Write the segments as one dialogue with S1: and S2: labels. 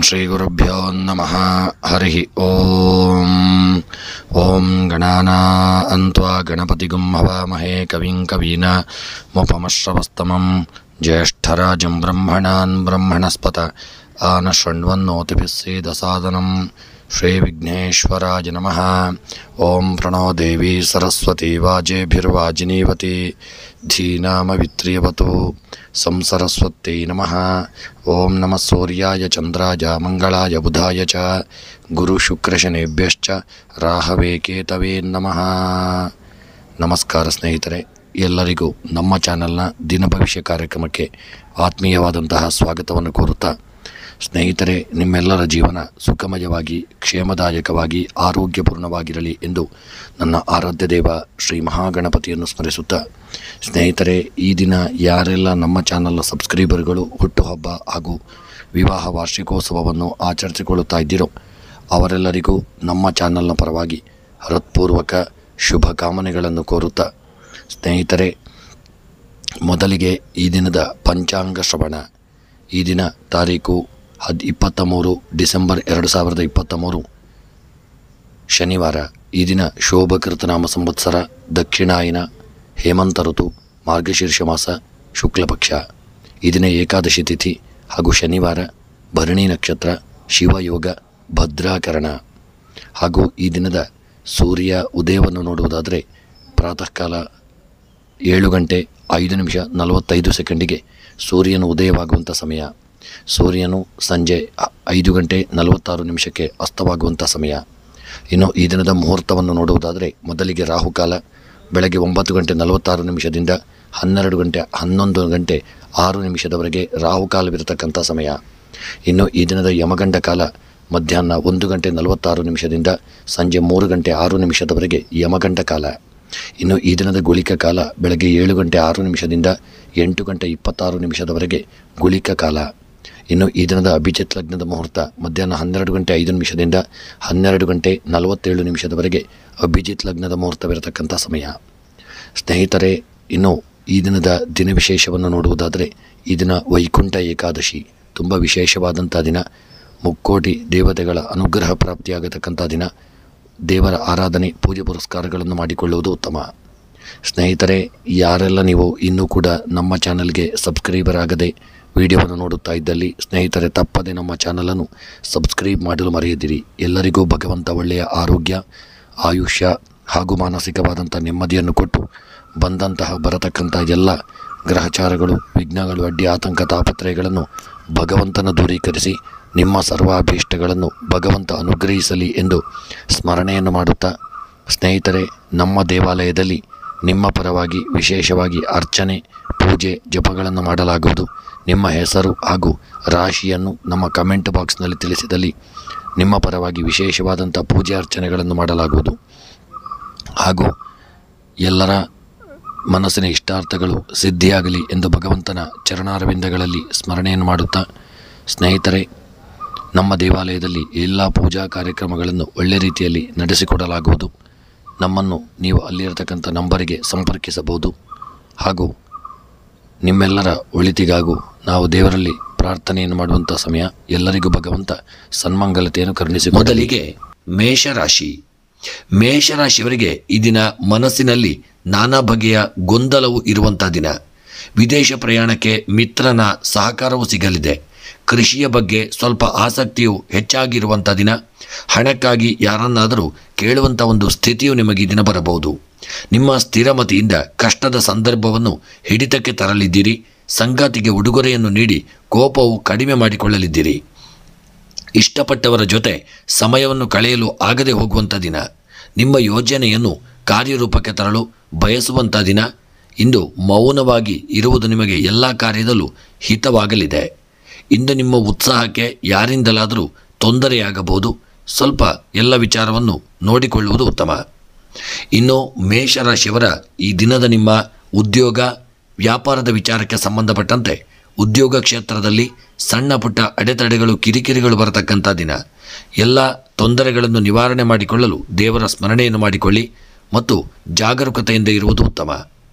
S1: श्रीगुरुभ्यो नमः। हरिः ओं गणानान्त्वा गणपतिगुं हवामहे कविं कवीनामुपमश्रवस्तमं ज्येष्ठराजं ब्रह्मणान् ब्रह्मणस्पत आनशृण्वन्नोतिभिः सीदसादनं श्रीविघ्नेश्वराय नमः। ओं प्रणो देवी सरस्वती वाजेभिर्वाजिनीवती धीनामवित्र्यवतु संसरस्वत्यै नमः। ओं नमः सूर्याय चंद्राय मंगलाय बुधाय च गुरुशुक्रशनेभ्यश्च राहवे ಕೇತವೇ ನಮಃ। ನಮಸ್ಕಾರ ಸ್ನೇಹಿತರೆ, ಎಲ್ಲರಿಗೂ ನಮ್ಮ ಚಾನೆಲ್ನ ದಿನ ಭವಿಷ್ಯ ಕಾರ್ಯಕ್ರಮಕ್ಕೆ ಆತ್ಮೀಯವಾದಂತಹ ಸ್ವಾಗತವನ್ನು ಕೋರುತ್ತಾ, ಸ್ನೇಹಿತರೆ, ನಿಮ್ಮೆಲ್ಲರ ಜೀವನ ಸುಖಮಯವಾಗಿ ಕ್ಷೇಮದಾಯಕವಾಗಿ ಆರೋಗ್ಯಪೂರ್ಣವಾಗಿರಲಿ ಎಂದು ನನ್ನ ಆರಾಧ್ಯ ದೇವ ಶ್ರೀ ಮಹಾಗಣಪತಿಯನ್ನು ಸ್ಮರಿಸುತ್ತಾ, ಸ್ನೇಹಿತರೆ, ಈ ದಿನ ಯಾರೆಲ್ಲ ನಮ್ಮ ಚಾನಲ್ನ ಸಬ್ಸ್ಕ್ರೈಬರ್ಗಳು ಹುಟ್ಟುಹಬ್ಬ ಹಾಗೂ ವಿವಾಹ ವಾರ್ಷಿಕೋತ್ಸವವನ್ನು ಆಚರಿಸಿಕೊಳ್ಳುತ್ತಾ ಇದ್ದೀರೋ ಅವರೆಲ್ಲರಿಗೂ ನಮ್ಮ ಚಾನಲ್ನ ಪರವಾಗಿ ಹೃತ್ಪೂರ್ವಕ ಶುಭ ಕಾಮನೆಗಳನ್ನು ಕೋರುತ್ತಾ, ಸ್ನೇಹಿತರೆ, ಮೊದಲಿಗೆ ಈ ದಿನದ ಪಂಚಾಂಗ ಶ್ರವಣ. ಈ ದಿನ ತಾರೀಕು 23 ಡಿಸೆಂಬರ್ 2023 ಶನಿವಾರ. ಈ ದಿನ ಶೋಭಕೃತನಾಮ ಸಂವತ್ಸರ ದಕ್ಷಿಣಾಯನ ಹೇಮಂತ ಋತು ಮಾರ್ಗಶೀರ್ಷ ಮಾಸ ಶುಕ್ಲಪಕ್ಷ. ಈ ದಿನ ಏಕಾದಶಿ ತಿಥಿ ಹಾಗೂ ಶನಿವಾರ, ಭರಣಿ ನಕ್ಷತ್ರ, ಶಿವಯೋಗ, ಭದ್ರಾಕರಣ. ಹಾಗೂ ಈ ದಿನದ ಸೂರ್ಯ ಉದಯವನ್ನು ನೋಡುವುದಾದರೆ ಪ್ರಾತಃ ಕಾಲ 7:05:45 ಸೂರ್ಯನು ಉದಯವಾಗುವಂಥ ಸಮಯ. ಸೂರ್ಯನು ಸಂಜೆ 5:46 ಅಸ್ತವಾಗುವಂಥ ಸಮಯ. ಇನ್ನು ಈ ದಿನದ ಮುಹೂರ್ತವನ್ನು ನೋಡುವುದಾದರೆ ಮೊದಲಿಗೆ ರಾಹುಕಾಲ ಬೆಳಗ್ಗೆ 9:46 12:11:06 ರಾಹುಕಾಲವಿರತಕ್ಕಂಥ ಸಮಯ. ಇನ್ನು ಈ ದಿನದ ಯಮಗಂಡ ಕಾಲ ಮಧ್ಯಾಹ್ನ 1:46 ಸಂಜೆ 3:06 ಯಮಗಂಡ ಕಾಲ. ಇನ್ನು ಈ ದಿನದ ಗುಳಿಕ ಕಾಲ ಬೆಳಗ್ಗೆ 7:06 8:26 ಗುಳಿಕ ಕಾಲ. ಇನ್ನು ಈ ದಿನದ ಅಭಿಜಿತ್ ಲಗ್ನದ ಮುಹೂರ್ತ ಮಧ್ಯಾಹ್ನ 12:05 12:47 ಅಭಿಜಿತ್ ಲಗ್ನದ ಮುಹೂರ್ತವಿರತಕ್ಕಂಥ ಸಮಯ. ಸ್ನೇಹಿತರೆ, ಇನ್ನು ಈ ದಿನದ ದಿನ ವಿಶೇಷವನ್ನು ನೋಡುವುದಾದರೆ ಈ ದಿನ ವೈಕುಂಠ ಏಕಾದಶಿ, ತುಂಬ ವಿಶೇಷವಾದಂಥ ದಿನ. ಮುಕ್ಕೋಟಿ ದೇವತೆಗಳ ಅನುಗ್ರಹ ಪ್ರಾಪ್ತಿಯಾಗತಕ್ಕಂಥ ದಿನ. ದೇವರ ಆರಾಧನೆ ಪೂಜೆ ಪುರಸ್ಕಾರಗಳನ್ನು ಮಾಡಿಕೊಳ್ಳುವುದು ಉತ್ತಮ. ಸ್ನೇಹಿತರೆ, ಯಾರೆಲ್ಲ ನೀವು ಇನ್ನೂ ಕೂಡ ನಮ್ಮ ಚಾನಲ್ಗೆ ಸಬ್ಸ್ಕ್ರೈಬರ್ ಆಗದೆ ವಿಡಿಯೋವನ್ನು ನೋಡುತ್ತಾ ಇದ್ದಲ್ಲಿ ಸ್ನೇಹಿತರೆ, ತಪ್ಪದೆ ನಮ್ಮ ಚಾನಲನ್ನು ಸಬ್ಸ್ಕ್ರೈಬ್ ಮಾಡಲು ಮರೆಯದಿರಿ. ಎಲ್ಲರಿಗೂ ಭಗವಂತ ಒಳ್ಳೆಯ ಆರೋಗ್ಯ, ಆಯುಷ್ಯ ಹಾಗೂ ಮಾನಸಿಕವಾದಂಥ ನೆಮ್ಮದಿಯನ್ನು ಕೊಟ್ಟು ಬರತಕ್ಕಂಥ ಎಲ್ಲ ಗ್ರಹಚಾರಗಳು, ವಿಘ್ನಗಳು, ಅಡ್ಡಿ ಆತಂಕ ತಾಪತ್ರಯಗಳನ್ನು ಭಗವಂತನ ದೂರೀಕರಿಸಿ ನಿಮ್ಮ ಸರ್ವಾಭೀಷ್ಟಗಳನ್ನು ಭಗವಂತ ಅನುಗ್ರಹಿಸಲಿ ಎಂದು ಸ್ಮರಣೆಯನ್ನು ಮಾಡುತ್ತಾ, ಸ್ನೇಹಿತರೆ, ನಮ್ಮ ದೇವಾಲಯದಲ್ಲಿ ನಿಮ್ಮ ಪರವಾಗಿ ವಿಶೇಷವಾಗಿ ಅರ್ಚನೆ, ಪೂಜೆ, ಜಪಗಳನ್ನು ಮಾಡಲಾಗುವುದು. ನಿಮ್ಮ ಹೆಸರು ಹಾಗೂ ರಾಶಿಯನ್ನು ನಮ್ಮ ಕಮೆಂಟ್ ಬಾಕ್ಸ್ನಲ್ಲಿ ತಿಳಿಸಿದಲ್ಲಿ ನಿಮ್ಮ ಪರವಾಗಿ ವಿಶೇಷವಾದಂಥ ಪೂಜೆ ಅರ್ಚನೆಗಳನ್ನು ಮಾಡಲಾಗುವುದು. ಹಾಗೂ ಎಲ್ಲರ ಮನಸ್ಸಿನ ಇಷ್ಟಾರ್ಥಗಳು ಸಿದ್ಧಿಯಾಗಲಿ ಎಂದು ಭಗವಂತನ ಚರಣಾರವಿಂದಗಳಲ್ಲಿ ಸ್ಮರಣೆಯನ್ನು ಮಾಡುತ್ತಾ, ಸ್ನೇಹಿತರೆ, ನಮ್ಮ ದೇವಾಲಯದಲ್ಲಿ ಎಲ್ಲ ಪೂಜಾ ಕಾರ್ಯಕ್ರಮಗಳನ್ನು ಒಳ್ಳೆ ರೀತಿಯಲ್ಲಿ ನಡೆಸಿಕೊಡಲಾಗುವುದು. ನಮ್ಮನ್ನು ನೀವು ಅಲ್ಲಿರತಕ್ಕಂಥ ನಂಬರಿಗೆ ಸಂಪರ್ಕಿಸಬಹುದು. ಹಾಗೂ ನಿಮ್ಮೆಲ್ಲರ ಒಳಿತಿಗಾಗೂ ನಾವು ದೇವರಲ್ಲಿ ಪ್ರಾರ್ಥನೆಯನ್ನು ಮಾಡುವಂಥ ಸಮಯ. ಎಲ್ಲರಿಗೂ ಭಗವಂತ ಸನ್ಮಂಗಲತೆಯನ್ನು ಕರುಣಿಸಿ. ಮೊದಲಿಗೆ ಮೇಷರಾಶಿಯವರಿಗೆ ಈ ದಿನ ಮನಸ್ಸಿನಲ್ಲಿ ನಾನಾ ಬಗೆಯ ಗೊಂದಲವು ಇರುವಂಥ ದಿನ. ವಿದೇಶ ಪ್ರಯಾಣಕ್ಕೆ ಮಿತ್ರನ ಸಹಕಾರವೂ ಸಿಗಲಿದೆ. ಕೃಷಿಯ ಬಗ್ಗೆ ಸ್ವಲ್ಪ ಆಸಕ್ತಿಯು ಹೆಚ್ಚಾಗಿರುವಂಥ ದಿನ. ಹಣಕ್ಕಾಗಿ ಯಾರನ್ನಾದರೂ ಕೇಳುವಂಥ ಒಂದು ಸ್ಥಿತಿಯು ನಿಮಗೆ ಈ ದಿನ ಬರಬಹುದು. ನಿಮ್ಮ ಸ್ಥಿರಮತಿಯಿಂದ ಕಷ್ಟದ ಸಂದರ್ಭವನ್ನು ಹಿಡಿತಕ್ಕೆ ತರಲಿದ್ದೀರಿ. ಸಂಗಾತಿಗೆ ಉಡುಗೊರೆಯನ್ನು ನೀಡಿ ಕೋಪವು ಕಡಿಮೆ ಮಾಡಿಕೊಳ್ಳಲಿದ್ದೀರಿ. ಇಷ್ಟಪಟ್ಟವರ ಜೊತೆ ಸಮಯವನ್ನು ಕಳೆಯಲು ಆಗದೆ ಹೋಗುವಂಥ ದಿನ. ನಿಮ್ಮ ಯೋಜನೆಯನ್ನು ಕಾರ್ಯರೂಪಕ್ಕೆ ತರಲು ಬಯಸುವಂಥ ದಿನ. ಇಂದು ಮೌನವಾಗಿ ಇರುವುದು ನಿಮಗೆ ಎಲ್ಲ ಕಾರ್ಯದಲ್ಲೂ ಹಿತವಾಗಲಿದೆ. ಇಂದು ನಿಮ್ಮ ಉತ್ಸಾಹಕ್ಕೆ ಯಾರಿಂದಲಾದರೂ ತೊಂದರೆಯಾಗಬಹುದು. ಸ್ವಲ್ಪ ಎಲ್ಲ ವಿಚಾರವನ್ನು ನೋಡಿಕೊಳ್ಳುವುದು ಉತ್ತಮ. ಇನ್ನು ಮೇಷರಾಶಿಯವರ ಈ ದಿನದ ನಿಮ್ಮ ಉದ್ಯೋಗ ವ್ಯಾಪಾರದ ವಿಚಾರಕ್ಕೆ ಸಂಬಂಧಪಟ್ಟಂತೆ ಉದ್ಯೋಗ ಕ್ಷೇತ್ರದಲ್ಲಿ ಸಣ್ಣ ಪುಟ್ಟ ಅಡೆತಡೆಗಳು, ಕಿರಿಕಿರಿಗಳು ಬರತಕ್ಕಂಥ ದಿನ. ಎಲ್ಲ ತೊಂದರೆಗಳನ್ನು ನಿವಾರಣೆ ಮಾಡಿಕೊಳ್ಳಲು ದೇವರ ಸ್ಮರಣೆಯನ್ನು ಮಾಡಿಕೊಳ್ಳಿ ಮತ್ತು ಜಾಗರೂಕತೆಯಿಂದ ಇರುವುದು ಉತ್ತಮ.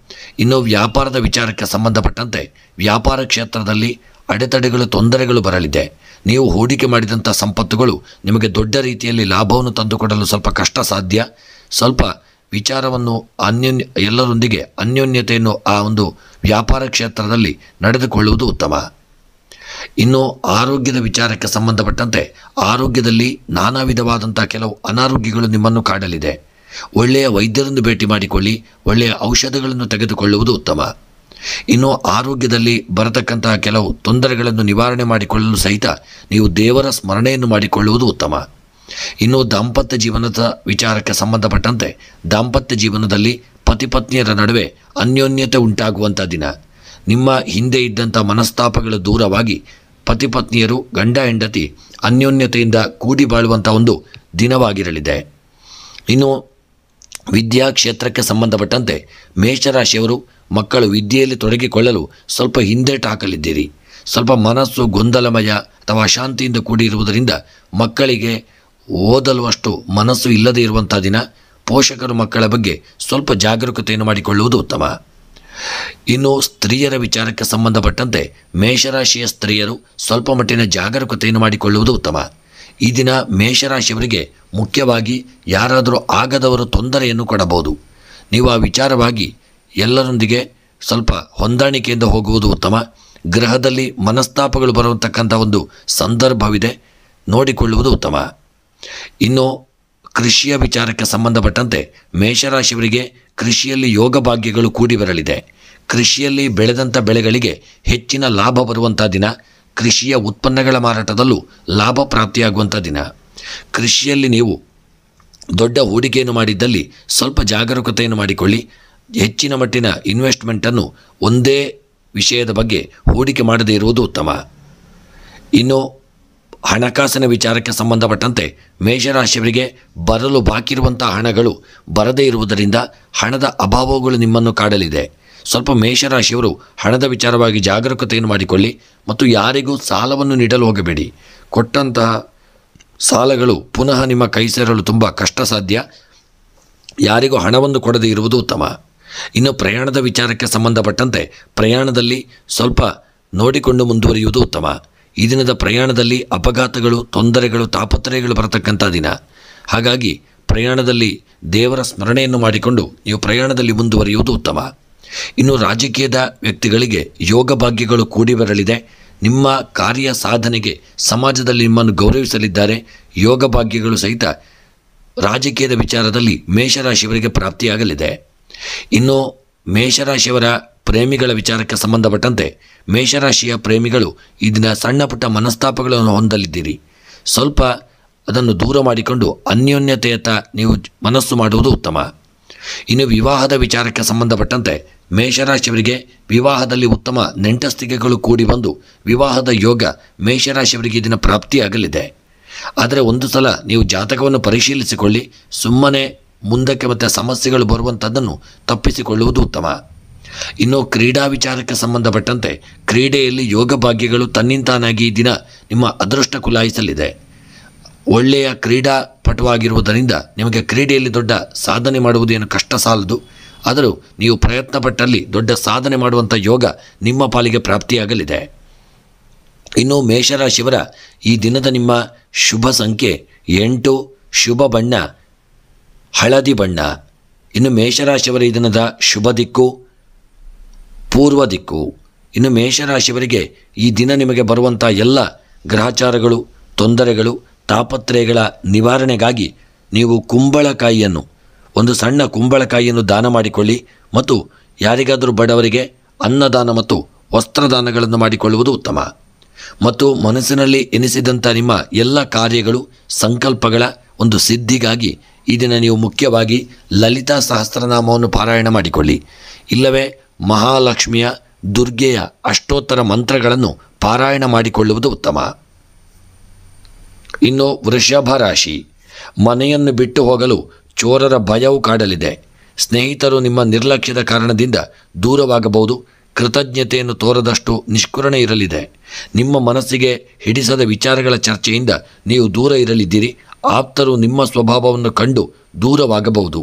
S1: ಇನ್ನು ವ್ಯಾಪಾರದ ವಿಚಾರಕ್ಕೆ ಸಂಬಂಧಪಟ್ಟಂತೆ ವ್ಯಾಪಾರ ಕ್ಷೇತ್ರದಲ್ಲಿ ಅಡೆತಡೆಗಳು, ತೊಂದರೆಗಳು ಬರಲಿದೆ. ನೀವು ಹೂಡಿಕೆ ಮಾಡಿದಂಥ ಸಂಪತ್ತುಗಳು ನಿಮಗೆ ದೊಡ್ಡ ರೀತಿಯಲ್ಲಿ ಲಾಭವನ್ನು ತಂದುಕೊಡಲು ಸ್ವಲ್ಪ ಕಷ್ಟ ಸಾಧ್ಯ. ಸ್ವಲ್ಪ ವಿಚಾರವನ್ನು ಎಲ್ಲರೊಂದಿಗೆ ಅನ್ಯೋನ್ಯತೆಯನ್ನು ಆ ಒಂದು ವ್ಯಾಪಾರ ಕ್ಷೇತ್ರದಲ್ಲಿ ನಡೆದುಕೊಳ್ಳುವುದು ಉತ್ತಮ. ಇನ್ನು ಆರೋಗ್ಯದ ವಿಚಾರಕ್ಕೆ ಸಂಬಂಧಪಟ್ಟಂತೆ ಆರೋಗ್ಯದಲ್ಲಿ ನಾನಾ ವಿಧವಾದಂಥ ಕೆಲವು ಅನಾರೋಗ್ಯಗಳು ನಿಮ್ಮನ್ನು ಕಾಡಲಿದೆ. ಒಳ್ಳೆಯ ವೈದ್ಯರನ್ನು ಭೇಟಿ ಮಾಡಿಕೊಳ್ಳಿ, ಒಳ್ಳೆಯ ಔಷಧಗಳನ್ನು ತೆಗೆದುಕೊಳ್ಳುವುದು ಉತ್ತಮ. ಇನ್ನು ಆರೋಗ್ಯದಲ್ಲಿ ಬರತಕ್ಕಂತಹ ಕೆಲವು ತೊಂದರೆಗಳನ್ನು ನಿವಾರಣೆ ಮಾಡಿಕೊಳ್ಳಲು ಸಹಿತ ನೀವು ದೇವರ ಸ್ಮರಣೆಯನ್ನು ಮಾಡಿಕೊಳ್ಳುವುದು ಉತ್ತಮ. ಇನ್ನು ದಾಂಪತ್ಯ ಜೀವನದ ವಿಚಾರಕ್ಕೆ ಸಂಬಂಧಪಟ್ಟಂತೆ ದಾಂಪತ್ಯ ಜೀವನದಲ್ಲಿ ಪತಿ ಪತ್ನಿಯರ ನಡುವೆ ಅನ್ಯೋನ್ಯತೆ ಉಂಟಾಗುವಂಥ ದಿನ. ನಿಮ್ಮ ಹಿಂದೆ ಇದ್ದಂಥ ಮನಸ್ತಾಪಗಳು ದೂರವಾಗಿ ಪತಿ ಪತ್ನಿಯರು ಗಂಡ ಹೆಂಡತಿ ಅನ್ಯೋನ್ಯತೆಯಿಂದ ಕೂಡಿ ಬಾಳುವಂಥ ಒಂದು ದಿನವಾಗಿರಲಿದೆ. ಇನ್ನು ವಿದ್ಯಾ ಕ್ಷೇತ್ರಕ್ಕೆ ಸಂಬಂಧಪಟ್ಟಂತೆ ಮೇಷರಾಶಿಯವರು ಮಕ್ಕಳು ವಿದ್ಯೆಯಲ್ಲಿ ತೊಡಗಿಕೊಳ್ಳಲು ಸ್ವಲ್ಪ ಹಿಂದೇಟು ಹಾಕಲಿದ್ದೀರಿ. ಸ್ವಲ್ಪ ಮನಸ್ಸು ಗೊಂದಲಮಯ ಅಥವಾ ಅಶಾಂತಿಯಿಂದ ಕೂಡಿರುವುದರಿಂದ ಮಕ್ಕಳಿಗೆ ಓದಲು ಅಷ್ಟು ಮನಸ್ಸು ಇಲ್ಲದೇ ಇರುವಂಥ ದಿನ. ಪೋಷಕರು ಮಕ್ಕಳ ಬಗ್ಗೆ ಸ್ವಲ್ಪ ಜಾಗರೂಕತೆಯನ್ನು ಮಾಡಿಕೊಳ್ಳುವುದು ಉತ್ತಮ. ಇನ್ನು ಸ್ತ್ರೀಯರ ವಿಚಾರಕ್ಕೆ ಸಂಬಂಧಪಟ್ಟಂತೆ ಮೇಷರಾಶಿಯ ಸ್ತ್ರೀಯರು ಸ್ವಲ್ಪ ಮಟ್ಟಿನ ಜಾಗರೂಕತೆಯನ್ನು ಮಾಡಿಕೊಳ್ಳುವುದು ಉತ್ತಮ. ಈ ದಿನ ಮೇಷರಾಶಿಯವರಿಗೆ ಮುಖ್ಯವಾಗಿ ಯಾರಾದರೂ ಆಗದವರು ತೊಂದರೆಯನ್ನು ಕೊಡಬಹುದು. ನೀವು ಆ ವಿಚಾರವಾಗಿ ಎಲ್ಲರೊಂದಿಗೆ ಸ್ವಲ್ಪ ಹೊಂದಾಣಿಕೆಯಿಂದ ಹೋಗುವುದು ಉತ್ತಮ. ಗ್ರಹದಲ್ಲಿ ಮನಸ್ತಾಪಗಳು ಬರುವಂತಕ್ಕಂಥ ಒಂದು ಸಂದರ್ಭವಿದೆ, ನೋಡಿಕೊಳ್ಳುವುದು ಉತ್ತಮ. ಇನ್ನು ಕೃಷಿಯ ವಿಚಾರಕ್ಕೆ ಸಂಬಂಧಪಟ್ಟಂತೆ ಮೇಷರಾಶಿಯವರಿಗೆ ಕೃಷಿಯಲ್ಲಿ ಯೋಗ ಭಾಗ್ಯಗಳು ಕೂಡಿ ಬರಲಿದೆ. ಕೃಷಿಯಲ್ಲಿ ಬೆಳೆದಂಥ ಬೆಳೆಗಳಿಗೆ ಹೆಚ್ಚಿನ ಲಾಭ ಬರುವಂಥ ದಿನ. ಕೃಷಿಯ ಉತ್ಪನ್ನಗಳ ಮಾರಾಟದಲ್ಲೂ ಲಾಭ ಪ್ರಾಪ್ತಿಯಾಗುವಂಥ ದಿನ. ಕೃಷಿಯಲ್ಲಿ ನೀವು ದೊಡ್ಡ ಹೂಡಿಕೆಯನ್ನು ಮಾಡಿದ್ದಲ್ಲಿ ಸ್ವಲ್ಪ ಜಾಗರೂಕತೆಯನ್ನು ಮಾಡಿಕೊಳ್ಳಿ. ಹೆಚ್ಚಿನ ಮಟ್ಟಿನ ಇನ್ವೆಸ್ಟ್ಮೆಂಟನ್ನು ಒಂದೇ ವಿಷಯದ ಬಗ್ಗೆ ಹೂಡಿಕೆ ಮಾಡದೇ ಇರುವುದು ಉತ್ತಮ. ಇನ್ನು ಹಣಕಾಸಿನ ವಿಚಾರಕ್ಕೆ ಸಂಬಂಧಪಟ್ಟಂತೆ ಮೇಷರಾಶಿಯವರಿಗೆ ಬರಲು ಬಾಕಿರುವಂಥ ಹಣಗಳು ಬರದೇ ಇರುವುದರಿಂದ ಹಣದ ಅಭಾವಗಳು ನಿಮ್ಮನ್ನು ಕಾಡಲಿದೆ. ಸ್ವಲ್ಪ ಮೇಷರಾಶಿಯವರು ಹಣದ ವಿಚಾರವಾಗಿ ಜಾಗರೂಕತೆಯನ್ನು ಮಾಡಿಕೊಳ್ಳಿ ಮತ್ತು ಯಾರಿಗೂ ಸಾಲವನ್ನು ನೀಡಲು ಹೋಗಬೇಡಿ. ಕೊಟ್ಟಂತಹ ಸಾಲಗಳು ಪುನಃ ನಿಮ್ಮ ಕೈ ಸೇರಲು ತುಂಬ ಕಷ್ಟ ಸಾಧ್ಯ. ಯಾರಿಗೂ ಹಣವನ್ನು ಕೊಡದೇ ಇರುವುದು ಉತ್ತಮ. ಇನ್ನು ಪ್ರಯಾಣದ ವಿಚಾರಕ್ಕೆ ಸಂಬಂಧಪಟ್ಟಂತೆ ಪ್ರಯಾಣದಲ್ಲಿ ಸ್ವಲ್ಪ ನೋಡಿಕೊಂಡು ಮುಂದುವರಿಯುವುದು ಉತ್ತಮ. ಈ ದಿನದ ಪ್ರಯಾಣದಲ್ಲಿ ಅಪಘಾತಗಳು, ತೊಂದರೆಗಳು, ತಾಪತ್ರಯಗಳು ಬರತಕ್ಕಂಥ ದಿನ. ಹಾಗಾಗಿ ಪ್ರಯಾಣದಲ್ಲಿ ದೇವರ ಸ್ಮರಣೆಯನ್ನು ಮಾಡಿಕೊಂಡು ನೀವು ಪ್ರಯಾಣದಲ್ಲಿ ಮುಂದುವರಿಯುವುದು ಉತ್ತಮ. ಇನ್ನು ರಾಜಕೀಯದ ವ್ಯಕ್ತಿಗಳಿಗೆ ಯೋಗ ಭಾಗ್ಯಗಳು ಕೂಡಿ ಬರಲಿದೆ. ನಿಮ್ಮ ಕಾರ್ಯ ಸಾಧನೆಗೆ ಸಮಾಜದಲ್ಲಿ ನಿಮ್ಮನ್ನು ಗೌರವಿಸಲಿದ್ದಾರೆ. ಯೋಗ ಭಾಗ್ಯಗಳು ಸಹಿತ ರಾಜಕೀಯದ ವಿಚಾರದಲ್ಲಿ ಮೇಷರಾಶಿಯವರಿಗೆ ಪ್ರಾಪ್ತಿಯಾಗಲಿದೆ. ಇನ್ನು ಮೇಷರಾಶಿಯವರ ಪ್ರೇಮಿಗಳ ವಿಚಾರಕ್ಕೆ ಸಂಬಂಧಪಟ್ಟಂತೆ ಮೇಷರಾಶಿಯ ಪ್ರೇಮಿಗಳು ಈ ದಿನ ಸಣ್ಣ ಪುಟ್ಟ ಮನಸ್ತಾಪಗಳನ್ನು ಹೊಂದಲಿದ್ದೀರಿ. ಸ್ವಲ್ಪ ಅದನ್ನು ದೂರ ಮಾಡಿಕೊಂಡು ಅನ್ಯೋನ್ಯತೆಯತ್ತ ನೀವು ಮನಸ್ಸು ಮಾಡುವುದು ಉತ್ತಮ. ಇನ್ನು ವಿವಾಹದ ವಿಚಾರಕ್ಕೆ ಸಂಬಂಧಪಟ್ಟಂತೆ ಮೇಷರಾಶಿಯವರಿಗೆ ವಿವಾಹದಲ್ಲಿ ಉತ್ತಮ ನೆಂಟಸ್ತಿಕೆಗಳು ಕೂಡಿ ಬಂದು ವಿವಾಹದ ಯೋಗ ಮೇಷರಾಶಿಯವರಿಗೆ ಈ ದಿನ ಪ್ರಾಪ್ತಿಯಾಗಲಿದೆ. ಆದರೆ ಒಂದು ಸಲ ನೀವು ಜಾತಕವನ್ನು ಪರಿಶೀಲಿಸಿಕೊಳ್ಳಿ. ಸುಮ್ಮನೆ ಮುಂದಕ್ಕೆ ಮತ್ತೆ ಸಮಸ್ಯೆಗಳು ಬರುವಂಥದ್ದನ್ನು ತಪ್ಪಿಸಿಕೊಳ್ಳುವುದು ಉತ್ತಮ. ಇನ್ನು ಕ್ರೀಡಾ ವಿಚಾರಕ್ಕೆ ಸಂಬಂಧಪಟ್ಟಂತೆ ಕ್ರೀಡೆಯಲ್ಲಿ ಯೋಗ ಭಾಗ್ಯಗಳು ತನ್ನಿಂತಾನಾಗಿ ಈ ದಿನ ನಿಮ್ಮ ಅದೃಷ್ಟ ಕುಲಾಯಿಸಲಿದೆ. ಒಳ್ಳೆಯ ಕ್ರೀಡಾಪಟುವಾಗಿರುವುದರಿಂದ ನಿಮಗೆ ಕ್ರೀಡೆಯಲ್ಲಿ ದೊಡ್ಡ ಸಾಧನೆ ಮಾಡುವುದೇನು ಕಷ್ಟ ಸಾಲದು. ಆದರೂ ನೀವು ಪ್ರಯತ್ನ ಪಟ್ಟಲ್ಲಿ ದೊಡ್ಡ ಸಾಧನೆ ಮಾಡುವಂಥ ಯೋಗ ನಿಮ್ಮ ಪಾಲಿಗೆ ಪ್ರಾಪ್ತಿಯಾಗಲಿದೆ. ಇನ್ನು ಮೇಷರಾಶಿಯವರ ಈ ದಿನದ ನಿಮ್ಮ ಶುಭ ಸಂಖ್ಯೆ 8, ಶುಭ ಬಣ್ಣ ಹಳದಿ ಬಣ್ಣ. ಇನ್ನು ಮೇಷರಾಶಿಯವರ ಈ ದಿನದ ಶುಭ ದಿಕ್ಕು ಪೂರ್ವ ದಿಕ್ಕು. ಇನ್ನು ಮೇಷರಾಶಿಯವರಿಗೆ ಈ ದಿನ ನಿಮಗೆ ಬರುವಂಥ ಎಲ್ಲ ಗ್ರಹಚಾರಗಳು, ತೊಂದರೆಗಳು, ತಾಪತ್ರಯಗಳ ನಿವಾರಣೆಗಾಗಿ ನೀವು ಕುಂಬಳಕಾಯಿಯನ್ನು, ಒಂದು ಸಣ್ಣ ಕುಂಬಳಕಾಯಿಯನ್ನು ದಾನ ಮಾಡಿಕೊಳ್ಳಿ ಮತ್ತು ಯಾರಿಗಾದರೂ ಬಡವರಿಗೆ ಅನ್ನದಾನ ಮತ್ತು ವಸ್ತ್ರದಾನಗಳನ್ನು ಮಾಡಿಕೊಳ್ಳುವುದು ಉತ್ತಮ. ಮತ್ತು ಮನಸ್ಸಿನಲ್ಲಿ ಎನಿಸಿದಂಥ ನಿಮ್ಮ ಎಲ್ಲ ಕಾರ್ಯಗಳು, ಸಂಕಲ್ಪಗಳ ಒಂದು ಸಿದ್ಧಿಗಾಗಿ ಈ ದಿನ ನೀವು ಮುಖ್ಯವಾಗಿ ಲಲಿತಾ ಸಹಸ್ರನಾಮವನ್ನು ಪಾರಾಯಣ ಮಾಡಿಕೊಳ್ಳಿ. ಇಲ್ಲವೇ ಮಹಾಲಕ್ಷ್ಮಿಯ, ದುರ್ಗೆಯ ಅಷ್ಟೋತ್ತರ ಮಂತ್ರಗಳನ್ನು ಪಾರಾಯಣ ಮಾಡಿಕೊಳ್ಳುವುದು ಉತ್ತಮ. ಇನ್ನು ವೃಷಭ ರಾಶಿ, ಮನೆಯನ್ನು ಬಿಟ್ಟು ಹೋಗಲು ಚೋರರ ಭಯವು ಕಾಡಲಿದೆ. ಸ್ನೇಹಿತರು ನಿಮ್ಮ ನಿರ್ಲಕ್ಷ್ಯದ ಕಾರಣದಿಂದ ದೂರವಾಗಬಹುದು. ಕೃತಜ್ಞತೆಯನ್ನು ತೋರದಷ್ಟು ನಿಷ್ಕುರಣೆ ಇರಲಿದೆ. ನಿಮ್ಮ ಮನಸ್ಸಿಗೆ ಹಿಡಿಸದ ವಿಚಾರಗಳ ಚರ್ಚೆಯಿಂದ ನೀವು ದೂರ ಇರಲಿದ್ದೀರಿ. ಆಪ್ತರು ನಿಮ್ಮ ಸ್ವಭಾವವನ್ನು ಕಂಡು ದೂರವಾಗಬಹುದು.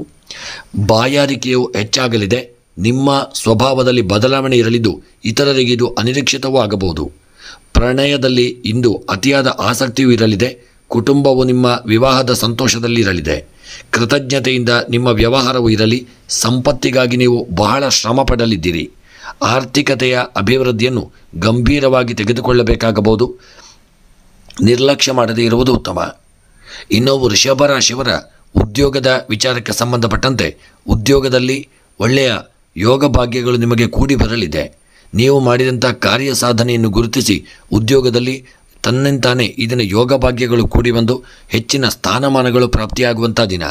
S1: ಬಾಯಾರಿಕೆಯು ಹೆಚ್ಚಾಗಲಿದೆ. ನಿಮ್ಮ ಸ್ವಭಾವದಲ್ಲಿ ಬದಲಾವಣೆ ಇರಲಿದ್ದು ಇತರರಿಗೆ ಇದು ಅನಿರೀಕ್ಷಿತವೂ ಆಗಬಹುದು. ಪ್ರಣಯದಲ್ಲಿ ಇಂದು ಅತಿಯಾದ ಆಸಕ್ತಿಯೂ ಇರಲಿದೆ. ಕುಟುಂಬವು ನಿಮ್ಮ ವಿವಾಹದ ಸಂತೋಷದಲ್ಲಿ ಇರಲಿದೆ. ಕೃತಜ್ಞತೆಯಿಂದ ನಿಮ್ಮ ವ್ಯವಹಾರವು ಇರಲಿ. ಸಂಪತ್ತಿಗಾಗಿ ನೀವು ಬಹಳ ಶ್ರಮ ಪಡಲಿದ್ದೀರಿ. ಆರ್ಥಿಕತೆಯ ಅಭಿವೃದ್ಧಿಯನ್ನು ಗಂಭೀರವಾಗಿ ತೆಗೆದುಕೊಳ್ಳಬೇಕಾಗಬಹುದು. ನಿರ್ಲಕ್ಷ್ಯ ಮಾಡದೇ ಇರುವುದು ಉತ್ತಮ. ಇನ್ನು ವೃಷಭ ರಾಶಿಯವರ ಉದ್ಯೋಗದ ವಿಚಾರಕ್ಕೆ ಸಂಬಂಧಪಟ್ಟಂತೆ ಉದ್ಯೋಗದಲ್ಲಿ ಒಳ್ಳೆಯ ಯೋಗ ಭಾಗ್ಯಗಳು ನಿಮಗೆ ಕೂಡಿ ಬರಲಿದೆ. ನೀವು ಮಾಡಿದಂಥ ಕಾರ್ಯ ಸಾಧನೆಯನ್ನು ಗುರುತಿಸಿ ಉದ್ಯೋಗದಲ್ಲಿ ತನ್ನಂತಾನೇ ಇದನ್ನು ಯೋಗ ಭಾಗ್ಯಗಳು ಕೂಡಿ ಬಂದು ಹೆಚ್ಚಿನ ಸ್ಥಾನಮಾನಗಳು ಪ್ರಾಪ್ತಿಯಾಗುವಂಥ ದಿನ.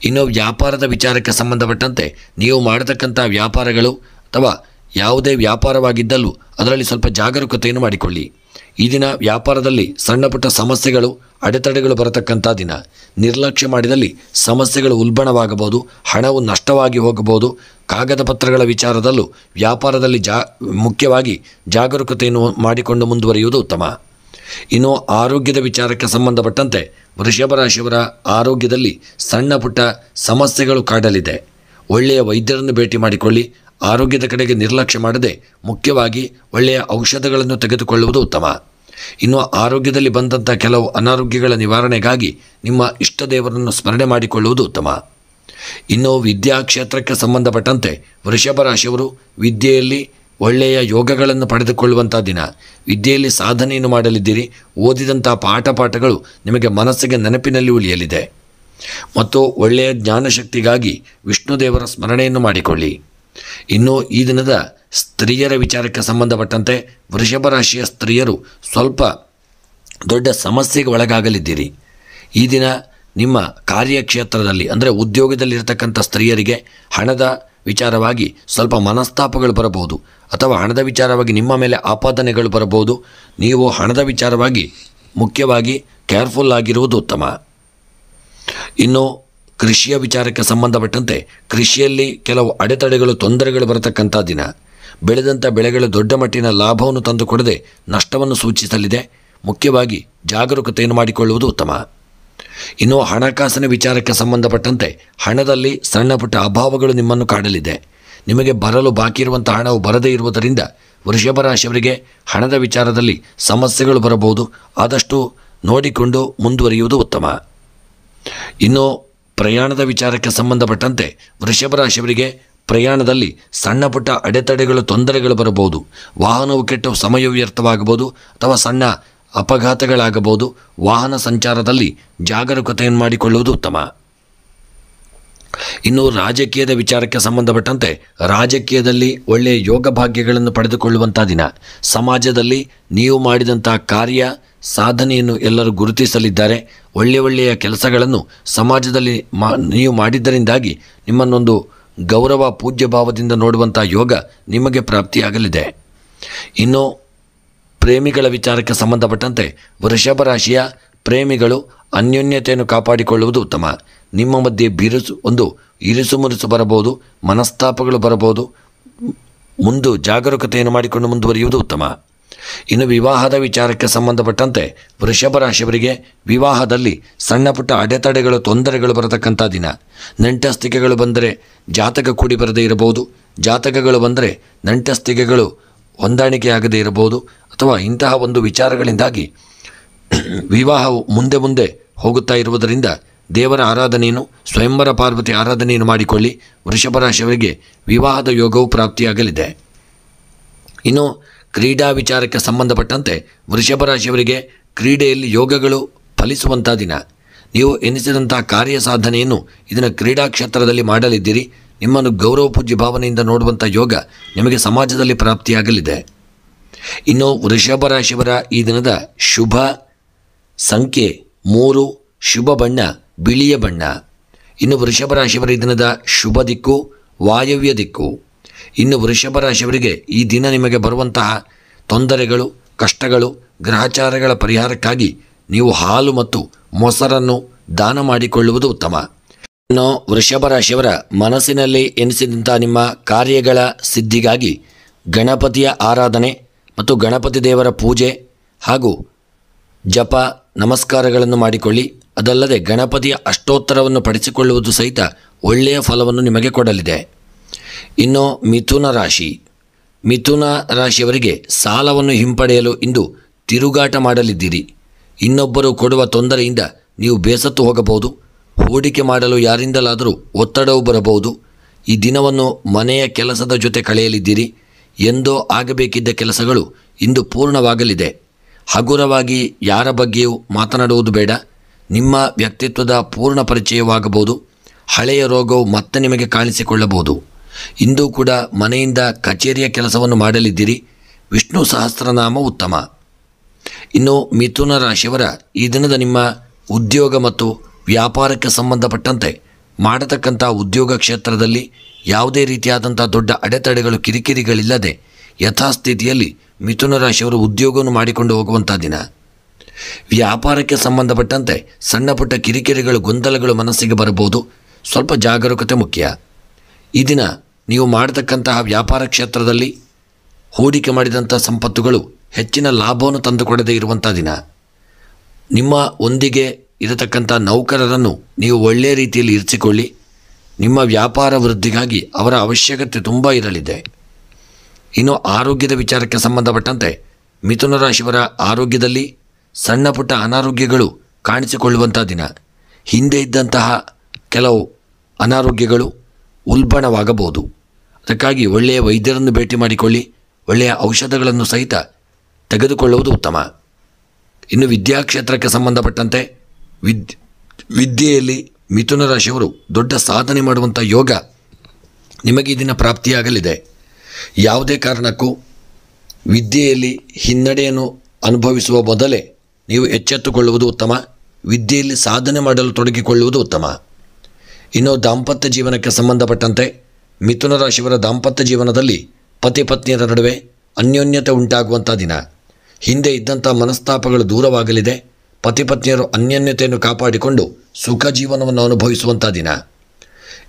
S1: ಇನ್ನು ವ್ಯಾಪಾರದ ವಿಚಾರಕ್ಕೆ ಸಂಬಂಧಪಟ್ಟಂತೆ ನೀವು ಮಾಡತಕ್ಕಂಥ ವ್ಯಾಪಾರಗಳು ಅಥವಾ ಯಾವುದೇ ವ್ಯಾಪಾರವಾಗಿದ್ದಲ್ಲೂ ಅದರಲ್ಲಿ ಸ್ವಲ್ಪ ಜಾಗರೂಕತೆಯನ್ನು ಮಾಡಿಕೊಳ್ಳಿ. ಈ ದಿನ ವ್ಯಾಪಾರದಲ್ಲಿ ಸಣ್ಣ ಪುಟ್ಟ ಸಮಸ್ಯೆಗಳು ಅಡೆತಡೆಗಳು ಬರತಕ್ಕಂಥ ದಿನ. ನಿರ್ಲಕ್ಷ್ಯ ಮಾಡಿದಲ್ಲಿ ಸಮಸ್ಯೆಗಳು ಉಲ್ಬಣವಾಗಬಹುದು, ಹಣವು ನಷ್ಟವಾಗಿ ಹೋಗಬಹುದು. ಕಾಗದ ಪತ್ರಗಳ ವಿಚಾರದಲ್ಲೂ ವ್ಯಾಪಾರದಲ್ಲಿ ಮುಖ್ಯವಾಗಿ ಜಾಗರೂಕತೆಯನ್ನು ಮಾಡಿಕೊಂಡು ಮುಂದುವರಿಯುವುದು ಉತ್ತಮ. ಇನ್ನು ಆರೋಗ್ಯದ ವಿಚಾರಕ್ಕೆ ಸಂಬಂಧಪಟ್ಟಂತೆ ವೃಷಭ ರಾಶಿಯವರ ಆರೋಗ್ಯದಲ್ಲಿ ಸಣ್ಣ ಪುಟ್ಟ ಸಮಸ್ಯೆಗಳು ಕಾಡಲಿದೆ. ಒಳ್ಳೆಯ ವೈದ್ಯರನ್ನು ಭೇಟಿ ಮಾಡಿಕೊಳ್ಳಿ. ಆರೋಗ್ಯದ ಕಡೆಗೆ ನಿರ್ಲಕ್ಷ್ಯ ಮಾಡದೆ ಮುಖ್ಯವಾಗಿ ಒಳ್ಳೆಯ ಔಷಧಗಳನ್ನು ತೆಗೆದುಕೊಳ್ಳುವುದು ಉತ್ತಮ. ಇನ್ನು ಆರೋಗ್ಯದಲ್ಲಿ ಬಂದಂಥ ಕೆಲವು ಅನಾರೋಗ್ಯಗಳ ನಿವಾರಣೆಗಾಗಿ ನಿಮ್ಮ ಇಷ್ಟ ದೇವರನ್ನು ಸ್ಮರಣೆ ಮಾಡಿಕೊಳ್ಳುವುದು ಉತ್ತಮ. ಇನ್ನು ವಿದ್ಯಾಕ್ಷೇತ್ರಕ್ಕೆ ಸಂಬಂಧಪಟ್ಟಂತೆ ವೃಷಭ ರಾಶಿಯವರು ವಿದ್ಯೆಯಲ್ಲಿ ಒಳ್ಳೆಯ ಯೋಗಗಳನ್ನು ಪಡೆದುಕೊಳ್ಳುವಂಥ ದಿನ. ವಿದ್ಯೆಯಲ್ಲಿ ಸಾಧನೆಯನ್ನು ಮಾಡಲಿದ್ದೀರಿ. ಓದಿದಂಥ ಪಾಠಗಳು ನಿಮಗೆ ಮನಸ್ಸಿಗೆ ನೆನಪಿನಲ್ಲಿ ಉಳಿಯಲಿದೆ. ಮತ್ತು ಒಳ್ಳೆಯ ಜ್ಞಾನಶಕ್ತಿಗಾಗಿ ವಿಷ್ಣು ದೇವರ ಸ್ಮರಣೆಯನ್ನು ಮಾಡಿಕೊಳ್ಳಿ. ಇನ್ನು ಈ ದಿನದ ಸ್ತ್ರೀಯರ ವಿಚಾರಕ್ಕೆ ಸಂಬಂಧಪಟ್ಟಂತೆ ವೃಷಭ ರಾಶಿಯ ಸ್ತ್ರೀಯರು ಸ್ವಲ್ಪ ದೊಡ್ಡ ಸಮಸ್ಯೆಗೆ ಒಳಗಾಗಲಿದ್ದೀರಿ. ಈ ದಿನ ನಿಮ್ಮ ಕಾರ್ಯಕ್ಷೇತ್ರದಲ್ಲಿ ಅಂದರೆ ಉದ್ಯೋಗದಲ್ಲಿರತಕ್ಕಂಥ ಸ್ತ್ರೀಯರಿಗೆ ಹಣದ ವಿಚಾರವಾಗಿ ಸ್ವಲ್ಪ ಮನಸ್ತಾಪಗಳು ಬರಬಹುದು ಅಥವಾ ಹಣದ ವಿಚಾರವಾಗಿ ನಿಮ್ಮ ಮೇಲೆ ಆಪಾದನೆಗಳು ಬರಬಹುದು. ನೀವು ಹಣದ ವಿಚಾರವಾಗಿ ಮುಖ್ಯವಾಗಿ ಕೇರ್ಫುಲ್ ಆಗಿರುವುದು ಉತ್ತಮ. ಇನ್ನು ಕೃಷಿಯ ವಿಚಾರಕ್ಕೆ ಸಂಬಂಧಪಟ್ಟಂತೆ ಕೃಷಿಯಲ್ಲಿ ಕೆಲವು ಅಡೆತಡೆಗಳು ತೊಂದರೆಗಳು ಬರತಕ್ಕಂಥ ದಿನ. ಬೆಳೆದಂಥ ಬೆಳೆಗಳು ದೊಡ್ಡ ಮಟ್ಟಿನ ಲಾಭವನ್ನು ತಂದುಕೊಡದೆ ನಷ್ಟವನ್ನು ಸೂಚಿಸಲಿದೆ. ಮುಖ್ಯವಾಗಿ ಜಾಗರೂಕತೆಯನ್ನು ಮಾಡಿಕೊಳ್ಳುವುದು ಉತ್ತಮ. ಇನ್ನು ಹಣಕಾಸಿನ ವಿಚಾರಕ್ಕೆ ಸಂಬಂಧಪಟ್ಟಂತೆ ಹಣದಲ್ಲಿ ಸಣ್ಣ ಪುಟ್ಟ ಅಭಾವಗಳು ನಿಮ್ಮನ್ನು ಕಾಡಲಿದೆ. ನಿಮಗೆ ಬರಲು ಬಾಕಿ ಇರುವಂಥ ಹಣವು ಬರದೇ ಇರುವುದರಿಂದ ವೃಷಭ ರಾಶಿಯವರಿಗೆ ಹಣದ ವಿಚಾರದಲ್ಲಿ ಸಮಸ್ಯೆಗಳು ಬರಬಹುದು. ಆದಷ್ಟು ನೋಡಿಕೊಂಡು ಮುಂದುವರಿಯುವುದು ಉತ್ತಮ. ಇನ್ನು ಪ್ರಯಾಣದ ವಿಚಾರಕ್ಕೆ ಸಂಬಂಧಪಟ್ಟಂತೆ ವೃಷಭ ರಾಶಿಯವರಿಗೆ ಪ್ರಯಾಣದಲ್ಲಿ ಸಣ್ಣ ಪುಟ್ಟ ಅಡೆತಡೆಗಳು ತೊಂದರೆಗಳು ಬರಬಹುದು. ವಾಹನವು ಕೆಟ್ಟು ಸಮಯ ವ್ಯರ್ಥವಾಗಬಹುದು ಅಥವಾ ಸಣ್ಣ ಅಪಘಾತಗಳಾಗಬಹುದು. ವಾಹನ ಸಂಚಾರದಲ್ಲಿ ಜಾಗರೂಕತೆಯನ್ನು ಮಾಡಿಕೊಳ್ಳುವುದು ಉತ್ತಮ. ಇನ್ನು ರಾಜಕೀಯದ ವಿಚಾರಕ್ಕೆ ಸಂಬಂಧಪಟ್ಟಂತೆ ರಾಜಕೀಯದಲ್ಲಿ ಒಳ್ಳೆಯ ಯೋಗ ಭಾಗ್ಯಗಳನ್ನು ಪಡೆದುಕೊಳ್ಳುವಂಥ ದಿನ. ಸಮಾಜದಲ್ಲಿ ನೀವು ಮಾಡಿದಂಥ ಕಾರ್ಯ ಸಾಧನೆಯನ್ನು ಎಲ್ಲರೂ ಗುರುತಿಸಲಿದ್ದಾರೆ. ಒಳ್ಳೆಯ ಕೆಲಸಗಳನ್ನು ಸಮಾಜದಲ್ಲಿ ನೀವು ಮಾಡಿದ್ದರಿಂದಾಗಿ ನಿಮ್ಮನ್ನೊಂದು ಗೌರವ ಪೂಜ್ಯ ಭಾವದಿಂದ ನೋಡುವಂಥ ಯೋಗ ನಿಮಗೆ ಪ್ರಾಪ್ತಿಯಾಗಲಿದೆ. ಇನ್ನು ಪ್ರೇಮಿಗಳ ವಿಚಾರಕ್ಕೆ ಸಂಬಂಧಪಟ್ಟಂತೆ ವೃಷಭ ರಾಶಿಯ ಪ್ರೇಮಿಗಳು ಅನ್ಯೋನ್ಯತೆಯನ್ನು ಕಾಪಾಡಿಕೊಳ್ಳುವುದು ಉತ್ತಮ. ನಿಮ್ಮ ಮಧ್ಯೆ ಇರಿಸು ಮುರಿಸು ಬರಬಹುದು, ಮನಸ್ತಾಪಗಳು ಬರಬಹುದು. ಜಾಗರೂಕತೆಯನ್ನು ಮಾಡಿಕೊಂಡು ಮುಂದುವರಿಯುವುದು ಉತ್ತಮ. ಇನ್ನು ವಿವಾಹದ ವಿಚಾರಕ್ಕೆ ಸಂಬಂಧಪಟ್ಟಂತೆ ವೃಷಭ ರಾಶಿಯವರಿಗೆ ವಿವಾಹದಲ್ಲಿ ಸಣ್ಣ ಪುಟ್ಟ ಅಡೆತಡೆಗಳು ತೊಂದರೆಗಳು ಬರತಕ್ಕಂಥ ದಿನ. ನಂಟಸ್ತಿಕೆಗಳು ಬಂದರೆ ಜಾತಕ ಕೂಡಿ ಬರದೇ ಇರಬಹುದು. ಜಾತಕಗಳು ಬಂದರೆ ನಂಟಸ್ತಿಕೆಗಳು ಹೊಂದಾಣಿಕೆಯಾಗದೇ ಇರಬಹುದು ಅಥವಾ ಇಂತಹ ಒಂದು ವಿಚಾರಗಳಿಂದಾಗಿ ವಿವಾಹವು ಮುಂದೆ ಹೋಗುತ್ತಾ ಇರುವುದರಿಂದ ದೇವರ ಆರಾಧನೆಯನ್ನು ಸ್ವಯಂವರ ಪಾರ್ವತಿ ಆರಾಧನೆಯನ್ನು ಮಾಡಿಕೊಳ್ಳಿ. ವೃಷಭ ರಾಶಿಯವರಿಗೆ ವಿವಾಹದ ಯೋಗವು ಪ್ರಾಪ್ತಿಯಾಗಲಿದೆ. ಇನ್ನು ಕ್ರೀಡಾ ವಿಚಾರಕ್ಕೆ ಸಂಬಂಧಪಟ್ಟಂತೆ ವೃಷಭ ರಾಶಿಯವರಿಗೆ ಕ್ರೀಡೆಯಲ್ಲಿ ಯೋಗಗಳು ಫಲಿಸುವಂಥ ದಿನ. ನೀವು ಎನಿಸಿದಂಥ ಕಾರ್ಯ ಸಾಧನೆಯನ್ನು ಇದನ್ನು ಕ್ರೀಡಾ ಕ್ಷೇತ್ರದಲ್ಲಿ ಮಾಡಲಿದ್ದೀರಿ. ನಿಮ್ಮನ್ನು ಗೌರವ ಪೂಜ್ಯ ಭಾವನೆಯಿಂದ ನೋಡುವಂಥ ಯೋಗ ನಿಮಗೆ ಸಮಾಜದಲ್ಲಿ ಪ್ರಾಪ್ತಿಯಾಗಲಿದೆ. ಇನ್ನು ವೃಷಭ ರಾಶಿಯವರ ಈ ದಿನದ ಶುಭ ಸಂಖ್ಯೆ 3, ಶುಭ ಬಣ್ಣ ಬಿಳಿಯ ಬಣ್ಣ. ಇನ್ನು ವೃಷಭ ರಾಶಿಯವರ ಈ ದಿನದ ಶುಭ ದಿಕ್ಕು ವಾಯವ್ಯ ದಿಕ್ಕು. ಇನ್ನು ವೃಷಭ ರಾಶಿಯವರಿಗೆ ಈ ದಿನ ನಿಮಗೆ ಬರುವಂತಹ ತೊಂದರೆಗಳು, ಕಷ್ಟಗಳು, ಗ್ರಹಚಾರಗಳ ಪರಿಹಾರಕ್ಕಾಗಿ ನೀವು ಹಾಲು ಮತ್ತು ಮೊಸರನ್ನು ದಾನ ಮಾಡಿಕೊಳ್ಳುವುದು ಉತ್ತಮ. ಇನ್ನು ವೃಷಭ ರಾಶಿಯವರ ಮನಸ್ಸಿನಲ್ಲಿ ಎನಿಸಿದಂಥ ನಿಮ್ಮ ಕಾರ್ಯಗಳ ಸಿದ್ಧಿಗಾಗಿ ಗಣಪತಿಯ ಆರಾಧನೆ ಮತ್ತು ಗಣಪತಿ ದೇವರ ಪೂಜೆ ಹಾಗೂ ಜಪ ನಮಸ್ಕಾರಗಳನ್ನು ಮಾಡಿಕೊಳ್ಳಿ. ಅದಲ್ಲದೆ ಗಣಪತಿಯ ಅಷ್ಟೋತ್ತರವನ್ನು ಪಡಿಸಿಕೊಳ್ಳುವುದು ಸಹಿತ ಒಳ್ಳೆಯ ಫಲವನ್ನು ನಿಮಗೆ ಕೊಡಲಿದೆ. ಇನ್ನು ಮಿಥುನ ರಾಶಿ. ಮಿಥುನ ರಾಶಿಯವರಿಗೆ ಸಾಲವನ್ನು ಹಿಂಪಡೆಯಲು ಇಂದು ತಿರುಗಾಟ ಮಾಡಲಿದ್ದೀರಿ. ಇನ್ನೊಬ್ಬರು ಕೊಡುವ ತೊಂದರೆಯಿಂದ ನೀವು ಬೇಸತ್ತು ಹೋಗಬಹುದು. ಹೂಡಿಕೆ ಮಾಡಲು ಯಾರಿಂದಲಾದರೂ ಒತ್ತಡವೂ ಬರಬಹುದು. ಈ ದಿನವನ್ನು ಮನೆಯ ಕೆಲಸದ ಜೊತೆ ಕಳೆಯಲಿದ್ದೀರಿ. ಎಂದೋ ಆಗಬೇಕಿದ್ದ ಕೆಲಸಗಳು ಇಂದು ಪೂರ್ಣವಾಗಲಿದೆ. ಹಗುರವಾಗಿ ಯಾರ ಬಗ್ಗೆಯೂ ಮಾತನಾಡುವುದು ಬೇಡ. ನಿಮ್ಮ ವ್ಯಕ್ತಿತ್ವದ ಪೂರ್ಣ ಪರಿಚಯವಾಗಬಹುದು. ಹಳೆಯ ರೋಗವು ಮತ್ತೆ ನಿಮಗೆ ಕಾಣಿಸಿಕೊಳ್ಳಬಹುದು. ಇಂದು ಕೂಡ ಮನೆಯಿಂದ ಕಚೇರಿಯ ಕೆಲಸವನ್ನು ಮಾಡಲಿದ್ದೀರಿ. ವಿಷ್ಣು ಸಹಸ್ರನಾಮ ಉತ್ತಮ. ಇನ್ನು ಮಿಥುನ ರಾಶಿಯವರ ಈ ದಿನದ ನಿಮ್ಮ ಉದ್ಯೋಗ ಮತ್ತು ವ್ಯಾಪಾರಕ್ಕೆ ಸಂಬಂಧಪಟ್ಟಂತೆ ಮಾಡತಕ್ಕಂಥ ಉದ್ಯೋಗ ಕ್ಷೇತ್ರದಲ್ಲಿ ಯಾವುದೇ ರೀತಿಯಾದಂಥ ದೊಡ್ಡ ಅಡೆತಡೆಗಳು ಕಿರಿಕಿರಿಗಳಿಲ್ಲದೆ ಯಥಾಸ್ಥಿತಿಯಲ್ಲಿ ಮಿಥುನ ರಾಶಿಯವರು ಉದ್ಯೋಗವನ್ನು ಮಾಡಿಕೊಂಡು ಹೋಗುವಂಥ ದಿನ. ವ್ಯಾಪಾರಕ್ಕೆ ಸಂಬಂಧಪಟ್ಟಂತೆ ಸಣ್ಣ ಪುಟ್ಟ ಕಿರಿಕಿರಿಗಳು ಗೊಂದಲಗಳು ಮನಸ್ಸಿಗೆ ಬರಬಹುದು. ಸ್ವಲ್ಪ ಜಾಗರೂಕತೆ ಮುಖ್ಯ. ಈ ದಿನ ನೀವು ಮಾಡತಕ್ಕಂತಹ ವ್ಯಾಪಾರ ಕ್ಷೇತ್ರದಲ್ಲಿ ಹೂಡಿಕೆ ಮಾಡಿದಂಥ ಸಂಪತ್ತುಗಳು ಹೆಚ್ಚಿನ ಲಾಭವನ್ನು ತಂದುಕೊಡದೇ ಇರುವಂಥ ದಿನ. ನಿಮ್ಮ ಒಂದಿಗೆ ಇರತಕ್ಕಂಥ ನೌಕರರನ್ನು ನೀವು ಒಳ್ಳೆಯ ರೀತಿಯಲ್ಲಿ ಇರಿಸಿಕೊಳ್ಳಿ. ನಿಮ್ಮ ವ್ಯಾಪಾರ ವೃದ್ಧಿಗಾಗಿ ಅವರ ಅವಶ್ಯಕತೆ ತುಂಬ ಇರಲಿದೆ. ಇನ್ನು ಆರೋಗ್ಯದ ವಿಚಾರಕ್ಕೆ ಸಂಬಂಧಪಟ್ಟಂತೆ ಮಿಥುನ ರಾಶಿಯವರ ಆರೋಗ್ಯದಲ್ಲಿ ಸಣ್ಣ ಪುಟ್ಟ ಅನಾರೋಗ್ಯಗಳು ಕಾಣಿಸಿಕೊಳ್ಳುವಂಥ ದಿನ. ಹಿಂದೆ ಇದ್ದಂತಹ ಕೆಲವು ಅನಾರೋಗ್ಯಗಳು ಉಲ್ಬಣವಾಗಬಹುದು. ಅದಕ್ಕಾಗಿ ಒಳ್ಳೆಯ ವೈದ್ಯರನ್ನು ಭೇಟಿ ಮಾಡಿಕೊಳ್ಳಿ. ಒಳ್ಳೆಯ ಔಷಧಗಳನ್ನು ಸಹಿತ ತೆಗೆದುಕೊಳ್ಳುವುದು ಉತ್ತಮ. ಇನ್ನು ವಿದ್ಯಾಕ್ಷೇತ್ರಕ್ಕೆ ಸಂಬಂಧಪಟ್ಟಂತೆ ವಿದ್ಯೆಯಲ್ಲಿ ಮಿಥುನ ರಾಶಿಯವರು ದೊಡ್ಡ ಸಾಧನೆ ಮಾಡುವಂಥ ಯೋಗ ನಿಮಗೆ ಈ ದಿನ ಪ್ರಾಪ್ತಿಯಾಗಲಿದೆ. ಯಾವುದೇ ಕಾರಣಕ್ಕೂ ವಿದ್ಯೆಯಲ್ಲಿ ಹಿನ್ನಡೆಯನ್ನು ಅನುಭವಿಸುವ ಮೊದಲೇ ನೀವು ಎಚ್ಚೆತ್ತುಕೊಳ್ಳುವುದು ಉತ್ತಮ. ವಿದ್ಯೆಯಲ್ಲಿ ಸಾಧನೆ ಮಾಡಲು ತೊಡಗಿಕೊಳ್ಳುವುದು ಉತ್ತಮ. ಇನ್ನು ದಾಂಪತ್ಯ ಜೀವನಕ್ಕೆ ಸಂಬಂಧಪಟ್ಟಂತೆ ಮಿಥುನ ರಾಶಿಯವರ ದಾಂಪತ್ಯ ಜೀವನದಲ್ಲಿ ಪತಿ ಪತ್ನಿಯರ ನಡುವೆ ಅನ್ಯೋನ್ಯತೆ ಉಂಟಾಗುವಂಥ ದಿನ. ಹಿಂದೆ ಇದ್ದಂಥ ಮನಸ್ತಾಪಗಳು ದೂರವಾಗಲಿದೆ. ಪತಿ ಪತ್ನಿಯರು ಅನ್ಯೋನ್ಯತೆಯನ್ನು ಕಾಪಾಡಿಕೊಂಡು ಸುಖ ಜೀವನವನ್ನು ಅನುಭವಿಸುವಂಥ ದಿನ.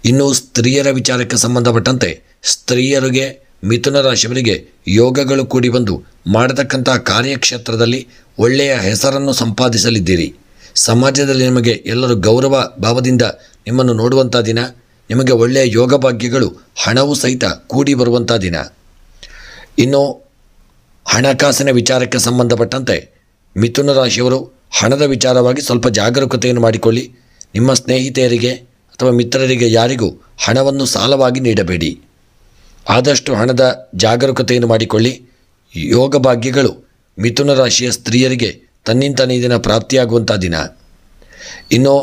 S1: ಇನ್ನು ಸ್ತ್ರೀಯರ ವಿಚಾರಕ್ಕೆ ಸಂಬಂಧಪಟ್ಟಂತೆ ಸ್ತ್ರೀಯರಿಗೆ ಮಿಥುನ ರಾಶಿಯವರಿಗೆ ಯೋಗಗಳು ಕೂಡಿ ಬಂದು ಮಾಡತಕ್ಕಂಥ ಕಾರ್ಯಕ್ಷೇತ್ರದಲ್ಲಿ ಒಳ್ಳೆಯ ಹೆಸರನ್ನು ಸಂಪಾದಿಸಲಿದ್ದೀರಿ. ಸಮಾಜದಲ್ಲಿ ನಿಮಗೆ ಎಲ್ಲರೂ ಗೌರವ ಭಾವದಿಂದ ನಿಮ್ಮನ್ನು ನೋಡುವಂಥ ದಿನ. ನಿಮಗೆ ಒಳ್ಳೆಯ ಯೋಗ ಭಾಗ್ಯಗಳು ಹಣವೂ ಸಹಿತ ಕೂಡಿ ಬರುವಂಥ ದಿನ. ಇನ್ನು ಹಣಕಾಸಿನ ವಿಚಾರಕ್ಕೆ ಸಂಬಂಧಪಟ್ಟಂತೆ ಮಿಥುನ ರಾಶಿಯವರು ಹಣದ ವಿಚಾರವಾಗಿ ಸ್ವಲ್ಪ ಜಾಗರೂಕತೆಯನ್ನು ಮಾಡಿಕೊಳ್ಳಿ. ನಿಮ್ಮ ಸ್ನೇಹಿತೆಯರಿಗೆ ಅಥವಾ ಮಿತ್ರರಿಗೆ ಯಾರಿಗೂ ಹಣವನ್ನು ಸಾಲವಾಗಿ ನೀಡಬೇಡಿ. ಆದಷ್ಟು ಹಣದ ಜಾಗರೂಕತೆಯನ್ನು ಮಾಡಿಕೊಳ್ಳಿ. ಯೋಗ ಭಾಗ್ಯಗಳು ಮಿಥುನ ರಾಶಿಯ ಸ್ತ್ರೀಯರಿಗೆ ತನ್ನಿಂತಾನೇ ಈ ದಿನ ಪ್ರಾಪ್ತಿಯಾಗುವಂಥ ದಿನ. ಇನ್ನು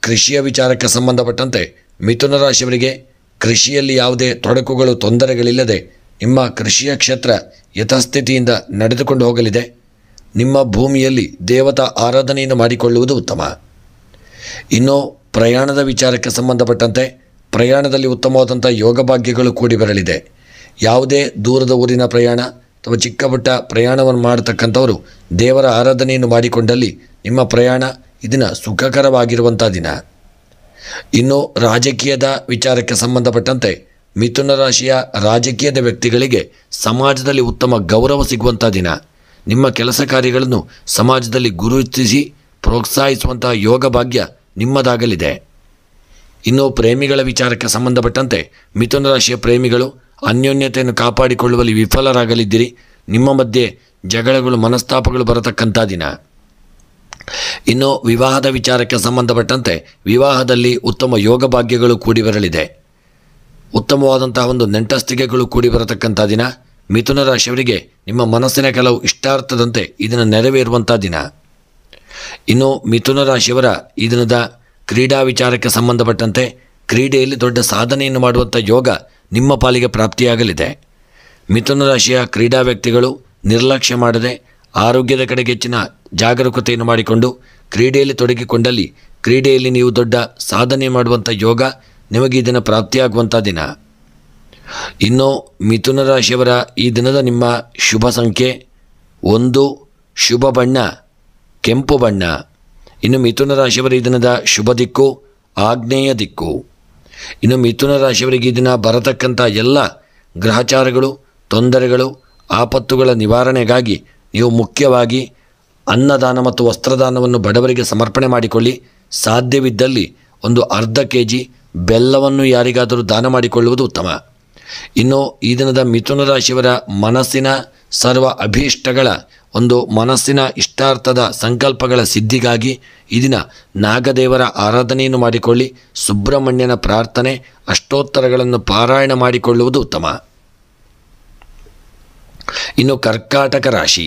S1: ಕೃಷಿಯ ವಿಚಾರಕ್ಕೆ ಸಂಬಂಧಪಟ್ಟಂತೆ ಮಿಥುನ ರಾಶಿಯವರಿಗೆ ಕೃಷಿಯಲ್ಲಿ ಯಾವುದೇ ತೊಡಕುಗಳು ತೊಂದರೆಗಳಿಲ್ಲದೆ ನಿಮ್ಮ ಕೃಷಿಯ ಕ್ಷೇತ್ರ ಯಥಾಸ್ಥಿತಿಯಿಂದ ನಡೆದುಕೊಂಡು ಹೋಗಲಿದೆ. ನಿಮ್ಮ ಭೂಮಿಯಲ್ಲಿ ದೇವತಾ ಆರಾಧನೆಯನ್ನು ಮಾಡಿಕೊಳ್ಳುವುದು ಉತ್ತಮ. ಇನ್ನು ಪ್ರಯಾಣದ ವಿಚಾರಕ್ಕೆ ಸಂಬಂಧಪಟ್ಟಂತೆ ಪ್ರಯಾಣದಲ್ಲಿ ಉತ್ತಮವಾದಂಥ ಯೋಗ ಭಾಗ್ಯಗಳು ಕೂಡಿ ಬರಲಿದೆ. ಯಾವುದೇ ದೂರದ ಊರಿನ ಪ್ರಯಾಣ ಅಥವಾ ಚಿಕ್ಕ ಪುಟ್ಟ ಪ್ರಯಾಣವನ್ನು ಮಾಡತಕ್ಕಂಥವರು ದೇವರ ಆರಾಧನೆಯನ್ನು ಮಾಡಿಕೊಂಡಲ್ಲಿ ನಿಮ್ಮ ಪ್ರಯಾಣ ಇದನ್ನು ಸುಖಕರವಾಗಿರುವಂಥ ದಿನ. ಇನ್ನು ರಾಜಕೀಯದ ವಿಚಾರಕ್ಕೆ ಸಂಬಂಧಪಟ್ಟಂತೆ ಮಿಥುನ ರಾಶಿಯ ರಾಜಕೀಯದ ವ್ಯಕ್ತಿಗಳಿಗೆ ಸಮಾಜದಲ್ಲಿ ಉತ್ತಮ ಗೌರವ ಸಿಗುವಂಥ ದಿನ. ನಿಮ್ಮ ಕೆಲಸ ಕಾರ್ಯಗಳನ್ನು ಸಮಾಜದಲ್ಲಿ ಗುರುತಿಸಿ ಪ್ರೋತ್ಸಾಹಿಸುವಂಥ ಯೋಗ ಭಾಗ್ಯ ನಿಮ್ಮದಾಗಲಿದೆ. ಇನ್ನು ಪ್ರೇಮಿಗಳ ವಿಚಾರಕ್ಕೆ ಸಂಬಂಧಪಟ್ಟಂತೆ ಮಿಥುನ ರಾಶಿಯ ಪ್ರೇಮಿಗಳು ಅನ್ಯೋನ್ಯತೆಯನ್ನು ಕಾಪಾಡಿಕೊಳ್ಳುವಲ್ಲಿ ವಿಫಲರಾಗಲಿದ್ದೀರಿ. ನಿಮ್ಮ ಮಧ್ಯೆ ಜಗಳಗಳು ಮನಸ್ತಾಪಗಳು ಬರತಕ್ಕಂಥ ದಿನ. ಇನ್ನು ವಿವಾಹದ ವಿಚಾರಕ್ಕೆ ಸಂಬಂಧಪಟ್ಟಂತೆ ವಿವಾಹದಲ್ಲಿ ಉತ್ತಮ ಯೋಗ ಭಾಗ್ಯಗಳು ಕೂಡಿ ಬರಲಿದೆ. ಉತ್ತಮವಾದಂತಹ ಒಂದು ನೆಂಟಸ್ತಿಗೆಗಳು ಕೂಡಿ ಬರತಕ್ಕಂಥ ದಿನ. ಮಿಥುನ ರಾಶಿಯವರಿಗೆ ನಿಮ್ಮ ಮನಸ್ಸಿನ ಕೆಲವು ಇಷ್ಟಾರ್ಥದಂತೆ ಇದನ್ನು ನೆರವೇರುವಂಥ ದಿನ. ಇನ್ನು ಮಿಥುನ ರಾಶಿಯವರ ಈ ದಿನದ ಕ್ರೀಡಾ ವಿಚಾರಕ್ಕೆ ಸಂಬಂಧಪಟ್ಟಂತೆ ಕ್ರೀಡೆಯಲ್ಲಿ ದೊಡ್ಡ ಸಾಧನೆಯನ್ನು ಮಾಡುವಂಥ ಯೋಗ ನಿಮ್ಮ ಪಾಲಿಗೆ ಪ್ರಾಪ್ತಿಯಾಗಲಿದೆ. ಮಿಥುನ ರಾಶಿಯ ಕ್ರೀಡಾ ವ್ಯಕ್ತಿಗಳು ನಿರ್ಲಕ್ಷ್ಯ ಮಾಡದೆ ಆರೋಗ್ಯದ ಕಡೆಗೆ ಹೆಚ್ಚಿನ ಜಾಗರೂಕತೆಯನ್ನು ಮಾಡಿಕೊಂಡು ಕ್ರೀಡೆಯಲ್ಲಿ ತೊಡಗಿಕೊಂಡಲ್ಲಿ ಕ್ರೀಡೆಯಲ್ಲಿ ನೀವು ದೊಡ್ಡ ಸಾಧನೆ ಮಾಡುವಂಥ ಯೋಗ ನಿಮಗೆ ಈ ದಿನ ಪ್ರಾಪ್ತಿಯಾಗುವಂಥ ದಿನ. ಇನ್ನು ಮಿಥುನ ರಾಶಿಯವರ ಈ ದಿನದ ನಿಮ್ಮ ಶುಭ ಸಂಖ್ಯೆ 1, ಶುಭ ಬಣ್ಣ ಕೆಂಪು ಬಣ್ಣ. ಇನ್ನು ಮಿಥುನ ರಾಶಿಯವರ ಈ ದಿನದ ಶುಭ ದಿಕ್ಕು ಆಗ್ನೇಯ ದಿಕ್ಕು. ಇನ್ನು ಮಿಥುನ ರಾಶಿಯವರಿಗೆ ಈ ದಿನ ಬರತಕ್ಕಂಥ ಎಲ್ಲ ಗ್ರಹಚಾರಗಳು ತೊಂದರೆಗಳು ಆಪತ್ತುಗಳ ನಿವಾರಣೆಗಾಗಿ ನೀವು ಮುಖ್ಯವಾಗಿ ಅನ್ನದಾನ ಮತ್ತು ವಸ್ತ್ರದಾನವನ್ನು ಬಡವರಿಗೆ ಸಮರ್ಪಣೆ ಮಾಡಿಕೊಳ್ಳಿ. ಸಾಧ್ಯವಿದ್ದಲ್ಲಿ ಒಂದು ಅರ್ಧ kg ಬೆಲ್ಲವನ್ನು ಯಾರಿಗಾದರೂ ದಾನ ಮಾಡಿಕೊಳ್ಳುವುದು ಉತ್ತಮ. ಇನ್ನು ಈ ದಿನದ ಮಿಥುನ ರಾಶಿಯವರ ಮನಸ್ಸಿನ ಸರ್ವ ಅಭೀಷ್ಟಗಳ ಮನಸ್ಸಿನ ಇಷ್ಟಾರ್ಥದ ಸಂಕಲ್ಪಗಳ ಸಿದ್ಧಿಗಾಗಿ ಈ ದಿನ ನಾಗದೇವರ ಆರಾಧನೆಯನ್ನು ಮಾಡಿಕೊಳ್ಳಿ. ಸುಬ್ರಹ್ಮಣ್ಯನ ಪ್ರಾರ್ಥನೆ ಅಷ್ಟೋತ್ತರಗಳನ್ನು ಪಾರಾಯಣ ಮಾಡಿಕೊಳ್ಳುವುದು ಉತ್ತಮ. ಇನ್ನು ಕರ್ಕಾಟಕ ರಾಶಿ,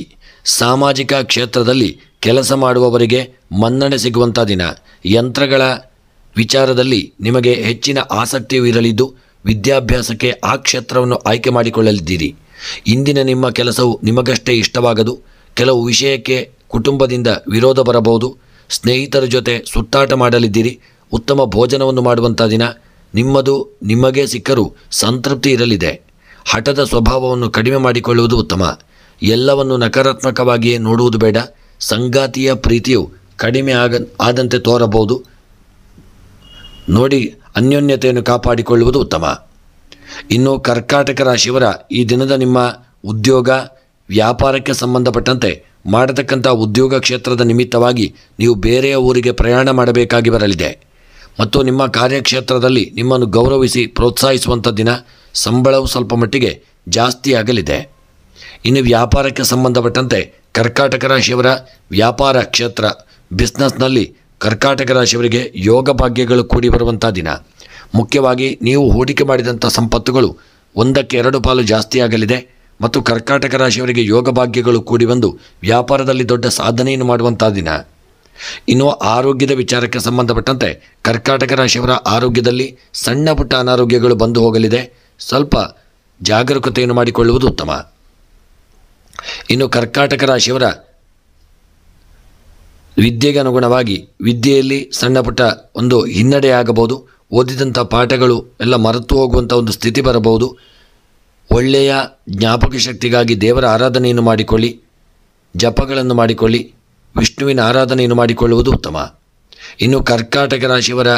S1: ಸಾಮಾಜಿಕ ಕ್ಷೇತ್ರದಲ್ಲಿ ಕೆಲಸ ಮಾಡುವವರಿಗೆ ಮನ್ನಣೆ ಸಿಗುವಂಥ ದಿನ. ಯಂತ್ರಗಳ ವಿಚಾರದಲ್ಲಿ ನಿಮಗೆ ಹೆಚ್ಚಿನ ಆಸಕ್ತಿಯೂ ಇರಲಿದ್ದು ವಿದ್ಯಾಭ್ಯಾಸಕ್ಕೆ ಆ ಕ್ಷೇತ್ರವನ್ನು ಆಯ್ಕೆ ಮಾಡಿಕೊಳ್ಳಲಿದ್ದೀರಿ. ಇಂದಿನ ನಿಮ್ಮ ಕೆಲಸವು ನಿಮಗಷ್ಟೇ ಇಷ್ಟವಾಗದು. ಕೆಲವು ವಿಷಯಕ್ಕೆ ಕುಟುಂಬದಿಂದ ವಿರೋಧ ಬರಬಹುದು. ಸ್ನೇಹಿತರ ಜೊತೆ ಸುತ್ತಾಟ ಮಾಡಲಿದ್ದೀರಿ. ಉತ್ತಮ ಭೋಜನವನ್ನು ಮಾಡುವಂಥ ದಿನ. ನಿಮ್ಮದು ನಿಮಗೆ ಸಿಕ್ಕರೂ ಸಂತೃಪ್ತಿ ಇರಲಿದೆ. ಹಠದ ಸ್ವಭಾವವನ್ನು ಕಡಿಮೆ ಮಾಡಿಕೊಳ್ಳುವುದು ಉತ್ತಮ. ಎಲ್ಲವನ್ನು ನಕಾರಾತ್ಮಕವಾಗಿಯೇ ನೋಡುವುದು ಬೇಡ. ಸಂಗಾತಿಯ ಪ್ರೀತಿಯು ಕಡಿಮೆ ಆದಂತೆ ತೋರಬಹುದು. ನೋಡಿ ಅನ್ಯೋನ್ಯತೆಯನ್ನು ಕಾಪಾಡಿಕೊಳ್ಳುವುದು ಉತ್ತಮ. ಇನ್ನು ಕರ್ಕಾಟಕ ರಾಶಿಯವರ ಈ ದಿನದ ನಿಮ್ಮ ಉದ್ಯೋಗ ವ್ಯಾಪಾರಕ್ಕೆ ಸಂಬಂಧಪಟ್ಟಂತೆ ಮಾಡತಕ್ಕಂಥ ಉದ್ಯೋಗ ಕ್ಷೇತ್ರದ ನಿಮಿತ್ತವಾಗಿ ನೀವು ಬೇರೆಯ ಊರಿಗೆ ಪ್ರಯಾಣ ಮಾಡಬೇಕಾಗಿ ಬರಲಿದೆ ಮತ್ತು ನಿಮ್ಮ ಕಾರ್ಯಕ್ಷೇತ್ರದಲ್ಲಿ ನಿಮ್ಮನ್ನು ಗೌರವಿಸಿ ಪ್ರೋತ್ಸಾಹಿಸುವಂಥ ದಿನ. ಸಂಬಳವು ಸ್ವಲ್ಪ ಮಟ್ಟಿಗೆ ಜಾಸ್ತಿ ಆಗಲಿದೆ. ಇನ್ನು ವ್ಯಾಪಾರಕ್ಕೆ ಸಂಬಂಧಪಟ್ಟಂತೆ ಕರ್ಕಾಟಕ ರಾಶಿಯವರ ವ್ಯಾಪಾರ ಕ್ಷೇತ್ರ ಬಿಸ್ನೆಸ್ನಲ್ಲಿ ಕರ್ಕಾಟಕ ರಾಶಿಯವರಿಗೆ ಯೋಗ ಭಾಗ್ಯಗಳು ಕೂಡಿ ಬರುವಂಥ ದಿನ. ಮುಖ್ಯವಾಗಿ ನೀವು ಹೂಡಿಕೆ ಮಾಡಿದಂಥ ಸಂಪತ್ತುಗಳು 1/2 ಪಾಲು ಜಾಸ್ತಿ ಆಗಲಿದೆ ಮತ್ತು ಕರ್ಕಾಟಕ ರಾಶಿಯವರಿಗೆ ಯೋಗ ಭಾಗ್ಯಗಳು ಕೂಡಿ ಬಂದು ವ್ಯಾಪಾರದಲ್ಲಿ ದೊಡ್ಡ ಸಾಧನೆಯನ್ನು ಮಾಡುವಂಥ ದಿನ. ಇನ್ನು ಆರೋಗ್ಯದ ವಿಚಾರಕ್ಕೆ ಸಂಬಂಧಪಟ್ಟಂತೆ ಕರ್ಕಾಟಕ ರಾಶಿಯವರ ಆರೋಗ್ಯದಲ್ಲಿ ಸಣ್ಣ ಪುಟ್ಟ ಅನಾರೋಗ್ಯಗಳು ಬಂದು ಹೋಗಲಿದೆ. ಸ್ವಲ್ಪ ಜಾಗರೂಕತೆಯನ್ನು ಮಾಡಿಕೊಳ್ಳುವುದು ಉತ್ತಮ. ಇನ್ನು ಕರ್ಕಾಟಕ ರಾಶಿಯವರ ವಿದ್ಯೆಗೆ ಅನುಗುಣವಾಗಿ ವಿದ್ಯೆಯಲ್ಲಿ ಸಣ್ಣ ಪುಟ್ಟ ಹಿನ್ನಡೆ ಆಗಬಹುದು. ಓದಿದಂಥ ಪಾಠಗಳು ಎಲ್ಲ ಮರೆತು ಹೋಗುವಂಥ ಸ್ಥಿತಿ ಬರಬಹುದು. ಒಳ್ಳೆಯ ಜ್ಞಾಪಕ ಶಕ್ತಿಗಾಗಿ ದೇವರ ಆರಾಧನೆಯನ್ನು ಮಾಡಿಕೊಳ್ಳಿ. ಜಪಗಳನ್ನು ಮಾಡಿಕೊಳ್ಳಿ. ವಿಷ್ಣುವಿನ ಆರಾಧನೆಯನ್ನು ಮಾಡಿಕೊಳ್ಳುವುದು ಉತ್ತಮ. ಇನ್ನು ಕರ್ಕಾಟಕ ರಾಶಿಯವರ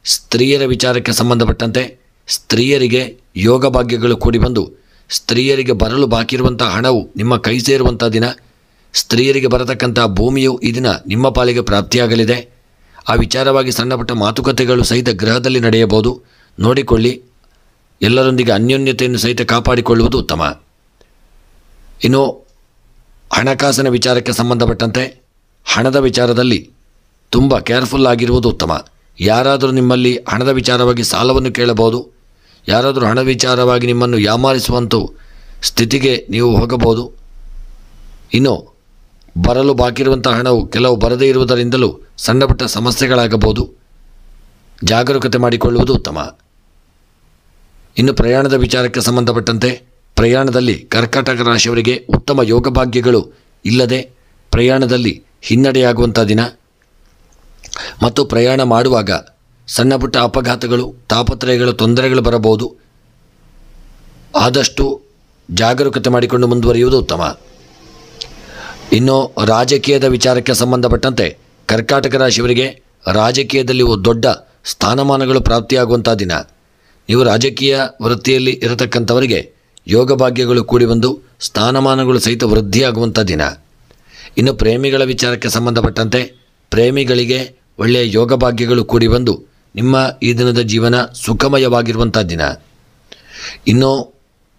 S1: ಸ್ತ್ರೀಯರ ವಿಚಾರಕ್ಕೆ ಸಂಬಂಧಪಟ್ಟಂತೆ ಸ್ತ್ರೀಯರಿಗೆ ಯೋಗ ಭಾಗ್ಯಗಳು ಕೂಡಿ ಬಂದು ಸ್ತ್ರೀಯರಿಗೆ ಬರಲು ಬಾಕಿ ಇರುವಂಥ ಹಣವು ನಿಮ್ಮ ಕೈ ಸೇರುವಂಥ ದಿನ. ಸ್ತ್ರೀಯರಿಗೆ ಬರತಕ್ಕಂಥ ಭೂಮಿಯು ಈ ದಿನ ನಿಮ್ಮ ಪಾಲಿಗೆ ಪ್ರಾಪ್ತಿಯಾಗಲಿದೆ. ಆ ವಿಚಾರವಾಗಿ ಸಣ್ಣಪುಟ್ಟ ಮಾತುಕತೆಗಳು ಸಹಿತ ಗೃಹದಲ್ಲಿ ನಡೆಯಬಹುದು. ನೋಡಿಕೊಳ್ಳಿ. ಎಲ್ಲರೊಂದಿಗೆ ಅನ್ಯೋನ್ಯತೆಯನ್ನು ಸಹಿತ ಕಾಪಾಡಿಕೊಳ್ಳುವುದು ಉತ್ತಮ. ಇನ್ನು ಹಣಕಾಸಿನ ವಿಚಾರಕ್ಕೆ ಸಂಬಂಧಪಟ್ಟಂತೆ ಹಣದ ವಿಚಾರದಲ್ಲಿ ತುಂಬ ಕೇರ್ಫುಲ್ ಆಗಿರುವುದು ಉತ್ತಮ. ಯಾರಾದರೂ ನಿಮ್ಮಲ್ಲಿ ಹಣದ ವಿಚಾರವಾಗಿ ಸಾಲವನ್ನು ಕೇಳಬಹುದು. ಯಾರಾದರೂ ಹಣ ವಿಚಾರವಾಗಿ ನಿಮ್ಮನ್ನು ಯಾಮಾರಿಸುವಂಥ ಸ್ಥಿತಿಗೆ ನೀವು ಹೋಗಬಹುದು. ಇನ್ನು ಬರಲು ಬಾಕಿ ಇರುವಂಥ ಹಣವು ಕೆಲವು ಬರದೇ ಇರುವುದರಿಂದಲೂ ಸಣ್ಣಪುಟ್ಟ ಸಮಸ್ಯೆಗಳಾಗಬಹುದು. ಜಾಗರೂಕತೆ ಮಾಡಿಕೊಳ್ಳುವುದು ಉತ್ತಮ. ಇನ್ನು ಪ್ರಯಾಣದ ವಿಚಾರಕ್ಕೆ ಸಂಬಂಧಪಟ್ಟಂತೆ ಪ್ರಯಾಣದಲ್ಲಿ ಕರ್ಕಾಟಕ ರಾಶಿಯವರಿಗೆ ಉತ್ತಮ ಯೋಗ ಭಾಗ್ಯಗಳು ಇಲ್ಲದೆ ಪ್ರಯಾಣದಲ್ಲಿ ಹಿನ್ನಡೆಯಾಗುವಂಥ ದಿನ ಮತ್ತು ಪ್ರಯಾಣ ಮಾಡುವಾಗ ಸಣ್ಣ ಪುಟ್ಟ ಅಪಘಾತಗಳು, ತಾಪತ್ರಯಗಳು, ತೊಂದರೆಗಳು ಬರಬಹುದು. ಆದಷ್ಟು ಜಾಗರೂಕತೆ ಮಾಡಿಕೊಂಡು ಮುಂದುವರಿಯುವುದು ಉತ್ತಮ. ಇನ್ನು ರಾಜಕೀಯದ ವಿಚಾರಕ್ಕೆ ಸಂಬಂಧಪಟ್ಟಂತೆ ಕರ್ಕಾಟಕ ರಾಶಿಯವರಿಗೆ ರಾಜಕೀಯದಲ್ಲಿ ದೊಡ್ಡ ಸ್ಥಾನಮಾನಗಳು ಪ್ರಾಪ್ತಿಯಾಗುವಂಥ ದಿನ. ನೀವು ರಾಜಕೀಯ ವೃತ್ತಿಯಲ್ಲಿ ಇರತಕ್ಕಂಥವರಿಗೆ ಯೋಗ ಭಾಗ್ಯಗಳು ಕೂಡಿ ಬಂದು ಸ್ಥಾನಮಾನಗಳು ಸಹಿತ ವೃದ್ಧಿಯಾಗುವಂಥ ದಿನ. ಇನ್ನು ಪ್ರೇಮಿಗಳ ವಿಚಾರಕ್ಕೆ ಸಂಬಂಧಪಟ್ಟಂತೆ ಪ್ರೇಮಿಗಳಿಗೆ ಒಳ್ಳೆಯ ಯೋಗ ಭಾಗ್ಯಗಳು ಕೂಡಿ ಬಂದು ನಿಮ್ಮ ಈ ದಿನದ ಜೀವನ ಸುಖಮಯವಾಗಿರುವಂಥ ದಿನ. ಇನ್ನು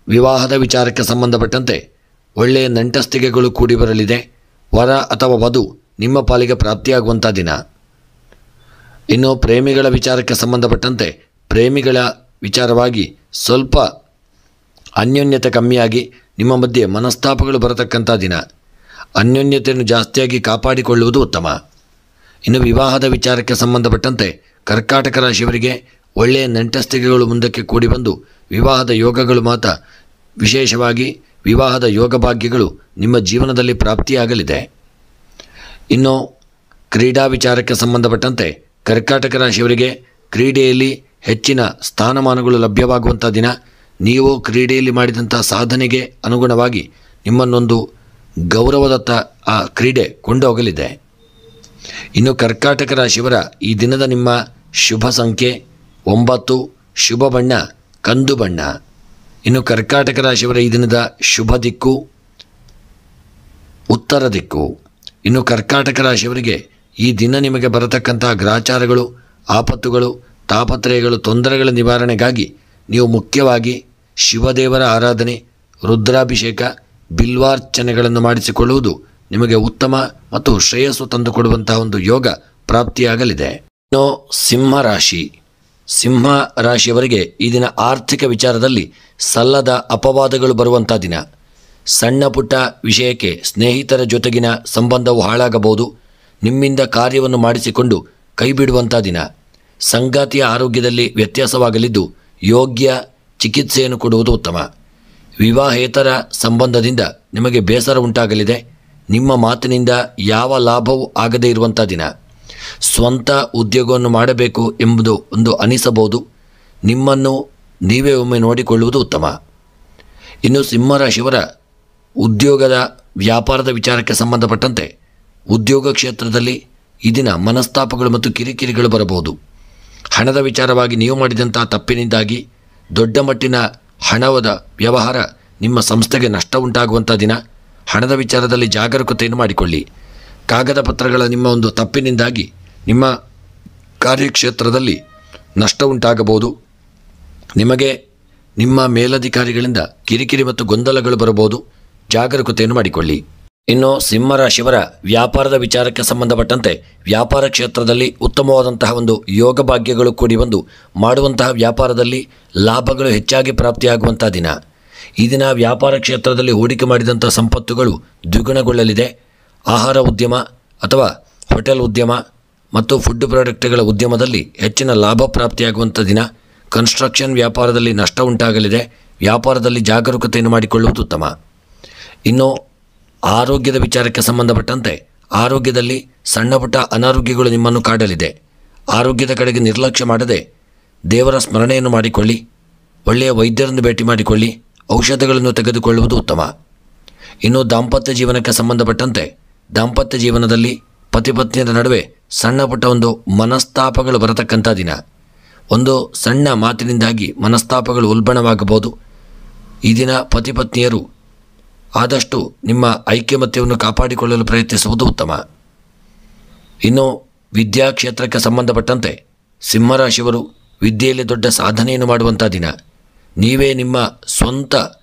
S1: ವಿವಾಹದ ವಿಚಾರಕ್ಕೆ ಸಂಬಂಧಪಟ್ಟಂತೆ ಒಳ್ಳೆಯ ನಂಟಸ್ತಿಕೆಗಳು ಕೂಡಿ ಬರಲಿದೆ. ವರ ಅಥವಾ ವಧು ನಿಮ್ಮ ಪಾಲಿಗೆ ಪ್ರಾಪ್ತಿಯಾಗುವಂಥ ದಿನ. ಇನ್ನು ಪ್ರೇಮಿಗಳ ವಿಚಾರಕ್ಕೆ ಸಂಬಂಧಪಟ್ಟಂತೆ ಪ್ರೇಮಿಗಳ ವಿಚಾರವಾಗಿ ಸ್ವಲ್ಪ ಅನ್ಯೋನ್ಯತೆ ಕಮ್ಮಿಯಾಗಿ ನಿಮ್ಮ ಮಧ್ಯೆ ಮನಸ್ತಾಪಗಳು ಬರತಕ್ಕಂಥ ದಿನ. ಅನ್ಯೋನ್ಯತೆಯನ್ನು ಜಾಸ್ತಿಯಾಗಿ ಕಾಪಾಡಿಕೊಳ್ಳುವುದು ಉತ್ತಮ. ಇನ್ನು ವಿವಾಹದ ವಿಚಾರಕ್ಕೆ ಸಂಬಂಧಪಟ್ಟಂತೆ ಕರ್ಕಾಟಕ ರಾಶಿಯವರಿಗೆ ಒಳ್ಳೆಯ ನಂಟಸ್ತಿಕೆಗಳು ಮುಂದಕ್ಕೆ ಕೂಡಿ ಬಂದು ವಿವಾಹದ ಯೋಗಗಳು ಮಾತ್ರ ವಿಶೇಷವಾಗಿ ವಿವಾಹದ ಯೋಗ ಭಾಗ್ಯಗಳು ನಿಮ್ಮ ಜೀವನದಲ್ಲಿ ಪ್ರಾಪ್ತಿಯಾಗಲಿದೆ. ಇನ್ನು ಕ್ರೀಡಾ ವಿಚಾರಕ್ಕೆ ಸಂಬಂಧಪಟ್ಟಂತೆ ಕರ್ಕಾಟಕ ರಾಶಿಯವರಿಗೆ ಕ್ರೀಡೆಯಲ್ಲಿ ಹೆಚ್ಚಿನ ಸ್ಥಾನಮಾನಗಳು ಲಭ್ಯವಾಗುವಂಥ ದಿನ. ನೀವು ಕ್ರೀಡೆಯಲ್ಲಿ ಮಾಡಿದಂಥ ಸಾಧನೆಗೆ ಅನುಗುಣವಾಗಿ ನಿಮ್ಮನ್ನೊಂದು ಗೌರವದತ್ತ ಆ ಕ್ರೀಡೆ ಕೊಂಡೋಗಲಿದೆ. ಇನ್ನು ಕರ್ಕಾಟಕ ರಾಶಿಯವರ ಈ ದಿನದ ನಿಮ್ಮ ಶುಭ ಸಂಖ್ಯೆ 9, ಶುಭ ಬಣ್ಣ ಕಂದು ಬಣ್ಣ. ಇನ್ನು ಕರ್ಕಾಟಕ ರಾಶಿಯವರ ಈ ದಿನದ ಶುಭ ದಿಕ್ಕು ಉತ್ತರ ದಿಕ್ಕು. ಇನ್ನು ಕರ್ಕಾಟಕ ರಾಶಿಯವರಿಗೆ ಈ ದಿನ ನಿಮಗೆ ಬರತಕ್ಕಂಥ ಗ್ರಹಚಾರಗಳು, ಆಪತ್ತುಗಳು, ತಾಪತ್ರಯಗಳು, ತೊಂದರೆಗಳ ನಿವಾರಣೆಗಾಗಿ ನೀವು ಮುಖ್ಯವಾಗಿ ಶಿವದೇವರ ಆರಾಧನೆ, ರುದ್ರಾಭಿಷೇಕ, ಬಿಲ್ವಾರ್ಚನೆಗಳನ್ನು ಮಾಡಿಸಿಕೊಳ್ಳುವುದು ನಿಮಗೆ ಉತ್ತಮ ಮತ್ತು ಶ್ರೇಯಸ್ಸು ತಂದುಕೊಡುವಂತಹ ಒಂದು ಯೋಗ ಪ್ರಾಪ್ತಿಯಾಗಲಿದೆ. ಇನ್ನು ಸಿಂಹ ರಾಶಿಯವರಿಗೆ ಈ ದಿನ ಆರ್ಥಿಕ ವಿಚಾರದಲ್ಲಿ ಸಲ್ಲದ ಅಪವಾದಗಳು ಬರುವಂಥ ದಿನ. ಸಣ್ಣ ಪುಟ್ಟ ವಿಷಯಕ್ಕೆ ಸ್ನೇಹಿತರ ಜೊತೆಗಿನ ಸಂಬಂಧವು ಹಾಳಾಗಬಹುದು. ನಿಮ್ಮಿಂದ ಕಾರ್ಯವನ್ನು ಮಾಡಿಸಿಕೊಂಡು ಕೈಬಿಡುವಂಥ ದಿನ. ಸಂಗಾತಿಯ ಆರೋಗ್ಯದಲ್ಲಿ ವ್ಯತ್ಯಾಸವಾಗಲಿದ್ದು ಯೋಗ್ಯ ಚಿಕಿತ್ಸೆಯನ್ನು ಕೊಡುವುದು ಉತ್ತಮ. ವಿವಾಹೇತರ ಸಂಬಂಧದಿಂದ ನಿಮಗೆ ಬೇಸರ ಉಂಟಾಗಲಿದೆ. ನಿಮ್ಮ ಮಾತಿನಿಂದ ಯಾವ ಲಾಭವೂ ಆಗದೇ ಇರುವಂಥ ದಿನ. ಸ್ವಂತ ಉದ್ಯೋಗವನ್ನು ಮಾಡಬೇಕು ಎಂಬುದು ಒಂದು ಅನಿಸಬಹುದು. ನಿಮ್ಮನ್ನು ನೀವೇ ಒಮ್ಮೆ ನೋಡಿಕೊಳ್ಳುವುದು ಉತ್ತಮ. ಇನ್ನು ಸಿಂಹರಾಶಿಯವರ ಉದ್ಯೋಗದ ವ್ಯಾಪಾರದ ವಿಚಾರಕ್ಕೆ ಸಂಬಂಧಪಟ್ಟಂತೆ ಉದ್ಯೋಗ ಕ್ಷೇತ್ರದಲ್ಲಿ ಈ ದಿನ ಮನಸ್ತಾಪಗಳು ಮತ್ತು ಕಿರಿಕಿರಿಗಳು ಬರಬಹುದು. ಹಣದ ವಿಚಾರವಾಗಿ ನೀವು ಮಾಡಿದಂಥ ತಪ್ಪಿನಿಂದಾಗಿ ದೊಡ್ಡ ಮಟ್ಟಿನ ಹಣದ ವ್ಯವಹಾರ ನಿಮ್ಮ ಸಂಸ್ಥೆಗೆ ನಷ್ಟ ಉಂಟಾಗುವಂಥ ದಿನ. ಹಣದ ವಿಚಾರದಲ್ಲಿ ಜಾಗರೂಕತೆಯನ್ನು ಮಾಡಿಕೊಳ್ಳಿ. ಕಾಗದ ಪತ್ರಗಳ ನಿಮ್ಮ ಒಂದು ತಪ್ಪಿನಿಂದಾಗಿ ನಿಮ್ಮ ಕಾರ್ಯಕ್ಷೇತ್ರದಲ್ಲಿ ನಷ್ಟ ಉಂಟಾಗಬಹುದು. ನಿಮಗೆ ನಿಮ್ಮ ಮೇಲಧಿಕಾರಿಗಳಿಂದ ಕಿರಿಕಿರಿ ಮತ್ತು ಗೊಂದಲಗಳು ಬರಬಹುದು. ಜಾಗರೂಕತೆಯನ್ನು ಮಾಡಿಕೊಳ್ಳಿ. ಇನ್ನು ಸಿಂಹರಾಶಿಯವರ ವ್ಯಾಪಾರದ ವಿಚಾರಕ್ಕೆ ಸಂಬಂಧಪಟ್ಟಂತೆ ವ್ಯಾಪಾರ ಕ್ಷೇತ್ರದಲ್ಲಿ ಉತ್ತಮವಾದಂತಹ ಒಂದು ಯೋಗ ಭಾಗ್ಯಗಳು ಕೂಡಿ ಬಂದು ಮಾಡುವಂತಹ ವ್ಯಾಪಾರದಲ್ಲಿ ಲಾಭಗಳು ಹೆಚ್ಚಾಗಿ ಪ್ರಾಪ್ತಿಯಾಗುವಂಥ ದಿನ. ಈ ದಿನ ವ್ಯಾಪಾರ ಕ್ಷೇತ್ರದಲ್ಲಿ ಹೂಡಿಕೆ ಮಾಡಿದಂಥ ಸಂಪತ್ತುಗಳು ದ್ವಿಗುಣಗೊಳ್ಳಲಿದೆ. ಆಹಾರ ಉದ್ಯಮ ಅಥವಾ ಹೋಟೆಲ್ ಉದ್ಯಮ ಮತ್ತು ಫುಡ್ ಪ್ರಾಡಕ್ಟ್ಗಳ ಉದ್ಯಮದಲ್ಲಿ ಹೆಚ್ಚಿನ ಲಾಭ ಪ್ರಾಪ್ತಿಯಾಗುವಂಥ ದಿನ. ಕನ್ಸ್ಟ್ರಕ್ಷನ್ ವ್ಯಾಪಾರದಲ್ಲಿ ನಷ್ಟ ಉಂಟಾಗಲಿದೆ. ವ್ಯಾಪಾರದಲ್ಲಿ ಜಾಗರೂಕತೆಯನ್ನು ಮಾಡಿಕೊಳ್ಳುವುದು ಉತ್ತಮ. ಇನ್ನು ಆರೋಗ್ಯದ ವಿಚಾರಕ್ಕೆ ಸಂಬಂಧಪಟ್ಟಂತೆ ಆರೋಗ್ಯದಲ್ಲಿ ಸಣ್ಣ ಪುಟ್ಟ ಅನಾರೋಗ್ಯಗಳು ನಿಮ್ಮನ್ನು ಕಾಡಲಿದೆ. ಆರೋಗ್ಯದ ಕಡೆಗೆ ನಿರ್ಲಕ್ಷ್ಯ ಮಾಡದೆ ದೇವರ ಸ್ಮರಣೆಯನ್ನು ಮಾಡಿಕೊಳ್ಳಿ. ಒಳ್ಳೆಯ ವೈದ್ಯರನ್ನು ಭೇಟಿ ಮಾಡಿಕೊಳ್ಳಿ. ಔಷಧಗಳನ್ನು ತೆಗೆದುಕೊಳ್ಳುವುದು ಉತ್ತಮ. ಇನ್ನು ದಾಂಪತ್ಯ ಜೀವನಕ್ಕೆ ಸಂಬಂಧಪಟ್ಟಂತೆ ದಾಂಪತ್ಯ ಜೀವನದಲ್ಲಿ ಪತಿ ಪತ್ನಿಯರ ನಡುವೆ ಸಣ್ಣ ಪುಟ್ಟ ಒಂದು ಮನಸ್ತಾಪಗಳು ಬರತಕ್ಕಂಥ ದಿನ. ಒಂದು ಸಣ್ಣ ಮಾತಿನಿಂದಾಗಿ ಮನಸ್ತಾಪಗಳು ಉಲ್ಬಣವಾಗಬಹುದು. ಈ ದಿನ ಪತಿ ಪತ್ನಿಯರು ಆದಷ್ಟು ನಿಮ್ಮ ಐಕ್ಯಮತ್ಯವನ್ನು ಕಾಪಾಡಿಕೊಳ್ಳಲು ಪ್ರಯತ್ನಿಸುವುದು ಉತ್ತಮ. ಇನ್ನು ವಿದ್ಯಾಕ್ಷೇತ್ರಕ್ಕೆ ಸಂಬಂಧಪಟ್ಟಂತೆ ಸಿಂಹರಾಶಿಯವರು ವಿದ್ಯೆಯಲ್ಲಿ ದೊಡ್ಡ ಸಾಧನೆಯನ್ನು ಮಾಡುವಂಥ ದಿನ. ನೀವೇ ನಿಮ್ಮ ಸ್ವಂತ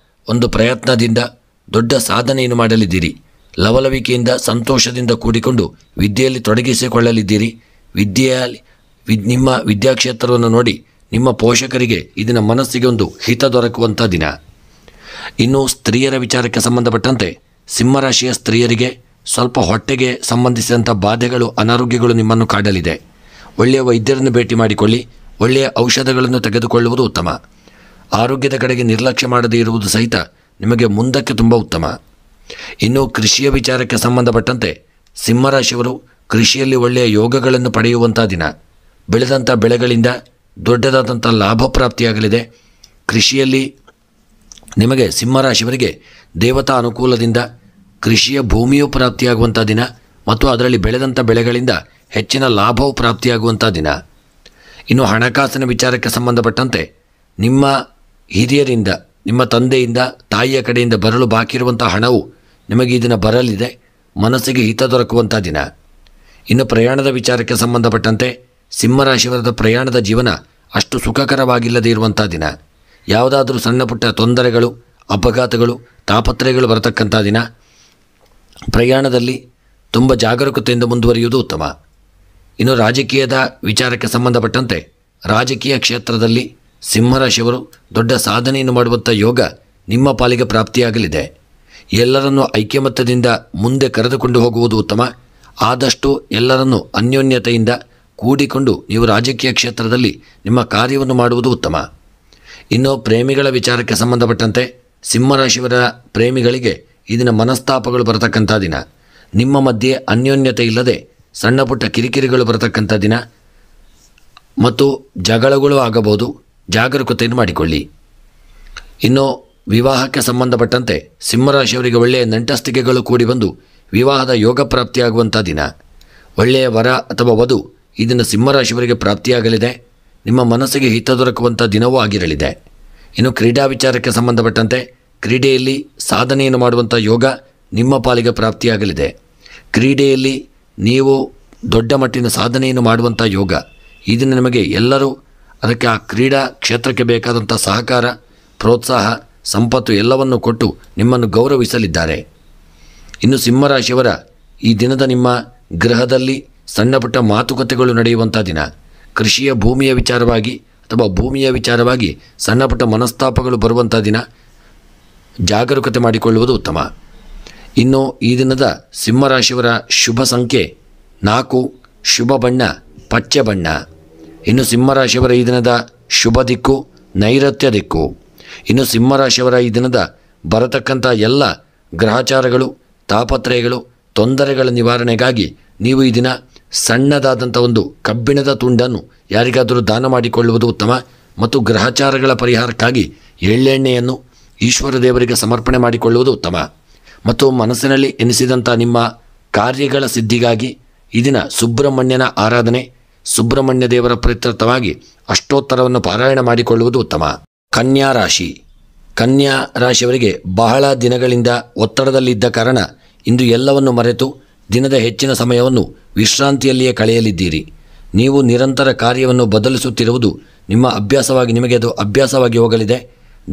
S1: ಒಂದು ಪ್ರಯತ್ನದಿಂದ ದೊಡ್ಡ ಸಾಧನೆಯನ್ನು ಮಾಡಲಿದ್ದೀರಿ. ಲವಲವಿಕೆಯಿಂದ ಸಂತೋಷದಿಂದ ಕೂಡಿಕೊಂಡು ವಿದ್ಯೆಯಲ್ಲಿ ತೊಡಗಿಸಿಕೊಳ್ಳಲಿದ್ದೀರಿ. ನಿಮ್ಮ ವಿದ್ಯಾಕ್ಷೇತ್ರವನ್ನು ನೋಡಿ ನಿಮ್ಮ ಪೋಷಕರಿಗೆ ಇದನ್ನ ಮನಸ್ಸಿಗೆ ಒಂದು ಹಿತ ದೊರಕುವಂಥ ದಿನ. ಇನ್ನು ಸ್ತ್ರೀಯರ ವಿಚಾರಕ್ಕೆ ಸಂಬಂಧಪಟ್ಟಂತೆ ಸಿಂಹರಾಶಿಯ ಸ್ತ್ರೀಯರಿಗೆ ಸ್ವಲ್ಪ ಹೊಟ್ಟೆಗೆ ಸಂಬಂಧಿಸಿದಂಥ ಬಾಧೆಗಳು ಅನಾರೋಗ್ಯಗಳು ನಿಮ್ಮನ್ನು ಕಾಡಲಿದೆ. ಒಳ್ಳೆಯ ವೈದ್ಯರನ್ನು ಭೇಟಿ ಮಾಡಿಕೊಳ್ಳಿ. ಒಳ್ಳೆಯ ಔಷಧಗಳನ್ನು ತೆಗೆದುಕೊಳ್ಳುವುದು ಉತ್ತಮ. ಆರೋಗ್ಯದ ಕಡೆಗೆ ನಿರ್ಲಕ್ಷ್ಯ ಮಾಡದೇ ಇರುವುದು ಸಹಿತ ನಿಮಗೆ ಮುಂದಕ್ಕೆ ತುಂಬ ಉತ್ತಮ. ಇನ್ನು ಕೃಷಿಯ ವಿಚಾರಕ್ಕೆ ಸಂಬಂಧಪಟ್ಟಂತೆ ಸಿಂಹರಾಶಿಯವರು ಕೃಷಿಯಲ್ಲಿ ಒಳ್ಳೆಯ ಯೋಗಗಳನ್ನು ಪಡೆಯುವಂಥ ದಿನ. ಬೆಳೆದಂಥ ಬೆಳೆಗಳಿಂದ ದೊಡ್ಡದಾದಂಥ ಲಾಭ ಪ್ರಾಪ್ತಿಯಾಗಲಿದೆ. ಕೃಷಿಯಲ್ಲಿ ನಿಮಗೆ ಸಿಂಹರಾಶಿಯವರಿಗೆ ದೇವತಾ ಅನುಕೂಲದಿಂದ ಕೃಷಿಯ ಭೂಮಿಯೂ ಪ್ರಾಪ್ತಿಯಾಗುವಂಥ ದಿನ ಮತ್ತು ಅದರಲ್ಲಿ ಬೆಳೆದಂಥ ಬೆಳೆಗಳಿಂದ ಹೆಚ್ಚಿನ ಲಾಭವೂ ಪ್ರಾಪ್ತಿಯಾಗುವಂಥ ದಿನ. ಇನ್ನು ಹಣಕಾಸಿನ ವಿಚಾರಕ್ಕೆ ಸಂಬಂಧಪಟ್ಟಂತೆ ನಿಮ್ಮ ಹಿರಿಯರಿಂದ, ನಿಮ್ಮ ತಂದೆಯಿಂದ, ತಾಯಿಯ ಕಡೆಯಿಂದ ಬರಲು ಬಾಕಿ ಇರುವಂಥ ಹಣವು ನಿಮಗೆ ಈ ದಿನ ಬರಲಿದೆ. ಮನಸ್ಸಿಗೆ ಹಿತ ದೊರಕುವಂಥ ದಿನ. ಇನ್ನು ಪ್ರಯಾಣದ ವಿಚಾರಕ್ಕೆ ಸಂಬಂಧಪಟ್ಟಂತೆ ಸಿಂಹರಾಶಿಯವರದ ಪ್ರಯಾಣದ ಜೀವನ ಅಷ್ಟು ಸುಖಕರವಾಗಿಲ್ಲದೇ ಇರುವಂಥ ದಿನ. ಯಾವುದಾದರೂ ಸಣ್ಣ ಪುಟ್ಟ ತೊಂದರೆಗಳು, ಅಪಘಾತಗಳು, ತಾಪತ್ರಯಗಳು ಬರತಕ್ಕಂಥ ದಿನ. ಪ್ರಯಾಣದಲ್ಲಿ ತುಂಬ ಜಾಗರೂಕತೆಯಿಂದ ಮುಂದುವರಿಯುವುದು ಉತ್ತಮ. ಇನ್ನು ರಾಜಕೀಯದ ವಿಚಾರಕ್ಕೆ ಸಂಬಂಧಪಟ್ಟಂತೆ ರಾಜಕೀಯ ಕ್ಷೇತ್ರದಲ್ಲಿ ಸಿಂಹರಾಶಿಯವರು ದೊಡ್ಡ ಸಾಧನೆಯನ್ನು ಮಾಡುವಂಥ ಯೋಗ ನಿಮ್ಮ ಪಾಲಿಗೆ ಪ್ರಾಪ್ತಿಯಾಗಲಿದೆ. ಎಲ್ಲರನ್ನೂ ಐಕ್ಯಮತ್ಯದಿಂದ ಮುಂದೆ ಕರೆದುಕೊಂಡು ಹೋಗುವುದು ಉತ್ತಮ. ಆದಷ್ಟು ಎಲ್ಲರನ್ನೂ ಅನ್ಯೋನ್ಯತೆಯಿಂದ ಕೂಡಿಕೊಂಡು ನೀವು ರಾಜಕೀಯ ಕ್ಷೇತ್ರದಲ್ಲಿ ನಿಮ್ಮ ಕಾರ್ಯವನ್ನು ಮಾಡುವುದು ಉತ್ತಮ. ಇನ್ನು ಪ್ರೇಮಿಗಳ ವಿಚಾರಕ್ಕೆ ಸಂಬಂಧಪಟ್ಟಂತೆ ಸಿಂಹರಾಶಿಯವರ ಪ್ರೇಮಿಗಳಿಗೆ ಇದನ್ನ ಮನಸ್ತಾಪಗಳು ಬರತಕ್ಕಂಥ ದಿನ. ನಿಮ್ಮ ಮಧ್ಯೆ ಅನ್ಯೋನ್ಯತೆ ಇಲ್ಲದೆ ಸಣ್ಣ ಪುಟ್ಟ ಕಿರಿಕಿರಿಗಳು ಬರತಕ್ಕಂಥ ದಿನ ಮತ್ತು ಜಗಳಗಳು ಆಗಬಹುದು. ಜಾಗರೂಕತೆಯನ್ನು ಮಾಡಿಕೊಳ್ಳಿ. ಇನ್ನು ವಿವಾಹಕ್ಕೆ ಸಂಬಂಧಪಟ್ಟಂತೆ ಸಿಂಹರಾಶಿಯವರಿಗೆ ಒಳ್ಳೆಯ ನಂಟಸ್ತಿಕೆಗಳು ಕೂಡಿ ಬಂದು ವಿವಾಹದ ಯೋಗ ಪ್ರಾಪ್ತಿಯಾಗುವಂಥ ದಿನ. ಒಳ್ಳೆಯ ವರ ಅಥವಾ ವಧು ಇದನ್ನು ಸಿಂಹರಾಶಿಯವರಿಗೆ ಪ್ರಾಪ್ತಿಯಾಗಲಿದೆ. ನಿಮ್ಮ ಮನಸ್ಸಿಗೆ ಹಿತ ದೊರಕುವಂಥ ದಿನವೂ ಆಗಿರಲಿದೆ. ಇನ್ನು ಕ್ರೀಡಾ ವಿಚಾರಕ್ಕೆ ಸಂಬಂಧಪಟ್ಟಂತೆ ಕ್ರೀಡೆಯಲ್ಲಿ ಸಾಧನೆಯನ್ನು ಮಾಡುವಂಥ ಯೋಗ ನಿಮ್ಮ ಪಾಲಿಗೆ ಪ್ರಾಪ್ತಿಯಾಗಲಿದೆ. ಕ್ರೀಡೆಯಲ್ಲಿ ನೀವು ದೊಡ್ಡ ಮಟ್ಟಿನ ಸಾಧನೆಯನ್ನು ಮಾಡುವಂಥ ಯೋಗ ಇದನ್ನು ನಿಮಗೆ ಎಲ್ಲರೂ ಅದಕ್ಕೆ ಆ ಕ್ರೀಡಾ ಕ್ಷೇತ್ರಕ್ಕೆ ಬೇಕಾದಂಥ ಸಹಕಾರ ಪ್ರೋತ್ಸಾಹ, ಸಂಪತ್ತು ಎಲ್ಲವನ್ನು ಕೊಟ್ಟು ನಿಮ್ಮನ್ನು ಗೌರವಿಸಲಿದ್ದಾರೆ. ಇನ್ನು ಸಿಂಹರಾಶಿಯವರ ಈ ದಿನದ ನಿಮ್ಮ ಗೃಹದಲ್ಲಿ ಸಣ್ಣ ಪುಟ್ಟ ಮಾತುಕತೆಗಳು ನಡೆಯುವಂಥ ದಿನ. ಕೃಷಿಯ ಭೂಮಿಯ ವಿಚಾರವಾಗಿ ಅಥವಾ ಭೂಮಿಯ ವಿಚಾರವಾಗಿ ಸಣ್ಣ ಪುಟ್ಟ ಮನಸ್ತಾಪಗಳು ಬರುವಂಥ ದಿನ. ಜಾಗರೂಕತೆ ಮಾಡಿಕೊಳ್ಳುವುದು ಉತ್ತಮ. ಇನ್ನು ಈ ದಿನದ ಸಿಂಹರಾಶಿಯವರ ಶುಭ ಸಂಖ್ಯೆ 4, ಶುಭ ಬಣ್ಣ ಪಚ್ಚೆ ಬಣ್ಣ. ಇನ್ನು ಸಿಂಹರಾಶಿಯವರ ಈ ದಿನದ ಶುಭ ದಿಕ್ಕು ನೈಋತ್ಯ ದಿಕ್ಕು. ಇನ್ನು ಸಿಂಹರಾಶಿಯವರ ಈ ದಿನದ ಬರತಕ್ಕಂಥ ಎಲ್ಲ ಗ್ರಹಚಾರಗಳು, ತಾಪತ್ರಯಗಳು, ತೊಂದರೆಗಳ ನಿವಾರಣೆಗಾಗಿ ನೀವು ಈ ದಿನ ಸಣ್ಣದಾದಂಥ ಒಂದು ಕಬ್ಬಿಣದ ತುಂಡನ್ನು ಯಾರಿಗಾದರೂ ದಾನ ಮಾಡಿಕೊಳ್ಳುವುದು ಉತ್ತಮ. ಮತ್ತು ಗ್ರಹಚಾರಗಳ ಪರಿಹಾರಕ್ಕಾಗಿ ಎಳ್ಳೆಣ್ಣೆಯನ್ನು ಈಶ್ವರ ದೇವರಿಗೆ ಸಮರ್ಪಣೆ ಮಾಡಿಕೊಳ್ಳುವುದು ಉತ್ತಮ. ಮತ್ತು ಮನಸ್ಸಿನಲ್ಲಿ ಎನಿಸಿದಂಥ ನಿಮ್ಮ ಕಾರ್ಯಗಳ ಸಿದ್ಧಿಗಾಗಿ ಈ ದಿನ ಸುಬ್ರಹ್ಮಣ್ಯನ ಆರಾಧನೆ, ಸುಬ್ರಹ್ಮಣ್ಯ ದೇವರ ಪ್ರೀತ್ಯರ್ಥವಾಗಿ ಅಷ್ಟೋತ್ತರವನ್ನು ಪಾರಾಯಣ ಮಾಡಿಕೊಳ್ಳುವುದು ಉತ್ತಮ. ಕನ್ಯಾ ರಾಶಿ. ಕನ್ಯಾ ರಾಶಿಯವರಿಗೆ ಬಹಳ ದಿನಗಳಿಂದ ಒತ್ತಡದಲ್ಲಿದ್ದ ಕಾರಣ ಇಂದು ಎಲ್ಲವನ್ನು ಮರೆತು ದಿನದ ಹೆಚ್ಚಿನ ಸಮಯವನ್ನು ವಿಶ್ರಾಂತಿಯಲ್ಲಿಯೇ ಕಳೆಯಲಿದ್ದೀರಿ. ನೀವು ನಿರಂತರ ಕಾರ್ಯವನ್ನು ಬದಲಿಸುತ್ತಿರುವುದು ನಿಮಗೆ ಅದು ಅಭ್ಯಾಸವಾಗಿ ಹೋಗಲಿದೆ.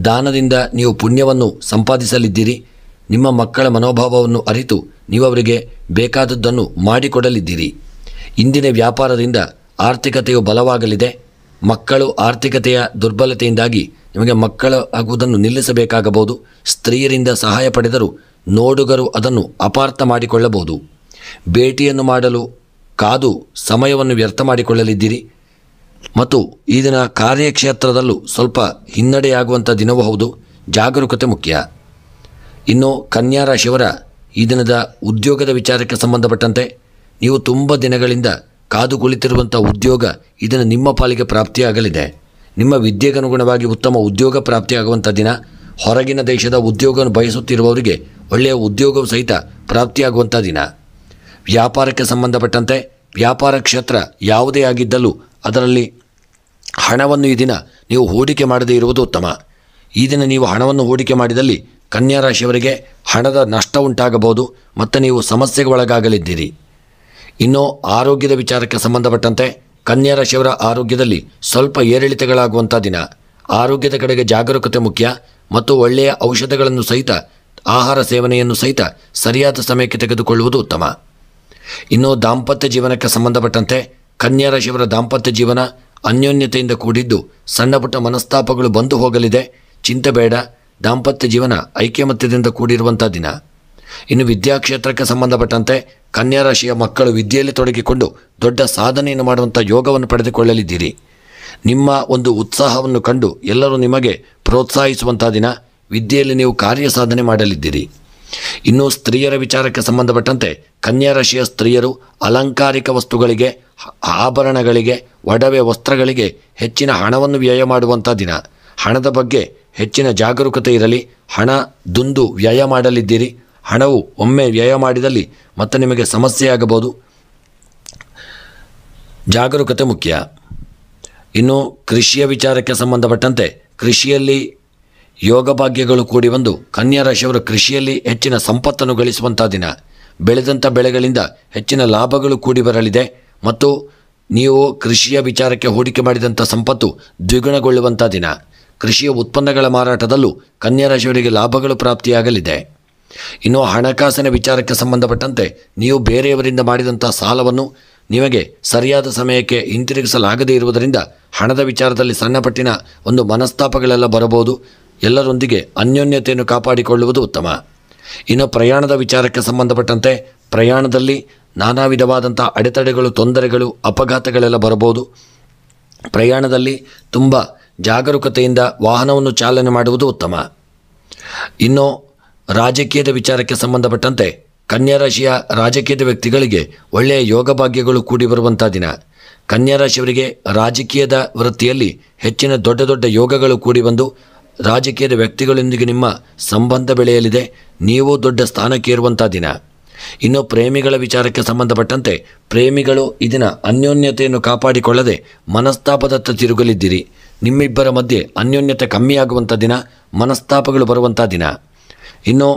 S1: ದಾನದಿಂದ ನೀವು ಪುಣ್ಯವನ್ನು ಸಂಪಾದಿಸಲಿದ್ದೀರಿ. ನಿಮ್ಮ ಮಕ್ಕಳ ಮನೋಭಾವವನ್ನು ಅರಿತು ನೀವು ಅವರಿಗೆ ಬೇಕಾದದ್ದನ್ನು ಮಾಡಿಕೊಡಲಿದ್ದೀರಿ. ಇಂದಿನ ವ್ಯಾಪಾರದಿಂದ ಆರ್ಥಿಕತೆಯು ಬಲವಾಗಲಿದೆ. ಮಕ್ಕಳು ಆರ್ಥಿಕತೆಯ ದುರ್ಬಲತೆಯಿಂದಾಗಿ ನಿಮಗೆ ಮಕ್ಕಳು ಆಗುವುದನ್ನು ನಿಲ್ಲಿಸಬೇಕಾಗಬಹುದು. ಸ್ತ್ರೀಯರಿಂದ ಸಹಾಯ ಪಡೆದರೂ ನೋಡುಗರು ಅದನ್ನು ಅಪಾರ್ಥ ಮಾಡಿಕೊಳ್ಳಬಹುದು. ಭೇಟಿಯನ್ನು ಮಾಡಲು ಕಾದು ಸಮಯವನ್ನು ವ್ಯರ್ಥ ಮಾಡಿಕೊಳ್ಳಲಿದ್ದೀರಿ. ಮತ್ತು ಈ ದಿನ ಕಾರ್ಯಕ್ಷೇತ್ರದಲ್ಲೂ ಸ್ವಲ್ಪ ಹಿನ್ನಡೆಯಾಗುವಂಥ ದಿನವೂ ಹೌದು. ಜಾಗರೂಕತೆ ಮುಖ್ಯ. ಇನ್ನು ಕನ್ಯಾ ರಾಶಿಯವರ ಈ ದಿನದ ಉದ್ಯೋಗದ ವಿಚಾರಕ್ಕೆ ಸಂಬಂಧಪಟ್ಟಂತೆ ನೀವು ತುಂಬ ದಿನಗಳಿಂದ ಕಾದು ಕುಳಿತಿರುವಂಥ ಉದ್ಯೋಗ ಇದನ್ನು ನಿಮ್ಮ ಪಾಲಿಗೆ ಪ್ರಾಪ್ತಿಯಾಗಲಿದೆ. ನಿಮ್ಮ ವಿದ್ಯೆಗನುಗುಣವಾಗಿ ಉತ್ತಮ ಉದ್ಯೋಗ ಪ್ರಾಪ್ತಿಯಾಗುವಂಥ ದಿನ. ಹೊರಗಿನ ದೇಶದ ಉದ್ಯೋಗವನ್ನು ಬಯಸುತ್ತಿರುವವರಿಗೆ ಒಳ್ಳೆಯ ಉದ್ಯೋಗವು ಸಹಿತ ಪ್ರಾಪ್ತಿಯಾಗುವಂಥ ದಿನ. ವ್ಯಾಪಾರಕ್ಕೆ ಸಂಬಂಧಪಟ್ಟಂತೆ ವ್ಯಾಪಾರ ಕ್ಷೇತ್ರ ಯಾವುದೇ ಆಗಿದ್ದಲ್ಲೂ ಅದರಲ್ಲಿ ಹಣವನ್ನು ಈ ದಿನ ನೀವು ಹೂಡಿಕೆ ಮಾಡದೇ ಇರುವುದು ಉತ್ತಮ. ಈ ದಿನ ನೀವು ಹಣವನ್ನು ಹೂಡಿಕೆ ಮಾಡಿದಲ್ಲಿ ಕನ್ಯಾ ರಾಶಿಯವರಿಗೆ ಹಣದ ನಷ್ಟ ಉಂಟಾಗಬಹುದು ಮತ್ತು ನೀವು ಸಮಸ್ಯೆಗೆ ಒಳಗಾಗಲಿದ್ದೀರಿ. ಇನ್ನು ಆರೋಗ್ಯದ ವಿಚಾರಕ್ಕೆ ಸಂಬಂಧಪಟ್ಟಂತೆ ಕನ್ಯಾ ರಾಶಿಯವರ ಆರೋಗ್ಯದಲ್ಲಿ ಸ್ವಲ್ಪ ಏರಿಳಿತಗಳಾಗುವಂಥ ದಿನ. ಆರೋಗ್ಯದ ಕಡೆಗೆ ಜಾಗರೂಕತೆ ಮುಖ್ಯ. ಮತ್ತು ಒಳ್ಳೆಯ ಔಷಧಗಳನ್ನು ಸಹಿತ, ಆಹಾರ ಸೇವನೆಯನ್ನು ಸಹಿತ ಸರಿಯಾದ ಸಮಯಕ್ಕೆ ತೆಗೆದುಕೊಳ್ಳುವುದು ಉತ್ತಮ. ಇನ್ನು ದಾಂಪತ್ಯ ಜೀವನಕ್ಕೆ ಸಂಬಂಧಪಟ್ಟಂತೆ ಕನ್ಯಾ ರಾಶಿಯವರ ದಾಂಪತ್ಯ ಜೀವನ ಅನ್ಯೋನ್ಯತೆಯಿಂದ ಕೂಡಿದ್ದು ಸಣ್ಣ ಪುಟ್ಟ ಮನಸ್ತಾಪಗಳು ಬಂದು ಹೋಗಲಿದೆ. ಚಿಂತೆ ಬೇಡ. ದಾಂಪತ್ಯ ಜೀವನ ಐಕ್ಯಮತ್ಯದಿಂದ ಕೂಡಿರುವಂಥ ದಿನ. ಇನ್ನು ವಿದ್ಯಾಕ್ಷೇತ್ರಕ್ಕೆ ಸಂಬಂಧಪಟ್ಟಂತೆ ಕನ್ಯಾ ರಾಶಿಯ ಮಕ್ಕಳು ವಿದ್ಯೆಯಲ್ಲಿ ತೊಡಗಿಕೊಂಡು ದೊಡ್ಡ ಸಾಧನೆಯನ್ನು ಮಾಡುವಂಥ ಯೋಗವನ್ನು ಪಡೆದುಕೊಳ್ಳಲಿದ್ದೀರಿ. ನಿಮ್ಮ ಒಂದು ಉತ್ಸಾಹವನ್ನು ಕಂಡು ಎಲ್ಲರೂ ನಿಮಗೆ ಪ್ರೋತ್ಸಾಹಿಸುವಂಥ ದಿನ. ವಿದ್ಯೆಯಲ್ಲಿ ನೀವು ಕಾರ್ಯ ಸಾಧನೆ ಮಾಡಲಿದ್ದೀರಿ. ಇನ್ನು ಸ್ತ್ರೀಯರ ವಿಚಾರಕ್ಕೆ ಸಂಬಂಧಪಟ್ಟಂತೆ ಕನ್ಯಾ ರಾಶಿಯ ಸ್ತ್ರೀಯರು ಅಲಂಕಾರಿಕ ವಸ್ತುಗಳಿಗೆ, ಆಭರಣಗಳಿಗೆ, ಒಡವೆ ವಸ್ತ್ರಗಳಿಗೆ ಹೆಚ್ಚಿನ ಹಣವನ್ನು ವ್ಯಯ ಮಾಡುವಂಥ ದಿನ. ಹಣದ ಬಗ್ಗೆ ಹೆಚ್ಚಿನ ಜಾಗರೂಕತೆ ಇರಲಿ. ಹಣ ದುಂದು ವ್ಯಯ ಮಾಡಲಿದ್ದೀರಿ. ಹಣವು ಒಮ್ಮೆ ವ್ಯಯ ಮಾಡಿದಲ್ಲಿ ಮತ್ತೆ ನಿಮಗೆ ಸಮಸ್ಯೆಯಾಗಬಹುದು. ಜಾಗರೂಕತೆ ಮುಖ್ಯ. ಇನ್ನು ಕೃಷಿಯ ವಿಚಾರಕ್ಕೆ ಸಂಬಂಧಪಟ್ಟಂತೆ ಕೃಷಿಯಲ್ಲಿ ಯೋಗ ಭಾಗ್ಯಗಳು ಕೂಡಿ ಬಂದು ಕನ್ಯಾ ರಾಶಿಯವರು ಕೃಷಿಯಲ್ಲಿ ಹೆಚ್ಚಿನ ಸಂಪತ್ತನ್ನು ಗಳಿಸುವಂಥ ದಿನ. ಬೆಳೆದಂಥ ಬೆಳೆಗಳಿಂದ ಹೆಚ್ಚಿನ ಲಾಭಗಳು ಕೂಡಿ ಬರಲಿದೆ. ಮತ್ತು ನೀವು ಕೃಷಿಯ ವಿಚಾರಕ್ಕೆ ಹೂಡಿಕೆ ಮಾಡಿದಂಥ ಸಂಪತ್ತು ದ್ವಿಗುಣಗೊಳ್ಳುವಂಥ ದಿನ. ಕೃಷಿಯ ಉತ್ಪನ್ನಗಳ ಮಾರಾಟದಲ್ಲೂ ಕನ್ಯಾ ರಾಶಿಯವರಿಗೆ ಲಾಭಗಳು ಪ್ರಾಪ್ತಿಯಾಗಲಿದೆ. ಇನ್ನು ಹಣಕಾಸಿನ ವಿಚಾರಕ್ಕೆ ಸಂಬಂಧಪಟ್ಟಂತೆ ನೀವು ಬೇರೆಯವರಿಂದ ಮಾಡಿದಂಥ ಸಾಲವನ್ನು ನಿಮಗೆ ಸರಿಯಾದ ಸಮಯಕ್ಕೆ ಹಿಂತಿರುಗಿಸಲಾಗದೇ ಇರುವುದರಿಂದ ಹಣದ ವಿಚಾರದಲ್ಲಿ ಸಣ್ಣಪಟ್ಟಿನ ಒಂದು ಮನಸ್ತಾಪಗಳೆಲ್ಲ ಬರಬಹುದು. ಎಲ್ಲರೊಂದಿಗೆ ಅನ್ಯೋನ್ಯತೆಯನ್ನು ಕಾಪಾಡಿಕೊಳ್ಳುವುದು ಉತ್ತಮ. ಇನ್ನು ಪ್ರಯಾಣದ ವಿಚಾರಕ್ಕೆ ಸಂಬಂಧಪಟ್ಟಂತೆ ಪ್ರಯಾಣದಲ್ಲಿ ನಾನಾ ವಿಧವಾದಂಥ ಅಡೆತಡೆಗಳು, ತೊಂದರೆಗಳು, ಅಪಘಾತಗಳೆಲ್ಲ ಬರಬಹುದು. ಪ್ರಯಾಣದಲ್ಲಿ ತುಂಬ ಜಾಗರೂಕತೆಯಿಂದ ವಾಹನವನ್ನು ಚಾಲನೆ ಮಾಡುವುದು ಉತ್ತಮ. ಇನ್ನು ರಾಜಕೀಯದ ವಿಚಾರಕ್ಕೆ ಸಂಬಂಧಪಟ್ಟಂತೆ ಕನ್ಯಾ ರಾಶಿಯ ರಾಜಕೀಯದ ವ್ಯಕ್ತಿಗಳಿಗೆ ಒಳ್ಳೆಯ ಯೋಗ ಭಾಗ್ಯಗಳು ಕೂಡಿ ಬರುವಂಥ ದಿನ. ಕನ್ಯಾ ರಾಶಿಯವರಿಗೆ ರಾಜಕೀಯದ ವೃತ್ತಿಯಲ್ಲಿ ಹೆಚ್ಚಿನ ದೊಡ್ಡ ದೊಡ್ಡ ಯೋಗಗಳು ಕೂಡಿ ಬಂದು ರಾಜಕೀಯದ ವ್ಯಕ್ತಿಗಳೊಂದಿಗೆ ನಿಮ್ಮ ಸಂಬಂಧ ಬೆಳೆಯಲಿದೆ. ನೀವು ದೊಡ್ಡ ಸ್ಥಾನಕ್ಕೆ ಏರುವಂಥ ದಿನ. ಇನ್ನು ಪ್ರೇಮಿಗಳ ವಿಚಾರಕ್ಕೆ ಸಂಬಂಧಪಟ್ಟಂತೆ ಪ್ರೇಮಿಗಳು ಇದನ್ನ ಅನ್ಯೋನ್ಯತೆಯನ್ನು ಕಾಪಾಡಿಕೊಳ್ಳದೆ ಮನಸ್ತಾಪದತ್ತ ತಿರುಗಲಿದ್ದೀರಿ. ನಿಮ್ಮಿಬ್ಬರ ಮಧ್ಯೆ ಅನ್ಯೋನ್ಯತೆ ಕಮ್ಮಿಯಾಗುವಂಥ ದಿನ, ಮನಸ್ತಾಪಗಳು ಬರುವಂಥ ದಿನ. ಇನ್ನು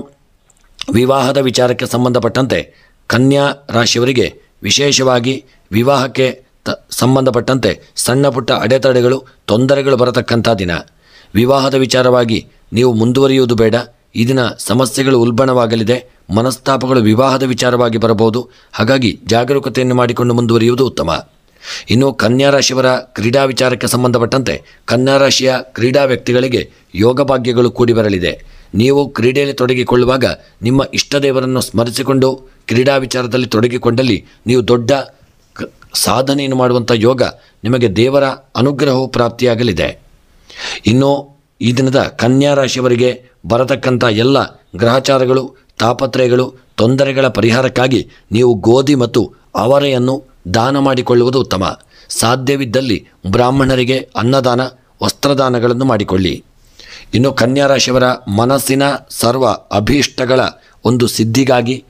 S1: ವಿವಾಹದ ವಿಚಾರಕ್ಕೆ ಸಂಬಂಧಪಟ್ಟಂತೆ ಕನ್ಯಾ ರಾಶಿಯವರಿಗೆ ವಿಶೇಷವಾಗಿ ವಿವಾಹಕ್ಕೆ ಸಂಬಂಧಪಟ್ಟಂತೆ ಸಣ್ಣ ಪುಟ್ಟ ಅಡೆತಡೆಗಳು, ತೊಂದರೆಗಳು ಬರತಕ್ಕಂಥ ದಿನ. ವಿವಾಹದ ವಿಚಾರವಾಗಿ ನೀವು ಮುಂದುವರಿಯುವುದು ಬೇಡ. ಈ ದಿನ ಸಮಸ್ಯೆಗಳು ಉಲ್ಬಣವಾಗಲಿದೆ. ಮನಸ್ತಾಪಗಳು ವಿವಾಹದ ವಿಚಾರವಾಗಿ ಬರಬಹುದು. ಹಾಗಾಗಿ ಜಾಗರೂಕತೆಯನ್ನು ಮಾಡಿಕೊಂಡು ಮುಂದುವರಿಯುವುದು ಉತ್ತಮ. ಇನ್ನು ಕನ್ಯಾ ರಾಶಿಯವರ ಕ್ರೀಡಾ ವಿಚಾರಕ್ಕೆ ಸಂಬಂಧಪಟ್ಟಂತೆ ಕನ್ಯಾ ರಾಶಿಯ ಕ್ರೀಡಾ ವ್ಯಕ್ತಿಗಳಿಗೆ ಯೋಗ ಭಾಗ್ಯಗಳು ಕೂಡಿ ಬರಲಿದೆ. ನೀವು ಕ್ರೀಡೆಯಲ್ಲಿ ತೊಡಗಿಕೊಳ್ಳುವಾಗ ನಿಮ್ಮ ಇಷ್ಟ ದೇವರನ್ನು ಸ್ಮರಿಸಿಕೊಂಡು ಕ್ರೀಡಾ ವಿಚಾರದಲ್ಲಿ ತೊಡಗಿಕೊಂಡಲ್ಲಿ ನೀವು ದೊಡ್ಡ ಸಾಧನೆಯನ್ನು ಮಾಡುವಂಥ ಯೋಗ, ನಿಮಗೆ ದೇವರ ಅನುಗ್ರಹವು ಪ್ರಾಪ್ತಿಯಾಗಲಿದೆ. ಇನ್ನು ಈ ದಿನದ ಕನ್ಯಾ ರಾಶಿಯವರಿಗೆ ಬರತಕ್ಕಂಥ ಎಲ್ಲ ಗ್ರಹಚಾರಗಳು, ತಾಪತ್ರಯಗಳು, ತೊಂದರೆಗಳ ಪರಿಹಾರಕ್ಕಾಗಿ ನೀವು ಗೋಧಿ ಮತ್ತು ಅವರೆಯನ್ನು ದಾನ ಮಾಡಿಕೊಳ್ಳುವುದು ಉತ್ತಮ. ಸಾಧ್ಯವಿದ್ದಲ್ಲಿ ಬ್ರಾಹ್ಮಣರಿಗೆ ಅನ್ನದಾನ, ವಸ್ತ್ರದಾನಗಳನ್ನು ಮಾಡಿಕೊಳ್ಳಿ. ಇನ್ನು ಕನ್ಯಾ ರಾಶಿಯವರ ಮನಸ್ಸಿನ ಸರ್ವ ಅಭೀಷ್ಟಗಳ ಒಂದು ಸಿದ್ಧಿಗಾಗಿ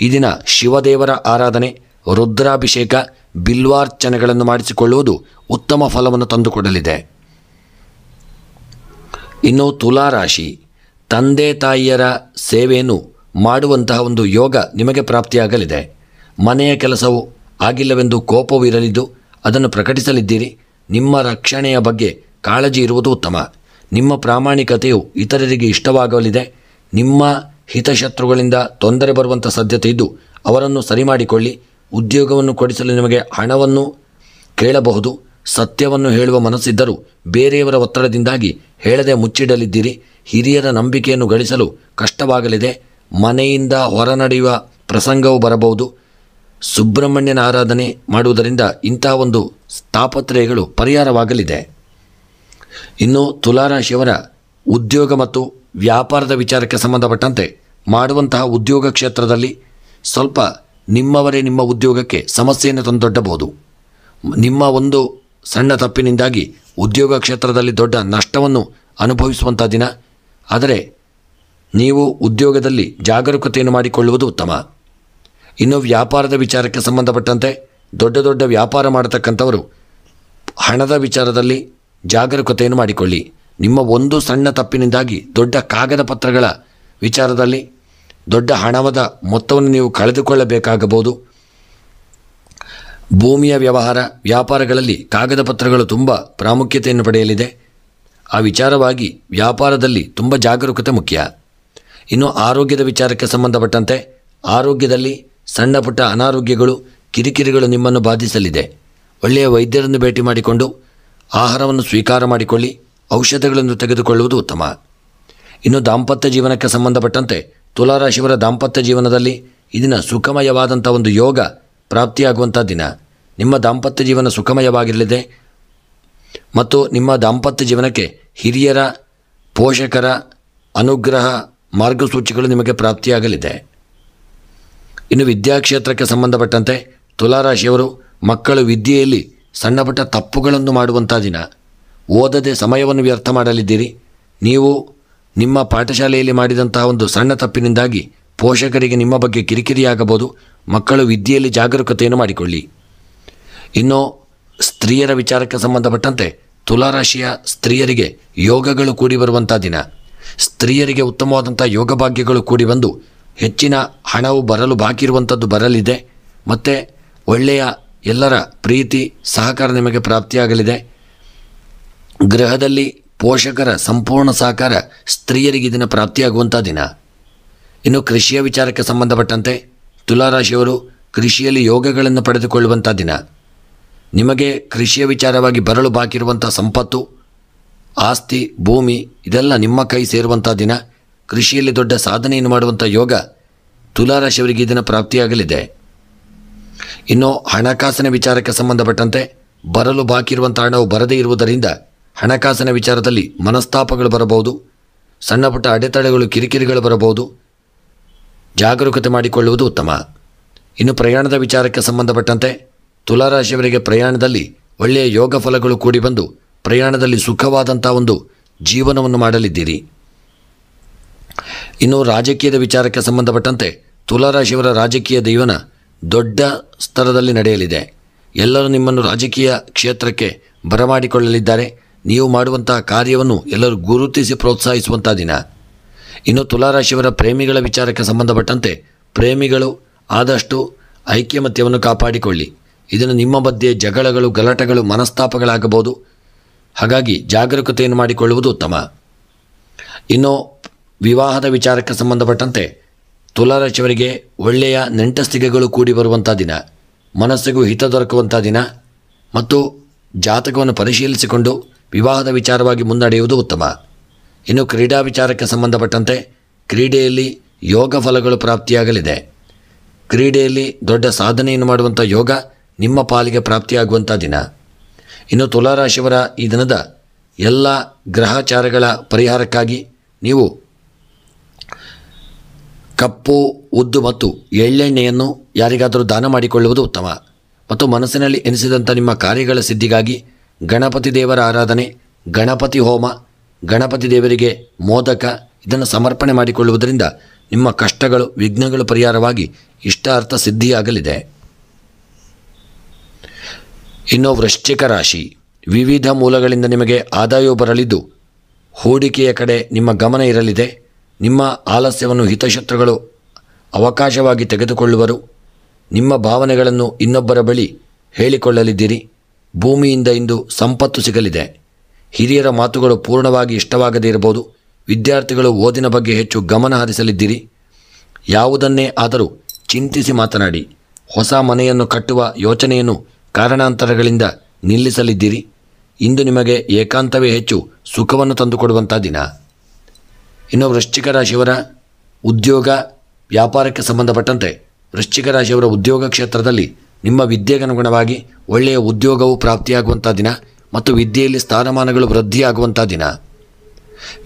S1: ಈ ದಿನ ಶಿವದೇವರ ಆರಾಧನೆ, ರುದ್ರಾಭಿಷೇಕ, ಬಿಲ್ವಾರ್ಚನೆಗಳನ್ನು ಮಾಡಿಸಿಕೊಳ್ಳುವುದು ಉತ್ತಮ ಫಲವನ್ನು ತಂದುಕೊಡಲಿದೆ. ಇನ್ನು ತುಲಾ ರಾಶಿ, ತಂದೆ ತಾಯಿಯರ ಸೇವೆಯನ್ನು ಮಾಡುವಂತಹ ಒಂದು ಯೋಗ ನಿಮಗೆ ಪ್ರಾಪ್ತಿಯಾಗಲಿದೆ. ಮನೆಯ ಕೆಲಸವು ಆಗಿಲ್ಲವೆಂದು ಕೋಪವೂ ಇರಲಿದ್ದು ಅದನ್ನು ಪ್ರಕಟಿಸಲಿದ್ದೀರಿ. ನಿಮ್ಮ ರಕ್ಷಣೆಯ ಬಗ್ಗೆ ಕಾಳಜಿ ಇರುವುದು ಉತ್ತಮ. ನಿಮ್ಮ ಪ್ರಾಮಾಣಿಕತೆಯು ಇತರರಿಗೆ ಇಷ್ಟವಾಗಲಿದೆ. ನಿಮ್ಮ ಹಿತಶತ್ರುಗಳಿಂದ ತೊಂದರೆ ಬರುವಂಥ ಸಾಧ್ಯತೆ ಇದ್ದು ಅವರನ್ನು ಸರಿ ಮಾಡಿಕೊಳ್ಳಿ. ಉದ್ಯೋಗವನ್ನು ಕೊಡಿಸಲು ನಿಮಗೆ ಹಣವನ್ನು ಕೇಳಬಹುದು. ಸತ್ಯವನ್ನು ಹೇಳುವ ಮನಸ್ಸಿದ್ದರೂ ಬೇರೆಯವರ ಒತ್ತಡದಿಂದಾಗಿ ಹೇಳದೆ ಮುಚ್ಚಿಡಲಿದ್ದೀರಿ. ಹಿರಿಯರ ನಂಬಿಕೆಯನ್ನು ಗಳಿಸಲು ಕಷ್ಟವಾಗಲಿದೆ. ಮನೆಯಿಂದ ಹೊರನಡೆಯುವ ಪ್ರಸಂಗವು ಬರಬಹುದು. ಸುಬ್ರಹ್ಮಣ್ಯನ ಆರಾಧನೆ ಮಾಡುವುದರಿಂದ ಇಂತಹ ಒಂದು ತಾಪತ್ರಯಗಳು ಪರಿಹಾರವಾಗಲಿದೆ. ಇನ್ನು ತುಲಾರಾಶಿಯವರ ಉದ್ಯೋಗ ಮತ್ತು ವ್ಯಾಪಾರದ ವಿಚಾರಕ್ಕೆ ಸಂಬಂಧಪಟ್ಟಂತೆ ಮಾಡುವಂತಹ ಉದ್ಯೋಗ ಕ್ಷೇತ್ರದಲ್ಲಿ ಸ್ವಲ್ಪ ನಿಮ್ಮವರೇ ನಿಮ್ಮ ಉದ್ಯೋಗಕ್ಕೆ ಸಮಸ್ಯೆಯನ್ನು ತಂದೊಡ್ಡಬಹುದು. ನಿಮ್ಮ ಒಂದು ಸಣ್ಣ ತಪ್ಪಿನಿಂದಾಗಿ ಉದ್ಯೋಗ ಕ್ಷೇತ್ರದಲ್ಲಿ ದೊಡ್ಡ ನಷ್ಟವನ್ನು ಅನುಭವಿಸುವಂಥ ದಿನ. ಆದರೆ ನೀವು ಉದ್ಯೋಗದಲ್ಲಿ ಜಾಗರೂಕತೆಯನ್ನು ಮಾಡಿಕೊಳ್ಳುವುದು ಉತ್ತಮ. ಇನ್ನು ವ್ಯಾಪಾರದ ವಿಚಾರಕ್ಕೆ ಸಂಬಂಧಪಟ್ಟಂತೆ ದೊಡ್ಡ ದೊಡ್ಡ ವ್ಯಾಪಾರ ಮಾಡತಕ್ಕಂಥವರು ಹಣದ ವಿಚಾರದಲ್ಲಿ ಜಾಗರೂಕತೆಯನ್ನು ಮಾಡಿಕೊಳ್ಳಿ. ನಿಮ್ಮ ಒಂದು ಸಣ್ಣ ತಪ್ಪಿನಿಂದಾಗಿ ದೊಡ್ಡ ಕಾಗದ ಪತ್ರಗಳ ವಿಚಾರದಲ್ಲಿ ದೊಡ್ಡ ಹಣದ ಮೊತ್ತವನ್ನು ನೀವು ಕಳೆದುಕೊಳ್ಳಬೇಕಾಗಬಹುದು. ಭೂಮಿಯ ವ್ಯಾಪಾರಗಳಲ್ಲಿ ಕಾಗದ ಪತ್ರಗಳು ತುಂಬ ಪ್ರಾಮುಖ್ಯತೆಯನ್ನು ಪಡೆಯಲಿದೆ. ಆ ವಿಚಾರವಾಗಿ ವ್ಯಾಪಾರದಲ್ಲಿ ತುಂಬ ಜಾಗರೂಕತೆ ಮುಖ್ಯ. ಇನ್ನು ಆರೋಗ್ಯದ ವಿಚಾರಕ್ಕೆ ಸಂಬಂಧಪಟ್ಟಂತೆ ಆರೋಗ್ಯದಲ್ಲಿ ಸಣ್ಣ ಪುಟ್ಟ ಅನಾರೋಗ್ಯಗಳು, ಕಿರಿಕಿರಿಗಳು ನಿಮ್ಮನ್ನು ಬಾಧಿಸಲಿದೆ. ಒಳ್ಳೆಯ ವೈದ್ಯರನ್ನು ಭೇಟಿ ಮಾಡಿಕೊಂಡು ಆಹಾರವನ್ನು ಸ್ವೀಕಾರ ಮಾಡಿಕೊಳ್ಳಿ. ಔಷಧಗಳನ್ನು ತೆಗೆದುಕೊಳ್ಳುವುದು ಉತ್ತಮ. ಇನ್ನು ದಾಂಪತ್ಯ ಜೀವನಕ್ಕೆ ಸಂಬಂಧಪಟ್ಟಂತೆ ತುಲಾರಾಶಿಯವರ ದಾಂಪತ್ಯ ಜೀವನದಲ್ಲಿ ಈ ದಿನ ಸುಖಮಯವಾದಂಥ ಒಂದು ಯೋಗ ಪ್ರಾಪ್ತಿಯಾಗುವಂಥ ದಿನ. ನಿಮ್ಮ ದಾಂಪತ್ಯ ಜೀವನ ಸುಖಮಯವಾಗಿರಲಿದೆ ಮತ್ತು ನಿಮ್ಮ ದಾಂಪತ್ಯ ಜೀವನಕ್ಕೆ ಹಿರಿಯರ, ಪೋಷಕರ ಅನುಗ್ರಹ, ಮಾರ್ಗಸೂಚಿಗಳು ನಿಮಗೆ ಪ್ರಾಪ್ತಿಯಾಗಲಿದೆ. ಇನ್ನು ವಿದ್ಯಾಕ್ಷೇತ್ರಕ್ಕೆ ಸಂಬಂಧಪಟ್ಟಂತೆ ತುಲಾರಾಶಿಯವರು ಮಕ್ಕಳು ವಿದ್ಯೆಯಲ್ಲಿ ಸಣ್ಣಪುಟ್ಟ ತಪ್ಪುಗಳನ್ನು ಮಾಡುವಂಥ ದಿನ. ಓದದೆ ಸಮಯವನ್ನು ವ್ಯರ್ಥ ಮಾಡಲಿದ್ದೀರಿ. ನೀವು ನಿಮ್ಮ ಪಾಠಶಾಲೆಯಲ್ಲಿ ಮಾಡಿದಂತಹ ಒಂದು ಸಣ್ಣ ತಪ್ಪಿನಿಂದಾಗಿ ಪೋಷಕರಿಗೆ ನಿಮ್ಮ ಬಗ್ಗೆ ಕಿರಿಕಿರಿಯಾಗಬಹುದು. ಮಕ್ಕಳು ವಿದ್ಯೆಯಲ್ಲಿ ಜಾಗರೂಕತೆಯನ್ನು ಮಾಡಿಕೊಳ್ಳಿ. ಇನ್ನು ಸ್ತ್ರೀಯರ ವಿಚಾರಕ್ಕೆ ಸಂಬಂಧಪಟ್ಟಂತೆ ತುಲಾರಾಶಿಯ ಸ್ತ್ರೀಯರಿಗೆ ಯೋಗಗಳು ಕೂಡಿ ಬರುವಂಥ ದಿನ. ಸ್ತ್ರೀಯರಿಗೆ ಉತ್ತಮವಾದಂಥ ಯೋಗ ಭಾಗ್ಯಗಳು ಕೂಡಿ ಬಂದು ಹೆಚ್ಚಿನ ಹಣವು ಬರಲು ಬಾಕಿ ಇರುವಂಥದ್ದು ಬರಲಿದೆ. ಮತ್ತು ಒಳ್ಳೆಯ ಎಲ್ಲರ ಪ್ರೀತಿ ಸಹಕಾರ ನಿಮಗೆ ಪ್ರಾಪ್ತಿಯಾಗಲಿದೆ. ಗೃಹದಲ್ಲಿ ಪೋಷಕರ ಸಂಪೂರ್ಣ ಸಹಕಾರ ಸ್ತ್ರೀಯರಿಗೆ ದಿನ ಪ್ರಾಪ್ತಿಯಾಗುವಂಥ ದಿನ. ಇನ್ನು ಕೃಷಿಯ ವಿಚಾರಕ್ಕೆ ಸಂಬಂಧಪಟ್ಟಂತೆ ತುಲಾರಾಶಿಯವರು ಕೃಷಿಯಲ್ಲಿ ಯೋಗಗಳನ್ನು ಪಡೆದುಕೊಳ್ಳುವಂಥ ದಿನ. ನಿಮಗೆ ಕೃಷಿಯ ವಿಚಾರವಾಗಿ ಬರಲು ಬಾಕಿ ಇರುವಂಥ ಸಂಪತ್ತು, ಆಸ್ತಿ, ಭೂಮಿ ಇದೆಲ್ಲ ನಿಮ್ಮ ಕೈ ಸೇರುವಂಥ ದಿನ. ಕೃಷಿಯಲ್ಲಿ ದೊಡ್ಡ ಸಾಧನೆಯನ್ನು ಮಾಡುವಂಥ ಯೋಗ ತುಲಾರಾಶಿಯವರಿಗೆ ಈ ದಿನ ಪ್ರಾಪ್ತಿಯಾಗಲಿದೆ. ಇನ್ನು ಹಣಕಾಸಿನ ವಿಚಾರಕ್ಕೆ ಸಂಬಂಧಪಟ್ಟಂತೆ ಬರಲು ಬಾಕಿ ಇರುವಂಥ ಹಣವು ಬರದೇ ಇರುವುದರಿಂದ ಹಣಕಾಸಿನ ವಿಚಾರದಲ್ಲಿ ಮನಸ್ತಾಪಗಳು ಬರಬಹುದು. ಸಣ್ಣ ಪುಟ್ಟ ಅಡೆತಡೆಗಳು, ಕಿರಿಕಿರಿಗಳು ಬರಬಹುದು. ಜಾಗರೂಕತೆ ಮಾಡಿಕೊಳ್ಳುವುದು ಉತ್ತಮ. ಇನ್ನು ಪ್ರಯಾಣದ ವಿಚಾರಕ್ಕೆ ಸಂಬಂಧಪಟ್ಟಂತೆ ತುಲಾರಾಶಿಯವರಿಗೆ ಪ್ರಯಾಣದಲ್ಲಿ ಒಳ್ಳೆಯ ಯೋಗ ಫಲಗಳು ಕೂಡಿ ಬಂದು ಪ್ರಯಾಣದಲ್ಲಿ ಸುಖವಾದಂಥ ಒಂದು ಜೀವನವನ್ನು ಮಾಡಲಿದ್ದೀರಿ. ಇನ್ನು ರಾಜಕೀಯದ ವಿಚಾರಕ್ಕೆ ಸಂಬಂಧಪಟ್ಟಂತೆ ತುಲಾರಾಶಿಯವರ ರಾಜಕೀಯ ಜೀವನ ದೊಡ್ಡ ಸ್ತರದಲ್ಲಿ ನಡೆಯಲಿದೆ. ಎಲ್ಲರೂ ನಿಮ್ಮನ್ನು ರಾಜಕೀಯ ಕ್ಷೇತ್ರಕ್ಕೆ ಬರಮಾಡಿಕೊಳ್ಳಲಿದ್ದಾರೆ. ನೀವು ಮಾಡುವಂತಹ ಕಾರ್ಯವನ್ನು ಎಲ್ಲರೂ ಗುರುತಿಸಿ ಪ್ರೋತ್ಸಾಹಿಸುವಂಥ ದಿನ. ಇನ್ನು ತುಲಾರಾಶಿಯವರ ಪ್ರೇಮಿಗಳ ವಿಚಾರಕ್ಕೆ ಸಂಬಂಧಪಟ್ಟಂತೆ ಪ್ರೇಮಿಗಳು ಆದಷ್ಟು ಐಕ್ಯಮತ್ಯವನ್ನು ಕಾಪಾಡಿಕೊಳ್ಳಿ. ಇದನ್ನು ನಿಮ್ಮ ಮಧ್ಯೆ ಜಗಳಗಳು, ಗಲಾಟೆಗಳು, ಮನಸ್ತಾಪಗಳಾಗಬಹುದು. ಹಾಗಾಗಿ ಜಾಗರೂಕತೆಯನ್ನು ಮಾಡಿಕೊಳ್ಳುವುದು ಉತ್ತಮ. ಇನ್ನು ವಿವಾಹದ ವಿಚಾರಕ್ಕೆ ಸಂಬಂಧಪಟ್ಟಂತೆ ತುಲಾರಾಶಿಯವರಿಗೆ ಒಳ್ಳೆಯ ನೆಂಟಸ್ತಿಗೆಗಳು ಕೂಡಿ ಬರುವಂಥ ದಿನ, ಮನಸ್ಸಿಗೂ ಹಿತ ದೊರಕುವಂಥ ದಿನ ಮತ್ತು ಜಾತಕವನ್ನು ಪರಿಶೀಲಿಸಿಕೊಂಡು ವಿವಾಹದ ವಿಚಾರವಾಗಿ ಮುನ್ನಡೆಯುವುದು ಉತ್ತಮ. ಇನ್ನು ಕ್ರೀಡಾ ವಿಚಾರಕ್ಕೆ ಸಂಬಂಧಪಟ್ಟಂತೆ ಕ್ರೀಡೆಯಲ್ಲಿ ಯೋಗ ಫಲಗಳು ಪ್ರಾಪ್ತಿಯಾಗಲಿದೆ. ಕ್ರೀಡೆಯಲ್ಲಿ ದೊಡ್ಡ ಸಾಧನೆಯನ್ನು ಮಾಡುವಂಥ ಯೋಗ ನಿಮ್ಮ ಪಾಲಿಗೆ ಪ್ರಾಪ್ತಿಯಾಗುವಂಥ ದಿನ. ಇನ್ನು ತುಲಾರಾಶಿಯವರ ಈ ದಿನದ ಎಲ್ಲ ಗ್ರಹಚಾರಗಳ ಪರಿಹಾರಕ್ಕಾಗಿ ನೀವು ಕಪ್ಪು, ಉದ್ದು ಮತ್ತು ಎಳ್ಳೆಣ್ಣೆಯನ್ನು ಯಾರಿಗಾದರೂ ದಾನ ಮಾಡಿಕೊಳ್ಳುವುದು ಉತ್ತಮ. ಮತ್ತು ಮನಸ್ಸಿನಲ್ಲಿ ಎನಿಸಿದಂಥ ನಿಮ್ಮ ಕಾರ್ಯಗಳ ಸಿದ್ಧಿಗಾಗಿ ಗಣಪತಿ ದೇವರ ಆರಾಧನೆ, ಗಣಪತಿ ಹೋಮ, ಗಣಪತಿ ದೇವರಿಗೆ ಮೋದಕ ಇದನ್ನು ಸಮರ್ಪಣೆ ಮಾಡಿಕೊಳ್ಳುವುದರಿಂದ ನಿಮ್ಮ ಕಷ್ಟಗಳು, ವಿಘ್ನಗಳು ಪರಿಹಾರವಾಗಿ ಇಷ್ಟಾರ್ಥ ಸಿದ್ಧಿಯಾಗಲಿದೆ. ಇನ್ನು ವೃಶ್ಚಿಕ ರಾಶಿ, ವಿವಿಧ ಮೂಲಗಳಿಂದ ನಿಮಗೆ ಆದಾಯವು ಬರಲಿದ್ದು ಹೂಡಿಕೆಯ ಕಡೆ ನಿಮ್ಮ ಗಮನ ಇರಲಿದೆ. ನಿಮ್ಮ ಆಲಸ್ಯವನ್ನು ಹಿತಶತ್ರುಗಳು ಅವಕಾಶವಾಗಿ ತೆಗೆದುಕೊಳ್ಳುವರು. ನಿಮ್ಮ ಭಾವನೆಗಳನ್ನು ಇನ್ನೊಬ್ಬರ ಬಳಿ ಹೇಳಿಕೊಳ್ಳಲಿದ್ದೀರಿ. ಭೂಮಿಯಿಂದ ಇಂದು ಸಂಪತ್ತು ಸಿಗಲಿದೆ. ಹಿರಿಯರ ಮಾತುಗಳು ಪೂರ್ಣವಾಗಿ ಇಷ್ಟವಾಗದೇ ಇರಬಹುದು. ವಿದ್ಯಾರ್ಥಿಗಳು ಓದಿನ ಬಗ್ಗೆ ಹೆಚ್ಚು ಗಮನ ಹರಿಸಲಿದ್ದೀರಿ. ಯಾವುದನ್ನೇ ಆದರೂ ಚಿಂತಿಸಿ ಮಾತನಾಡಿ. ಹೊಸ ಮನೆಯನ್ನು ಕಟ್ಟುವ ಯೋಚನೆಯನ್ನು ಕಾರಣಾಂತರಗಳಿಂದ ನಿಲ್ಲಿಸಲಿದ್ದೀರಿ. ಇಂದು ನಿಮಗೆ ಏಕಾಂತವೇ ಹೆಚ್ಚು ಸುಖವನ್ನು ತಂದುಕೊಡುವಂಥ ದಿನ. ಇನ್ನು ವೃಶ್ಚಿಕ ರಾಶಿಯವರ ಉದ್ಯೋಗ ವ್ಯಾಪಾರಕ್ಕೆ ಸಂಬಂಧಪಟ್ಟಂತೆ ವೃಶ್ಚಿಕ ರಾಶಿಯವರ ಉದ್ಯೋಗ ಕ್ಷೇತ್ರದಲ್ಲಿ ನಿಮ್ಮ ವಿದ್ಯೆಗನುಗುಣವಾಗಿ ಒಳ್ಳೆಯ ಉದ್ಯೋಗವು ಪ್ರಾಪ್ತಿಯಾಗುವಂಥ ದಿನ ಮತ್ತು ವಿದ್ಯೆಯಲ್ಲಿ ಸ್ಥಾನಮಾನಗಳು ವೃದ್ಧಿಯಾಗುವಂಥ ದಿನ.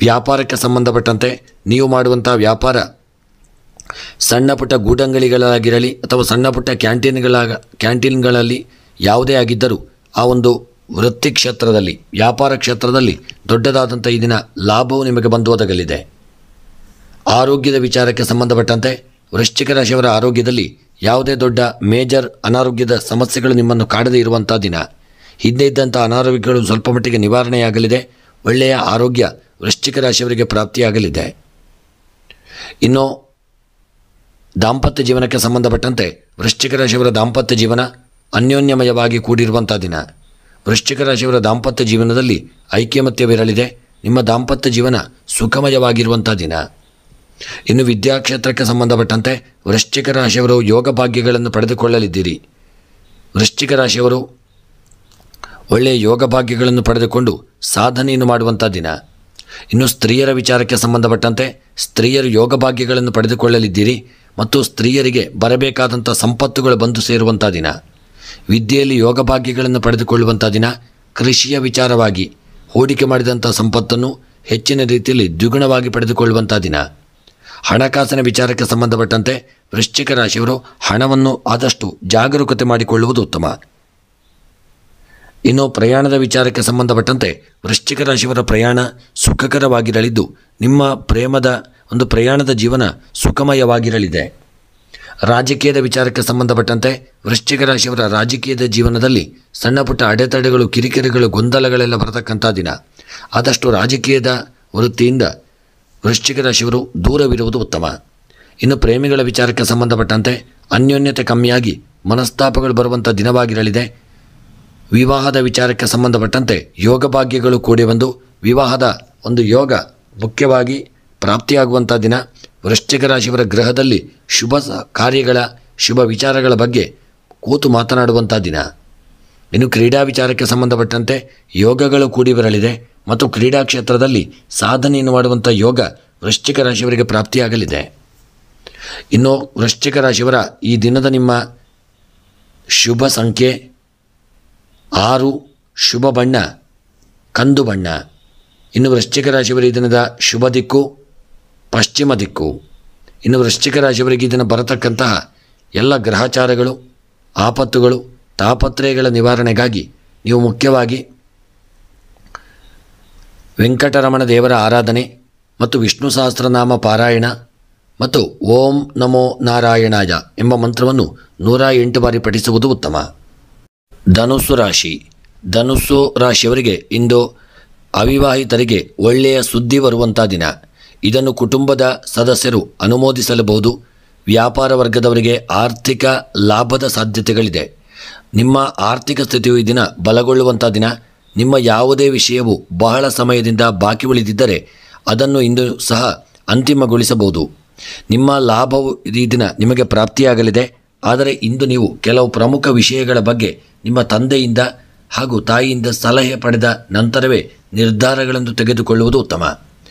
S1: ವ್ಯಾಪಾರಕ್ಕೆ ಸಂಬಂಧಪಟ್ಟಂತೆ ನೀವು ಮಾಡುವಂಥ ವ್ಯಾಪಾರ ಸಣ್ಣ ಪುಟ್ಟ ಗೂಡಂಗಡಿಗಳಾಗಿರಲಿ ಅಥವಾ ಸಣ್ಣ ಪುಟ್ಟ ಕ್ಯಾಂಟೀನ್ಗಳಲ್ಲಿ ಯಾವುದೇ ಆಗಿದ್ದರೂ ಆ ಒಂದು ವೃತ್ತಿ ಕ್ಷೇತ್ರದಲ್ಲಿ, ವ್ಯಾಪಾರ ಕ್ಷೇತ್ರದಲ್ಲಿ ದೊಡ್ಡದಾದಂಥ ಈ ದಿನ ಲಾಭವು ನಿಮಗೆ ಬಂದು ಒದಗಲಿದೆ. ಆರೋಗ್ಯದ ವಿಚಾರಕ್ಕೆ ಸಂಬಂಧಪಟ್ಟಂತೆ ವೃಶ್ಚಿಕ ರಾಶಿಯವರ ಆರೋಗ್ಯದಲ್ಲಿ ಯಾವುದೇ ದೊಡ್ಡ ಮೇಜರ್ ಅನಾರೋಗ್ಯದ ಸಮಸ್ಯೆಗಳು ನಿಮ್ಮನ್ನು ಕಾಡದೇ ಇರುವಂಥ ದಿನ. ಹಿಂದೆ ಇದ್ದಂಥ ಅನಾರೋಗ್ಯಗಳು ಸ್ವಲ್ಪ ಮಟ್ಟಿಗೆ ನಿವಾರಣೆಯಾಗಲಿದೆ. ಒಳ್ಳೆಯ ಆರೋಗ್ಯ ವೃಶ್ಚಿಕ ರಾಶಿಯವರಿಗೆ ಪ್ರಾಪ್ತಿಯಾಗಲಿದೆ. ಇನ್ನು ದಾಂಪತ್ಯ ಜೀವನಕ್ಕೆ ಸಂಬಂಧಪಟ್ಟಂತೆ ವೃಶ್ಚಿಕ ರಾಶಿಯವರ ದಾಂಪತ್ಯ ಜೀವನ ಅನ್ಯೋನ್ಯಮಯವಾಗಿ ಕೂಡಿರುವಂಥ ದಿನ. ವೃಶ್ಚಿಕ ರಾಶಿಯವರ ದಾಂಪತ್ಯ ಜೀವನದಲ್ಲಿ ಐಕ್ಯಮತ್ಯವಿರಲಿದೆ. ನಿಮ್ಮ ದಾಂಪತ್ಯ ಜೀವನ ಸುಖಮಯವಾಗಿರುವಂಥ ದಿನ. ಇನ್ನು ವಿದ್ಯಾಕ್ಷೇತ್ರಕ್ಕೆ ಸಂಬಂಧಪಟ್ಟಂತೆ ವೃಶ್ಚಿಕ ರಾಶಿಯವರು ಯೋಗ ಭಾಗ್ಯಗಳನ್ನು ಪಡೆದುಕೊಳ್ಳಲಿದ್ದೀರಿ. ವೃಶ್ಚಿಕ ರಾಶಿಯವರು ಒಳ್ಳೆಯ ಯೋಗ ಭಾಗ್ಯಗಳನ್ನು ಪಡೆದುಕೊಂಡು ಸಾಧನೆಯನ್ನು ಮಾಡುವಂಥ ದಿನ. ಇನ್ನು ಸ್ತ್ರೀಯರ ವಿಚಾರಕ್ಕೆ ಸಂಬಂಧಪಟ್ಟಂತೆ ಸ್ತ್ರೀಯರು ಯೋಗ ಭಾಗ್ಯಗಳನ್ನು ಪಡೆದುಕೊಳ್ಳಲಿದ್ದೀರಿ ಮತ್ತು ಸ್ತ್ರೀಯರಿಗೆ ಬರಬೇಕಾದಂಥ ಸಂಪತ್ತುಗಳು ಬಂದು ಸೇರುವಂಥ ದಿನ. ವಿದ್ಯೆಯಲ್ಲಿ ಯೋಗ ಭಾಗ್ಯಗಳನ್ನು ಪಡೆದುಕೊಳ್ಳುವಂಥ ದಿನ. ಕೃಷಿಯ ವಿಚಾರವಾಗಿ ಹೂಡಿಕೆ ಮಾಡಿದಂಥ ಸಂಪತ್ತನ್ನು ಹೆಚ್ಚಿನ ರೀತಿಯಲ್ಲಿ ದ್ವಿಗುಣವಾಗಿ ಪಡೆದುಕೊಳ್ಳುವಂಥ ದಿನ. ಹಣಕಾಸಿನ ವಿಚಾರಕ್ಕೆ ಸಂಬಂಧಪಟ್ಟಂತೆ ವೃಶ್ಚಿಕ ರಾಶಿಯವರು ಹಣವನ್ನು ಆದಷ್ಟು ಜಾಗರೂಕತೆ ಮಾಡಿಕೊಳ್ಳುವುದು ಉತ್ತಮ. ಇನ್ನು ಪ್ರಯಾಣದ ವಿಚಾರಕ್ಕೆ ಸಂಬಂಧಪಟ್ಟಂತೆ ವೃಶ್ಚಿಕ ರಾಶಿಯವರ ಪ್ರಯಾಣ ಸುಖಕರವಾಗಿರಲಿದ್ದು ನಿಮ್ಮ ಪ್ರೇಮದ ಒಂದು ಪ್ರಯಾಣದ ಜೀವನ ಸುಖಮಯವಾಗಿರಲಿದೆ. ರಾಜಕೀಯದ ವಿಚಾರಕ್ಕೆ ಸಂಬಂಧಪಟ್ಟಂತೆ ವೃಶ್ಚಿಕ ರಾಶಿಯವರ ರಾಜಕೀಯದ ಜೀವನದಲ್ಲಿ ಸಣ್ಣ ಪುಟ್ಟ ಅಡೆತಡೆಗಳು, ಕಿರಿಕಿರಿಗಳು, ಗೊಂದಲಗಳೆಲ್ಲ ಬರತಕ್ಕಂಥ ದಿನ. ಆದಷ್ಟು ರಾಜಕೀಯದ ವೃತ್ತಿಯಿಂದ ವೃಶ್ಚಿಕ ರಾಶಿಯವರು ದೂರವಿರುವುದು ಉತ್ತಮ. ಇನ್ನು ಪ್ರೇಮಿಗಳ ವಿಚಾರಕ್ಕೆ ಸಂಬಂಧಪಟ್ಟಂತೆ ಅನ್ಯೋನ್ಯತೆ ಕಮ್ಮಿಯಾಗಿ ಮನಸ್ತಾಪಗಳು ಬರುವಂಥ ದಿನವಾಗಿರಲಿದೆ. ವಿವಾಹದ ವಿಚಾರಕ್ಕೆ ಸಂಬಂಧಪಟ್ಟಂತೆ ಯೋಗ ಭಾಗ್ಯಗಳು ಕೂಡಿ ಬಂದು ವಿವಾಹದ ಒಂದು ಯೋಗ ಮುಖ್ಯವಾಗಿ ಪ್ರಾಪ್ತಿಯಾಗುವಂಥ ದಿನ. ವೃಶ್ಚಿಕ ರಾಶಿಯವರ ಗೃಹದಲ್ಲಿ ಶುಭ ಕಾರ್ಯಗಳ, ಶುಭ ವಿಚಾರಗಳ ಬಗ್ಗೆ ಕೂತು ಮಾತನಾಡುವಂಥ ದಿನ. ಇನ್ನು ಕ್ರೀಡಾ ವಿಚಾರಕ್ಕೆ ಸಂಬಂಧಪಟ್ಟಂತೆ ಯೋಗಗಳು ಕೂಡಿ ಬರಲಿದೆ ಮತ್ತು ಕ್ರೀಡಾ ಕ್ಷೇತ್ರದಲ್ಲಿ ಸಾಧನೆಯನ್ನು ಮಾಡುವಂಥ ಯೋಗ ವೃಶ್ಚಿಕ ರಾಶಿಯವರಿಗೆ ಪ್ರಾಪ್ತಿಯಾಗಲಿದೆ. ಇನ್ನು ವೃಶ್ಚಿಕ ರಾಶಿಯವರ ಈ ದಿನದ ನಿಮ್ಮ ಶುಭ ಸಂಖ್ಯೆ 6, ಶುಭ ಬಣ್ಣ ಕಂದು ಬಣ್ಣ. ಇನ್ನು ವೃಶ್ಚಿಕ ರಾಶಿಯವರ ಈ ದಿನದ ಶುಭ ದಿಕ್ಕು ಪಶ್ಚಿಮ ದಿಕ್ಕು. ಇನ್ನು ವೃಶ್ಚಿಕ ರಾಶಿಯವರಿಗೆ ಈ ದಿನ ಬರತಕ್ಕಂತಹ ಎಲ್ಲ ಗ್ರಹಚಾರಗಳು, ಆಪತ್ತುಗಳು, ತಾಪತ್ರಯಗಳ ನಿವಾರಣೆಗಾಗಿ ನೀವು ಮುಖ್ಯವಾಗಿ ವೆಂಕಟರಮಣ ದೇವರ ಆರಾಧನೆ ಮತ್ತು ವಿಷ್ಣು ಸಹಸ್ರನಾಮ ಪಾರಾಯಣ ಮತ್ತು ಓಂ ನಮೋ ನಾರಾಯಣಾಯ ಎಂಬ ಮಂತ್ರವನ್ನು 108 ಬಾರಿ ಪಠಿಸುವುದು ಉತ್ತಮ. ಧನುಸ್ಸು ರಾಶಿ, ಧನುಸ್ಸು ರಾಶಿಯವರಿಗೆ ಇಂದು ಅವಿವಾಹಿತರಿಗೆ ಒಳ್ಳೆಯ ಸುದ್ದಿ ಬರುವಂಥ ದಿನ. ಇದನ್ನು ಕುಟುಂಬದ ಸದಸ್ಯರು ಅನುಮೋದಿಸಲಬಹುದು. ವ್ಯಾಪಾರ ವರ್ಗದವರಿಗೆ ಆರ್ಥಿಕ ಲಾಭದ ಸಾಧ್ಯತೆಗಳಿದೆ. ನಿಮ್ಮ ಆರ್ಥಿಕ ಸ್ಥಿತಿಯು ಈ ದಿನ ಬಲಗೊಳ್ಳುವಂಥ ದಿನ. ನಿಮ್ಮ ಯಾವುದೇ ವಿಷಯವು ಬಹಳ ಸಮಯದಿಂದ ಬಾಕಿ ಉಳಿದಿದ್ದರೆ ಅದನ್ನು ಇಂದು ಸಹ ಅಂತಿಮಗೊಳಿಸಬಹುದು. ನಿಮ್ಮ ಲಾಭವು ಈ ದಿನ ನಿಮಗೆ ಪ್ರಾಪ್ತಿಯಾಗಲಿದೆ. ಆದರೆ ಇಂದು ನೀವು ಕೆಲವು ಪ್ರಮುಖ ವಿಷಯಗಳ ಬಗ್ಗೆ ನಿಮ್ಮ ತಂದೆಯಿಂದ ಹಾಗೂ ತಾಯಿಯಿಂದ ಸಲಹೆ ಪಡೆದ ನಂತರವೇ ನಿರ್ಧಾರಗಳನ್ನು ತೆಗೆದುಕೊಳ್ಳುವುದು ಉತ್ತಮ.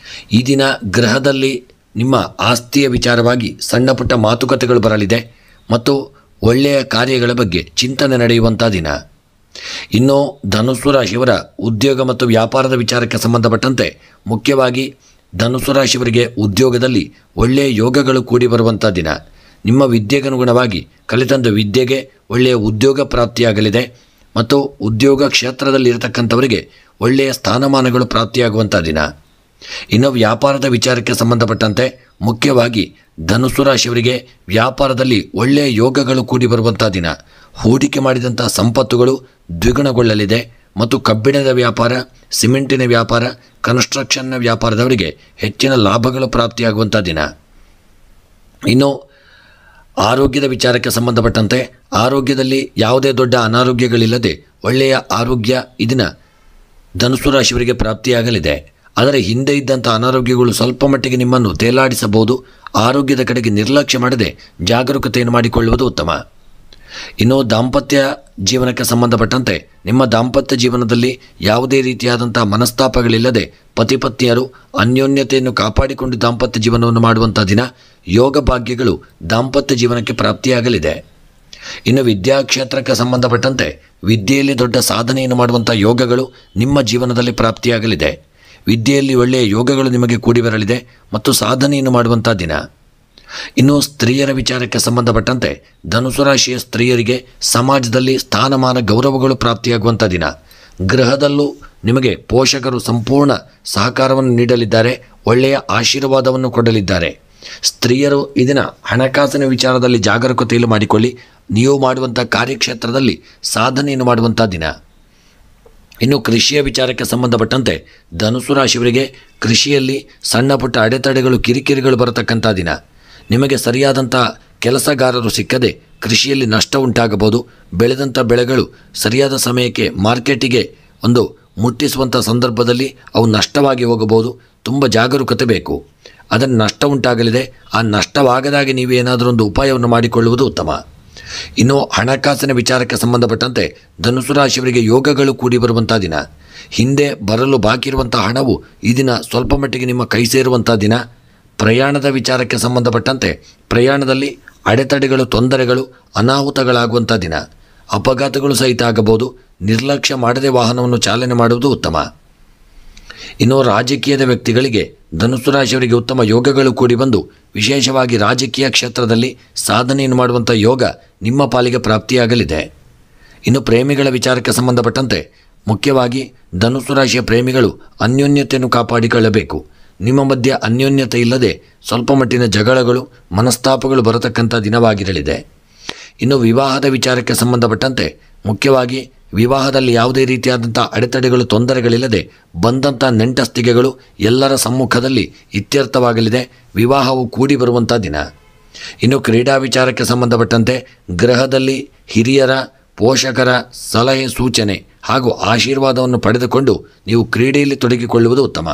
S1: ಈ ದಿನ ಗೃಹದಲ್ಲಿ ನಿಮ್ಮ ಆಸ್ತಿಯ ವಿಚಾರವಾಗಿ ಸಣ್ಣ ಪುಟ್ಟ ಮಾತುಕತೆಗಳು ಬರಲಿದೆ ಮತ್ತು ಒಳ್ಳೆಯ ಕಾರ್ಯಗಳ ಬಗ್ಗೆ ಚಿಂತನೆ ನಡೆಯುವಂಥ ದಿನ. ಇನ್ನು ಧನುಸ್ಸು ರಾಶಿಯವರ ಉದ್ಯೋಗ ಮತ್ತು ವ್ಯಾಪಾರದ ವಿಚಾರಕ್ಕೆ ಸಂಬಂಧಪಟ್ಟಂತೆ ಮುಖ್ಯವಾಗಿ ಧನುಸ್ಸು ರಾಶಿಯವರಿಗೆ ಉದ್ಯೋಗದಲ್ಲಿ ಒಳ್ಳೆಯ ಯೋಗಗಳು ಕೂಡಿ ಬರುವಂಥ ದಿನ. ನಿಮ್ಮ ವಿದ್ಯೆಗನುಗುಣವಾಗಿ ಕಲಿತಂದ ವಿದ್ಯೆಗೆ ಒಳ್ಳೆಯ ಉದ್ಯೋಗ ಪ್ರಾಪ್ತಿಯಾಗಲಿದೆ ಮತ್ತು ಉದ್ಯೋಗ ಕ್ಷೇತ್ರದಲ್ಲಿ ಇರತಕ್ಕಂಥವರಿಗೆ ಒಳ್ಳೆಯ ಸ್ಥಾನಮಾನಗಳು ಪ್ರಾಪ್ತಿಯಾಗುವಂಥ ದಿನ. ಇನ್ನು ವ್ಯಾಪಾರದ ವಿಚಾರಕ್ಕೆ ಸಂಬಂಧಪಟ್ಟಂತೆ ಮುಖ್ಯವಾಗಿ ಧನುಸ್ಸು ರಾಶಿಯವರಿಗೆ ವ್ಯಾಪಾರದಲ್ಲಿ ಒಳ್ಳೆಯ ಯೋಗಗಳು ಕೂಡಿ ಬರುವಂಥ ದಿನ. ಹೂಡಿಕೆ ಮಾಡಿದಂಥ ಸಂಪತ್ತುಗಳು ದ್ವಿಗುಣಗೊಳ್ಳಲಿದೆ ಮತ್ತು ಕಬ್ಬಿಣದ ವ್ಯಾಪಾರ, ಸಿಮೆಂಟಿನ ವ್ಯಾಪಾರ, ಕನ್ಸ್ಟ್ರಕ್ಷನ್ನ ವ್ಯಾಪಾರದವರಿಗೆ ಹೆಚ್ಚಿನ ಲಾಭಗಳು ಪ್ರಾಪ್ತಿಯಾಗುವಂಥ ದಿನ. ಇನ್ನು ಆರೋಗ್ಯದ ವಿಚಾರಕ್ಕೆ ಸಂಬಂಧಪಟ್ಟಂತೆ ಆರೋಗ್ಯದಲ್ಲಿ ಯಾವುದೇ ದೊಡ್ಡ ಅನಾರೋಗ್ಯಗಳಿಲ್ಲದೆ ಒಳ್ಳೆಯ ಆರೋಗ್ಯ ಈ ದಿನ ಧನುಸ್ಸು ರಾಶಿಯವರಿಗೆ ಪ್ರಾಪ್ತಿಯಾಗಲಿದೆ. ಆದರೆ ಹಿಂದೆ ಇದ್ದಂಥ ಅನಾರೋಗ್ಯಗಳು ಸ್ವಲ್ಪ ಮಟ್ಟಿಗೆ ನಿಮ್ಮನ್ನು ತೇಲಾಡಿಸಬಹುದು. ಆರೋಗ್ಯದ ಕಡೆಗೆ ನಿರ್ಲಕ್ಷ್ಯ ಮಾಡದೆ ಜಾಗರೂಕತೆಯನ್ನು ಮಾಡಿಕೊಳ್ಳುವುದು ಉತ್ತಮ. ಇನ್ನು ದಾಂಪತ್ಯ ಜೀವನಕ್ಕೆ ಸಂಬಂಧಪಟ್ಟಂತೆ ನಿಮ್ಮ ದಾಂಪತ್ಯ ಜೀವನದಲ್ಲಿ ಯಾವುದೇ ರೀತಿಯಾದಂಥ ಮನಸ್ತಾಪಗಳಿಲ್ಲದೆ ಪತಿಪತ್ನಿಯರು ಅನ್ಯೋನ್ಯತೆಯನ್ನು ಕಾಪಾಡಿಕೊಂಡು ದಾಂಪತ್ಯ ಜೀವನವನ್ನು ಮಾಡುವಂಥ ದಿನ. ಯೋಗ ಭಾಗ್ಯಗಳು ದಾಂಪತ್ಯ ಜೀವನಕ್ಕೆ ಪ್ರಾಪ್ತಿಯಾಗಲಿದೆ. ಇನ್ನು ವಿದ್ಯಾಕ್ಷೇತ್ರಕ್ಕೆ ಸಂಬಂಧಪಟ್ಟಂತೆ ವಿದ್ಯೆಯಲ್ಲಿ ದೊಡ್ಡ ಸಾಧನೆಯನ್ನು ಮಾಡುವಂಥ ಯೋಗಗಳು ನಿಮ್ಮ ಜೀವನದಲ್ಲಿ ಪ್ರಾಪ್ತಿಯಾಗಲಿದೆ. ವಿದ್ಯೆಯಲ್ಲಿ ಒಳ್ಳೆಯ ಯೋಗಗಳು ನಿಮಗೆ ಕೂಡಿ ಬರಲಿದೆ ಮತ್ತು ಸಾಧನೆಯನ್ನು ಮಾಡುವಂಥ ದಿನ. ಇನ್ನು ಸ್ತ್ರೀಯರ ವಿಚಾರಕ್ಕೆ ಸಂಬಂಧಪಟ್ಟಂತೆ ಧನುಸ್ಸು ರಾಶಿಯ ಸ್ತ್ರೀಯರಿಗೆ ಸಮಾಜದಲ್ಲಿ ಸ್ಥಾನಮಾನ ಗೌರವಗಳು ಪ್ರಾಪ್ತಿಯಾಗುವಂಥ ದಿನ. ಗೃಹದಲ್ಲೂ ನಿಮಗೆ ಪೋಷಕರು ಸಂಪೂರ್ಣ ಸಹಕಾರವನ್ನು ನೀಡಲಿದ್ದಾರೆ, ಒಳ್ಳೆಯ ಆಶೀರ್ವಾದವನ್ನು ಕೊಡಲಿದ್ದಾರೆ. ಸ್ತ್ರೀಯರು ಈ ದಿನ ಹಣಕಾಸಿನ ವಿಚಾರದಲ್ಲಿ ಜಾಗರೂಕತೆಯನ್ನು ಮಾಡಿಕೊಳ್ಳಿ. ನೀವು ಮಾಡುವಂಥ ಕಾರ್ಯಕ್ಷೇತ್ರದಲ್ಲಿ ಸಾಧನೆಯನ್ನು ಮಾಡುವಂಥ ದಿನ. ಇನ್ನು ಕೃಷಿಯ ವಿಚಾರಕ್ಕೆ ಸಂಬಂಧಪಟ್ಟಂತೆ ಧನುಸ್ಸು ರಾಶಿಯವರಿಗೆ ಕೃಷಿಯಲ್ಲಿ ಸಣ್ಣ ಪುಟ್ಟ ಅಡೆತಡೆಗಳು, ಕಿರಿಕಿರಿಗಳು ಬರತಕ್ಕಂಥ ದಿನ. ನಿಮಗೆ ಸರಿಯಾದಂಥ ಕೆಲಸಗಾರರು ಸಿಕ್ಕದೆ ಕೃಷಿಯಲ್ಲಿ ನಷ್ಟ ಉಂಟಾಗಬಹುದು. ಬೆಳೆದಂಥ ಬೆಳೆಗಳು ಸರಿಯಾದ ಸಮಯಕ್ಕೆ ಮಾರ್ಕೆಟಿಗೆ ಮುಟ್ಟಿಸುವಂಥ ಸಂದರ್ಭದಲ್ಲಿ ಅವು ನಷ್ಟವಾಗಿ ಹೋಗಬಹುದು. ತುಂಬ ಜಾಗರೂಕತೆ ಬೇಕು. ಅದನ್ನು ನಷ್ಟ ಉಂಟಾಗಲಿದೆ. ಆ ನಷ್ಟವಾಗದಾಗೆ ನೀವೇನಾದರೂ ಒಂದು ಉಪಾಯವನ್ನು ಮಾಡಿಕೊಳ್ಳುವುದು ಉತ್ತಮ. ಇನ್ನು ಹಣಕಾಸಿನ ವಿಚಾರಕ್ಕೆ ಸಂಬಂಧಪಟ್ಟಂತೆ ಧನುಸ್ಸು ರಾಶಿಯವರಿಗೆ ಯೋಗಗಳು ಕೂಡಿ ಬರುವಂಥ ದಿನ. ಹಿಂದೆ ಬರಲು ಬಾಕಿ ಇರುವಂಥ ಹಣವು ಈ ದಿನ ಸ್ವಲ್ಪ ಮಟ್ಟಿಗೆ ನಿಮ್ಮ ಕೈ ಸೇರುವಂಥ ದಿನ. ಪ್ರಯಾಣದ ವಿಚಾರಕ್ಕೆ ಸಂಬಂಧಪಟ್ಟಂತೆ ಪ್ರಯಾಣದಲ್ಲಿ ಅಡೆತಡೆಗಳು, ತೊಂದರೆಗಳು, ಅನಾಹುತಗಳಾಗುವಂಥ ದಿನ. ಅಪಘಾತಗಳು ಸಹಿತ ಆಗಬಹುದು. ನಿರ್ಲಕ್ಷ್ಯ ಮಾಡದೆ ವಾಹನವನ್ನು ಚಾಲನೆ ಮಾಡುವುದು ಉತ್ತಮ. ಇನ್ನು ರಾಜಕೀಯದ ವ್ಯಕ್ತಿಗಳಿಗೆ ಧನುಸ್ಸು ರಾಶಿಯವರಿಗೆ ಉತ್ತಮ ಯೋಗಗಳು ಕೂಡಿ ಬಂದು ವಿಶೇಷವಾಗಿ ರಾಜಕೀಯ ಕ್ಷೇತ್ರದಲ್ಲಿ ಸಾಧನೆಯನ್ನು ಮಾಡುವಂಥ ಯೋಗ ನಿಮ್ಮ ಪಾಲಿಗೆ ಪ್ರಾಪ್ತಿಯಾಗಲಿದೆ. ಇನ್ನು ಪ್ರೇಮಿಗಳ ವಿಚಾರಕ್ಕೆ ಸಂಬಂಧಪಟ್ಟಂತೆ ಮುಖ್ಯವಾಗಿ ಧನುಸ್ಸು ರಾಶಿಯ ಪ್ರೇಮಿಗಳು ಅನ್ಯೋನ್ಯತೆಯನ್ನು ಕಾಪಾಡಿಕೊಳ್ಳಬೇಕು. ನಿಮ್ಮ ಮಧ್ಯೆ ಅನ್ಯೋನ್ಯತೆ ಇಲ್ಲದೆ ಸ್ವಲ್ಪ ಮಟ್ಟಿನ ಜಗಳಗಳು, ಮನಸ್ತಾಪಗಳು ಬರತಕ್ಕಂಥ ದಿನವಾಗಿರಲಿದೆ. ಇನ್ನು ವಿವಾಹದ ವಿಚಾರಕ್ಕೆ ಸಂಬಂಧಪಟ್ಟಂತೆ ಮುಖ್ಯವಾಗಿ ವಿವಾಹದಲ್ಲಿ ಯಾವುದೇ ರೀತಿಯಾದಂಥ ಅಡೆತಡೆಗಳು, ತೊಂದರೆಗಳಿಲ್ಲದೆ ಬಂದಂಥ ನೆಂಟಸ್ತಿಗೆಗಳು ಎಲ್ಲರ ಸಮ್ಮುಖದಲ್ಲಿ ಇತ್ಯರ್ಥವಾಗಲಿದೆ. ವಿವಾಹವು ಕೂಡಿ ಬರುವಂಥ ದಿನ. ಇನ್ನು ಕ್ರೀಡಾ ವಿಚಾರಕ್ಕೆ ಸಂಬಂಧಪಟ್ಟಂತೆ ಗೃಹದಲ್ಲಿ ಹಿರಿಯರ, ಪೋಷಕರ ಸಲಹೆ, ಸೂಚನೆ ಹಾಗೂ ಆಶೀರ್ವಾದವನ್ನು ಪಡೆದುಕೊಂಡು ನೀವು ಕ್ರೀಡೆಯಲ್ಲಿ ತೊಡಗಿಕೊಳ್ಳುವುದು ಉತ್ತಮ.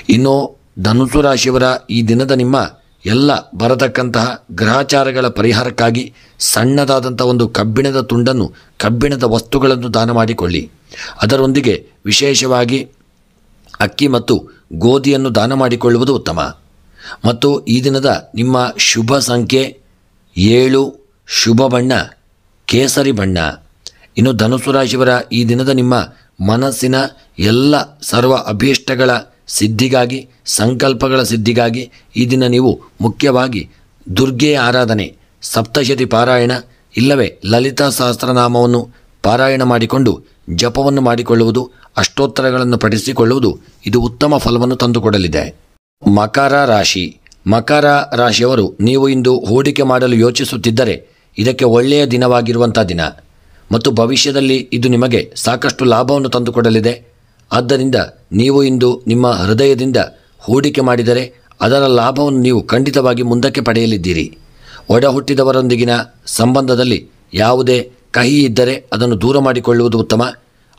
S1: ಇನ್ನು ಧನುಸ್ಸು ರಾಶಿಯವರ ಈ ದಿನದ ನಿಮ್ಮ ಎಲ್ಲ ಬರತಕ್ಕಂತಹ ಗ್ರಹಚಾರಗಳ ಪರಿಹಾರಕ್ಕಾಗಿ ಸಣ್ಣದಾದಂಥ ಒಂದು ಕಬ್ಬಿಣದ ತುಂಡನ್ನು, ಕಬ್ಬಿಣದ ವಸ್ತುಗಳನ್ನು ದಾನ ಮಾಡಿಕೊಳ್ಳಿ. ಅದರೊಂದಿಗೆ ವಿಶೇಷವಾಗಿ ಅಕ್ಕಿ ಮತ್ತು ಗೋಧಿಯನ್ನು ದಾನ ಮಾಡಿಕೊಳ್ಳುವುದು ಉತ್ತಮ. ಮತ್ತು ಈ ದಿನದ ನಿಮ್ಮ ಶುಭ ಸಂಖ್ಯೆ 7, ಶುಭ ಬಣ್ಣ ಕೇಸರಿ ಬಣ್ಣ. ಇನ್ನು ಧನುಸ್ಸು ರಾಶಿಯವರ ಈ ದಿನದ ನಿಮ್ಮ ಮನಸ್ಸಿನ ಎಲ್ಲ ಸರ್ವ ಅಭೀಷ್ಟಗಳ ಸಿದ್ಧಿಗಾಗಿ, ಸಂಕಲ್ಪಗಳ ಸಿದ್ಧಿಗಾಗಿ ಈ ದಿನ ನೀವು ಮುಖ್ಯವಾಗಿ ದುರ್ಗೆಯ ಆರಾಧನೆ, ಸಪ್ತಶತಿ ಪಾರಾಯಣ ಇಲ್ಲವೇ ಲಲಿತಾ ಸಹಸ್ರನಾಮವನ್ನು ಪಾರಾಯಣ ಮಾಡಿಕೊಂಡು ಜಪವನ್ನು ಮಾಡಿಕೊಳ್ಳುವುದು, ಅಷ್ಟೋತ್ತರಗಳನ್ನು ಪಠಿಸಿಕೊಳ್ಳುವುದು ಇದು ಉತ್ತಮ ಫಲವನ್ನು ತಂದುಕೊಡಲಿದೆ. ಮಕರ ರಾಶಿ. ಮಕರ ರಾಶಿಯವರು ನೀವು ಇಂದು ಹೂಡಿಕೆ ಮಾಡಲು ಯೋಚಿಸುತ್ತಿದ್ದರೆ ಇದಕ್ಕೆ ಒಳ್ಳೆಯ ದಿನವಾಗಿರುವಂಥ ದಿನ ಮತ್ತು ಭವಿಷ್ಯದಲ್ಲಿ ಇದು ನಿಮಗೆ ಸಾಕಷ್ಟು ಲಾಭವನ್ನು ತಂದುಕೊಡಲಿದೆ. ಆದ್ದರಿಂದ ನೀವು ಇಂದು ನಿಮ್ಮ ಹೃದಯದಿಂದ ಹೂಡಿಕೆ ಮಾಡಿದರೆ ಅದರ ಲಾಭವನ್ನು ನೀವು ಖಂಡಿತವಾಗಿ ಮುಂದಕ್ಕೆ ಪಡೆಯಲಿದ್ದೀರಿ. ಒಡ ಹುಟ್ಟಿದವರೊಂದಿಗಿನ ಸಂಬಂಧದಲ್ಲಿ ಯಾವುದೇ ಕಹಿ ಇದ್ದರೆ ಅದನ್ನು ದೂರ ಮಾಡಿಕೊಳ್ಳುವುದು ಉತ್ತಮ.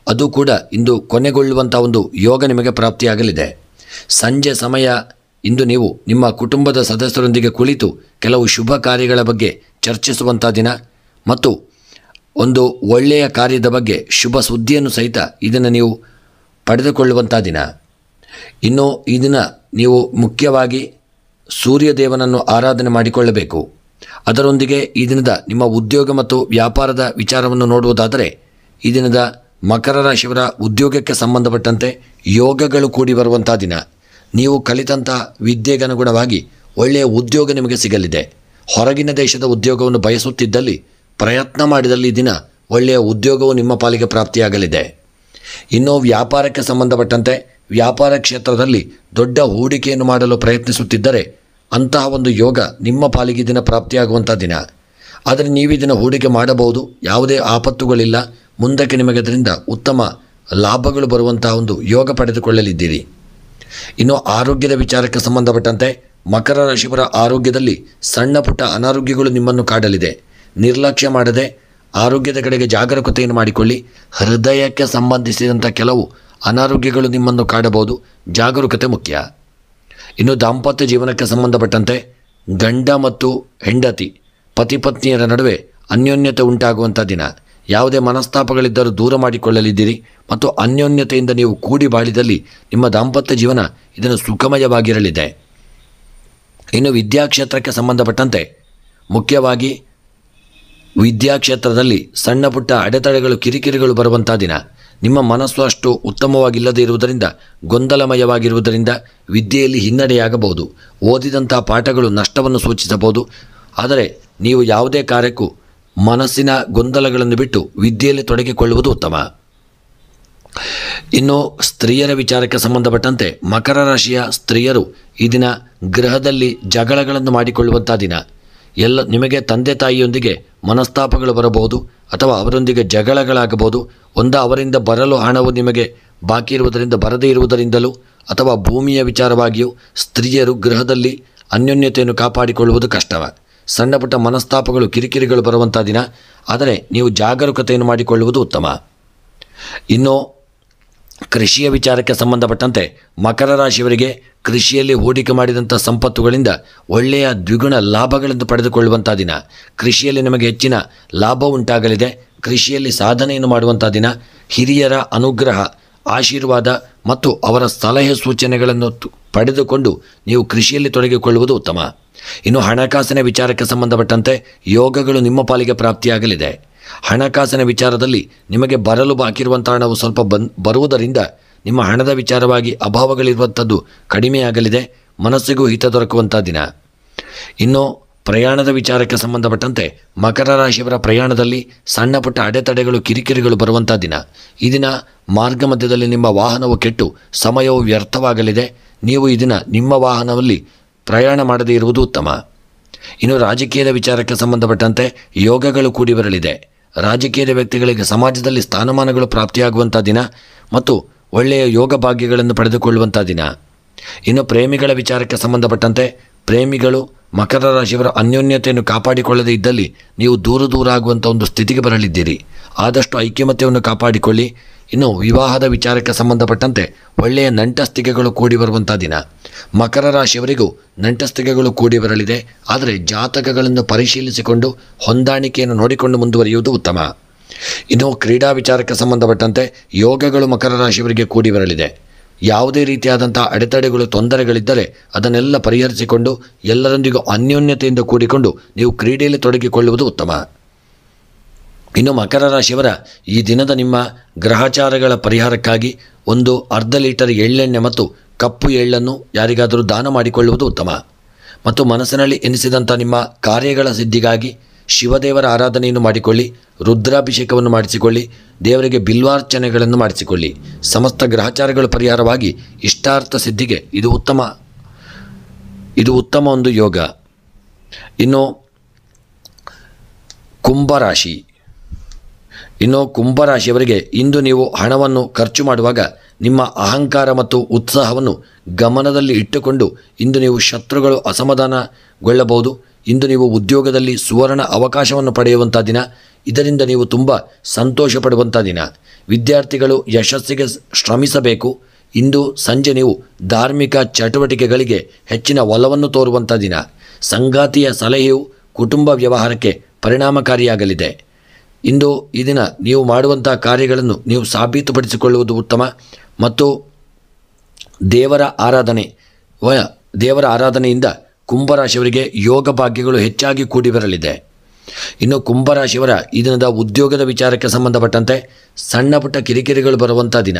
S1: ಅದು ಕೂಡ ಇಂದು ಕೊನೆಗೊಳ್ಳುವಂಥ ಒಂದು ಯೋಗ ನಿಮಗೆ ಪ್ರಾಪ್ತಿಯಾಗಲಿದೆ. ಸಂಜೆ ಸಮಯ ಇಂದು ನೀವು ನಿಮ್ಮ ಕುಟುಂಬದ ಸದಸ್ಯರೊಂದಿಗೆ ಕುಳಿತು ಕೆಲವು ಶುಭ ಕಾರ್ಯಗಳ ಬಗ್ಗೆ ಚರ್ಚಿಸುವಂಥ ದಿನ ಮತ್ತು ಒಂದು ಒಳ್ಳೆಯ ಕಾರ್ಯದ ಬಗ್ಗೆ ಶುಭ ಸುದ್ದಿಯನ್ನು ಸಹಿತ ಇದನ್ನು ನೀವು ಪಡೆದುಕೊಳ್ಳುವಂಥ ದಿನ. ಇನ್ನು ಈ ದಿನ ನೀವು ಮುಖ್ಯವಾಗಿ ಸೂರ್ಯದೇವನನ್ನು ಆರಾಧನೆ ಮಾಡಿಕೊಳ್ಳಬೇಕು. ಅದರೊಂದಿಗೆ ಈ ದಿನದ ನಿಮ್ಮ ಉದ್ಯೋಗ ಮತ್ತು ವ್ಯಾಪಾರದ ವಿಚಾರವನ್ನು ನೋಡುವುದಾದರೆ ಈ ದಿನದ ಮಕರ ರಾಶಿಯವರ ಉದ್ಯೋಗಕ್ಕೆ ಸಂಬಂಧಪಟ್ಟಂತೆ ಯೋಗಗಳು ಕೂಡಿ ಬರುವಂಥ ದಿನ. ನೀವು ಕಲಿತಂಥ ವಿದ್ಯೆಗನುಗುಣವಾಗಿ ಒಳ್ಳೆಯ ಉದ್ಯೋಗ ನಿಮಗೆ ಸಿಗಲಿದೆ. ಹೊರಗಿನ ದೇಶದ ಉದ್ಯೋಗವನ್ನು ಬಯಸುತ್ತಿದ್ದಲ್ಲಿ ಪ್ರಯತ್ನ ಮಾಡಿದಲ್ಲಿ ಈ ದಿನ ಒಳ್ಳೆಯ ಉದ್ಯೋಗವು ನಿಮ್ಮ ಪಾಲಿಗೆ ಪ್ರಾಪ್ತಿಯಾಗಲಿದೆ. ಇನ್ನು ವ್ಯಾಪಾರಕ್ಕೆ ಸಂಬಂಧಪಟ್ಟಂತೆ ವ್ಯಾಪಾರ ಕ್ಷೇತ್ರದಲ್ಲಿ ದೊಡ್ಡ ಹೂಡಿಕೆಯನ್ನು ಮಾಡಲು ಪ್ರಯತ್ನಿಸುತ್ತಿದ್ದರೆ ಅಂತಹ ಒಂದು ಯೋಗ ನಿಮ್ಮ ಪಾಲಿಗೆ ದಿನ ಪ್ರಾಪ್ತಿಯಾಗುವಂಥ ದಿನ. ಆದರೆ ನೀವು ಇದನ್ನು ಹೂಡಿಕೆ ಮಾಡಬಹುದು, ಯಾವುದೇ ಆಪತ್ತುಗಳಿಲ್ಲ. ಮುಂದಕ್ಕೆ ನಿಮಗೆ ಅದರಿಂದ ಉತ್ತಮ ಲಾಭಗಳು ಬರುವಂತಹ ಒಂದು ಯೋಗ ಪಡೆದುಕೊಳ್ಳಲಿದ್ದೀರಿ. ಇನ್ನು ಆರೋಗ್ಯದ ವಿಚಾರಕ್ಕೆ ಸಂಬಂಧಪಟ್ಟಂತೆ ಮಕರ ರಾಶಿಯವರ ಆರೋಗ್ಯದಲ್ಲಿ ಸಣ್ಣ ಪುಟ್ಟ ಅನಾರೋಗ್ಯಗಳು ನಿಮ್ಮನ್ನು ಕಾಡಲಿದೆ. ನಿರ್ಲಕ್ಷ್ಯ ಮಾಡದೆ ಆರೋಗ್ಯದ ಕಡೆಗೆ ಜಾಗರೂಕತೆಯನ್ನು ಮಾಡಿಕೊಳ್ಳಿ. ಹೃದಯಕ್ಕೆ ಸಂಬಂಧಿಸಿದಂಥ ಕೆಲವು ಅನಾರೋಗ್ಯಗಳು ನಿಮ್ಮನ್ನು ಕಾಡಬಹುದು, ಜಾಗರೂಕತೆ ಮುಖ್ಯ. ಇನ್ನು ದಾಂಪತ್ಯ ಜೀವನಕ್ಕೆ ಸಂಬಂಧಪಟ್ಟಂತೆ ಗಂಡ ಮತ್ತು ಹೆಂಡತಿ ಪತಿ ಪತ್ನಿಯರ ನಡುವೆ ಅನ್ಯೋನ್ಯತೆ ಉಂಟಾಗುವಂಥ ದಿನ. ಯಾವುದೇ ಮನಸ್ತಾಪಗಳಿದ್ದರೂ ದೂರ ಮಾಡಿಕೊಳ್ಳಲಿದ್ದೀರಿ ಮತ್ತು ಅನ್ಯೋನ್ಯತೆಯಿಂದ ನೀವು ಕೂಡಿ ಬಾಳಿದಲ್ಲಿ ನಿಮ್ಮ ದಾಂಪತ್ಯ ಜೀವನ ಇದನ್ನು ಸುಖಮಯವಾಗಿರಲಿದೆ. ಇನ್ನು ವಿದ್ಯಾಕ್ಷೇತ್ರಕ್ಕೆ ಸಂಬಂಧಪಟ್ಟಂತೆ ಮುಖ್ಯವಾಗಿ ವಿದ್ಯಾಕ್ಷೇತ್ರದಲ್ಲಿ ಸಣ್ಣ ಪುಟ್ಟ ಅಡೆತಡೆಗಳು ಕಿರಿಕಿರಿಗಳು ಬರುವಂಥ ದಿನ. ನಿಮ್ಮ ಮನಸ್ಸು ಅಷ್ಟು ಉತ್ತಮವಾಗಿಲ್ಲದೇ ಇರುವುದರಿಂದ ಗೊಂದಲಮಯವಾಗಿರುವುದರಿಂದ ವಿದ್ಯೆಯಲ್ಲಿ ಹಿನ್ನಡೆಯಾಗಬಹುದು. ಓದಿದಂಥ ಪಾಠಗಳು ನಷ್ಟವನ್ನು ಸೂಚಿಸಬಹುದು. ಆದರೆ ನೀವು ಯಾವುದೇ ಕಾರ್ಯಕ್ಕೂ ಮನಸ್ಸಿನ ಗೊಂದಲಗಳನ್ನು ಬಿಟ್ಟು ವಿದ್ಯೆಯಲ್ಲಿ ತೊಡಗಿಕೊಳ್ಳುವುದು ಉತ್ತಮ. ಇನ್ನು ಸ್ತ್ರೀಯರ ವಿಚಾರಕ್ಕೆ ಸಂಬಂಧಪಟ್ಟಂತೆ ಮಕರ ರಾಶಿಯ ಸ್ತ್ರೀಯರು ಈ ದಿನ ಗೃಹದಲ್ಲಿ ಜಗಳಗಳನ್ನು ಮಾಡಿಕೊಳ್ಳುವಂಥ ದಿನ. ನಿಮಗೆ ತಂದೆ ತಾಯಿಯೊಂದಿಗೆ ಮನಸ್ತಾಪಗಳು ಬರಬಹುದು ಅಥವಾ ಅವರೊಂದಿಗೆ ಜಗಳಗಳಾಗಬಹುದು. ಅವರಿಂದ ಬರಲು ಹಣವು ನಿಮಗೆ ಬಾಕಿ ಇರುವುದರಿಂದ ಬರದೇ ಇರುವುದರಿಂದಲೂ ಅಥವಾ ಭೂಮಿಯ ವಿಚಾರವಾಗಿಯೂ ಸ್ತ್ರೀಯರು ಗೃಹದಲ್ಲಿ ಅನ್ಯೋನ್ಯತೆಯನ್ನು ಕಾಪಾಡಿಕೊಳ್ಳುವುದು ಕಷ್ಟವ. ಸಣ್ಣ ಪುಟ್ಟ ಮನಸ್ತಾಪಗಳು ಕಿರಿಕಿರಿಗಳು ಬರುವಂಥ ದಿನ. ಆದರೆ ನೀವು ಜಾಗರೂಕತೆಯನ್ನು ಮಾಡಿಕೊಳ್ಳುವುದು ಉತ್ತಮ. ಇನ್ನು ಕೃಷಿಯ ವಿಚಾರಕ್ಕೆ ಸಂಬಂಧಪಟ್ಟಂತೆ ಮಕರ ರಾಶಿಯವರಿಗೆ ಕೃಷಿಯಲ್ಲಿ ಹೂಡಿಕೆ ಮಾಡಿದಂಥ ಸಂಪತ್ತುಗಳಿಂದ ಒಳ್ಳೆಯ ದ್ವಿಗುಣ ಲಾಭಗಳನ್ನು ಪಡೆದುಕೊಳ್ಳುವಂಥ ದಿನ. ಕೃಷಿಯಲ್ಲಿ ನಿಮಗೆ ಹೆಚ್ಚಿನ ಲಾಭ ಉಂಟಾಗಲಿದೆ. ಕೃಷಿಯಲ್ಲಿ ಸಾಧನೆಯನ್ನು ಮಾಡುವಂಥ ದಿನ. ಹಿರಿಯರ ಅನುಗ್ರಹ, ಆಶೀರ್ವಾದ ಮತ್ತು ಅವರ ಸಲಹೆ ಸೂಚನೆಗಳನ್ನು ಪಡೆದುಕೊಂಡು ನೀವು ಕೃಷಿಯಲ್ಲಿ ತೊಡಗಿಕೊಳ್ಳುವುದು ಉತ್ತಮ. ಇನ್ನು ಹಣಕಾಸಿನ ವಿಚಾರಕ್ಕೆ ಸಂಬಂಧಪಟ್ಟಂತೆ ಯೋಗಗಳು ನಿಮ್ಮ ಪಾಲಿಗೆ ಪ್ರಾಪ್ತಿಯಾಗಲಿದೆ. ಹಣಕಾಸಿನ ವಿಚಾರದಲ್ಲಿ ನಿಮಗೆ ಬರಲು ಬಾಕಿರುವಂಥ ಹಣವು ಸ್ವಲ್ಪ ಬರುವುದರಿಂದ ನಿಮ್ಮ ಹಣದ ವಿಚಾರವಾಗಿ ಅಭಾವಗಳಿರುವಂಥದ್ದು ಕಡಿಮೆಯಾಗಲಿದೆ. ಮನಸ್ಸಿಗೂ ಹಿತ ದೊರಕುವಂಥ ದಿನ. ಇನ್ನು ಪ್ರಯಾಣದ ವಿಚಾರಕ್ಕೆ ಸಂಬಂಧಪಟ್ಟಂತೆ ಮಕರ ರಾಶಿಯವರ ಪ್ರಯಾಣದಲ್ಲಿ ಸಣ್ಣ ಪುಟ್ಟ ಅಡೆತಡೆಗಳು ಕಿರಿಕಿರಿಗಳು ಬರುವಂಥ ದಿನ. ಈ ದಿನ ಮಾರ್ಗ ಮಧ್ಯದಲ್ಲಿ ನಿಮ್ಮ ವಾಹನವು ಕೆಟ್ಟು ಸಮಯವು ವ್ಯರ್ಥವಾಗಲಿದೆ. ನೀವು ಈ ದಿನ ನಿಮ್ಮ ವಾಹನದಲ್ಲಿ ಪ್ರಯಾಣ ಮಾಡದೇ ಇರುವುದು ಉತ್ತಮ. ಇನ್ನು ರಾಜಕೀಯದ ವಿಚಾರಕ್ಕೆ ಸಂಬಂಧಪಟ್ಟಂತೆ ಯೋಗಗಳು ಕೂಡಿ ಬರಲಿದೆ. ರಾಜಕೀಯದ ವ್ಯಕ್ತಿಗಳಿಗೆ ಸಮಾಜದಲ್ಲಿ ಸ್ಥಾನಮಾನಗಳು ಪ್ರಾಪ್ತಿಯಾಗುವಂಥ ದಿನ ಮತ್ತು ಒಳ್ಳೆಯ ಯೋಗ ಭಾಗ್ಯಗಳನ್ನು ಪಡೆದುಕೊಳ್ಳುವಂಥ ದಿನ. ಇನ್ನು ಪ್ರೇಮಿಗಳ ವಿಚಾರಕ್ಕೆ ಸಂಬಂಧಪಟ್ಟಂತೆ ಪ್ರೇಮಿಗಳು ಮಕರ ರಾಶಿಯವರ ಅನ್ಯೋನ್ಯತೆಯನ್ನು ಕಾಪಾಡಿಕೊಳ್ಳದೇ ಇದ್ದಲ್ಲಿ ನೀವು ದೂರ ಆಗುವಂಥ ಒಂದು ಸ್ಥಿತಿಗೆ ಬರಲಿದ್ದೀರಿ. ಆದಷ್ಟು ಐಕ್ಯಮತ್ಯವನ್ನು ಕಾಪಾಡಿಕೊಳ್ಳಿ. ಇನ್ನು ವಿವಾಹದ ವಿಚಾರಕ್ಕೆ ಸಂಬಂಧಪಟ್ಟಂತೆ ಒಳ್ಳೆಯ ನಂಟಸ್ತಿಕೆಗಳು ಕೂಡಿ ಬರುವಂಥ ದಿನ. ಮಕರ ರಾಶಿಯವರಿಗೂ ನಂಟಸ್ತಿಕೆಗಳು ಕೂಡಿ ಬರಲಿದೆ. ಆದರೆ ಜಾತಕಗಳನ್ನು ಪರಿಶೀಲಿಸಿಕೊಂಡು ಹೊಂದಾಣಿಕೆಯನ್ನು ನೋಡಿಕೊಂಡು ಮುಂದುವರಿಯುವುದು ಉತ್ತಮ. ಇನ್ನು ಕ್ರೀಡಾ ವಿಚಾರಕ್ಕೆ ಸಂಬಂಧಪಟ್ಟಂತೆ ಯೋಗಗಳು ಮಕರ ರಾಶಿಯವರಿಗೆ ಕೂಡಿ ಬರಲಿದೆ. ಯಾವುದೇ ರೀತಿಯಾದಂಥ ಅಡೆತಡೆಗಳು ತೊಂದರೆಗಳಿದ್ದರೆ ಅದನ್ನೆಲ್ಲ ಪರಿಹರಿಸಿಕೊಂಡು ಎಲ್ಲರೊಂದಿಗೂ ಅನ್ಯೋನ್ಯತೆಯಿಂದ ಕೂಡಿಕೊಂಡು ನೀವು ಕ್ರೀಡೆಯಲ್ಲಿ ತೊಡಗಿಕೊಳ್ಳುವುದು ಉತ್ತಮ. ಇನ್ನು ಮಕರ ರಾಶಿಯವರ ಈ ದಿನದ ನಿಮ್ಮ ಗ್ರಹಚಾರಗಳ ಪರಿಹಾರಕ್ಕಾಗಿ ಒಂದು ಅರ್ಧ ಲೀಟರ್ ಎಳ್ಳೆಣ್ಣೆ ಮತ್ತು ಕಪ್ಪು ಎಳ್ಳನ್ನು ಯಾರಿಗಾದರೂ ದಾನ ಮಾಡಿಕೊಳ್ಳುವುದು ಉತ್ತಮ. ಮತ್ತು ಮನಸ್ಸಿನಲ್ಲಿ ಎನಿಸಿದಂಥ ನಿಮ್ಮ ಕಾರ್ಯಗಳ ಸಿದ್ಧಿಗಾಗಿ ಶಿವದೇವರ ಆರಾಧನೆಯನ್ನು ಮಾಡಿಕೊಳ್ಳಿ. ರುದ್ರಾಭಿಷೇಕವನ್ನು ಮಾಡಿಸಿಕೊಳ್ಳಿ. ದೇವರಿಗೆ ಬಿಲ್ವಾರ್ಚನೆಗಳನ್ನು ಮಾಡಿಸಿಕೊಳ್ಳಿ. ಸಮಸ್ತ ಗ್ರಹಚಾರಗಳ ಪರಿಹಾರವಾಗಿ ಇಷ್ಟಾರ್ಥ ಸಿದ್ಧಿಗೆ ಇದು ಉತ್ತಮ ಒಂದು ಯೋಗ. ಇನ್ನು ಕುಂಭರಾಶಿಯವರಿಗೆ ಇಂದು ನೀವು ಹಣವನ್ನು ಖರ್ಚು ಮಾಡುವಾಗ ನಿಮ್ಮ ಅಹಂಕಾರ ಮತ್ತು ಉತ್ಸಾಹವನ್ನು ಗಮನದಲ್ಲಿ ಇಟ್ಟುಕೊಂಡು ಇಂದು ನೀವು ಶತ್ರುಗಳು ಅಸಮಾಧಾನಗೊಳ್ಳಬಹುದು. ಇಂದು ನೀವು ಉದ್ಯೋಗದಲ್ಲಿ ಸುವರ್ಣ ಅವಕಾಶವನ್ನು ಪಡೆಯುವಂಥ ದಿನ. ಇದರಿಂದ ನೀವು ತುಂಬ ಸಂತೋಷ ಪಡುವಂಥ ದಿನ. ವಿದ್ಯಾರ್ಥಿಗಳು ಯಶಸ್ಸಿಗೆ ಶ್ರಮಿಸಬೇಕು. ಇಂದು ಸಂಜೆ ನೀವು ಧಾರ್ಮಿಕ ಚಟುವಟಿಕೆಗಳಿಗೆ ಹೆಚ್ಚಿನ ಒಲವನ್ನು ತೋರುವಂಥ ದಿನ. ಸಂಗಾತಿಯ ಸಲಹೆಯು ಕುಟುಂಬ ವ್ಯವಹಾರಕ್ಕೆ ಪರಿಣಾಮಕಾರಿಯಾಗಲಿದೆ. ಇಂದು ಈ ದಿನ ನೀವು ಮಾಡುವಂಥ ಕಾರ್ಯಗಳನ್ನು ನೀವು ಸಾಬೀತುಪಡಿಸಿಕೊಳ್ಳುವುದು ಉತ್ತಮ ಮತ್ತು ದೇವರ ಆರಾಧನೆಯಿಂದ ಕುಂಭರಾಶಿಯವರಿಗೆ ಯೋಗ ಭಾಗ್ಯಗಳು ಹೆಚ್ಚಾಗಿ ಕೂಡಿ ಬರಲಿದೆ. ಇನ್ನು ಕುಂಭರಾಶಿಯವರ ಈ ದಿನದ ಉದ್ಯೋಗದ ವಿಚಾರಕ್ಕೆ ಸಂಬಂಧಪಟ್ಟಂತೆ ಸಣ್ಣ ಪುಟ್ಟ ಕಿರಿಕಿರಿಗಳು ಬರುವಂಥ ದಿನ.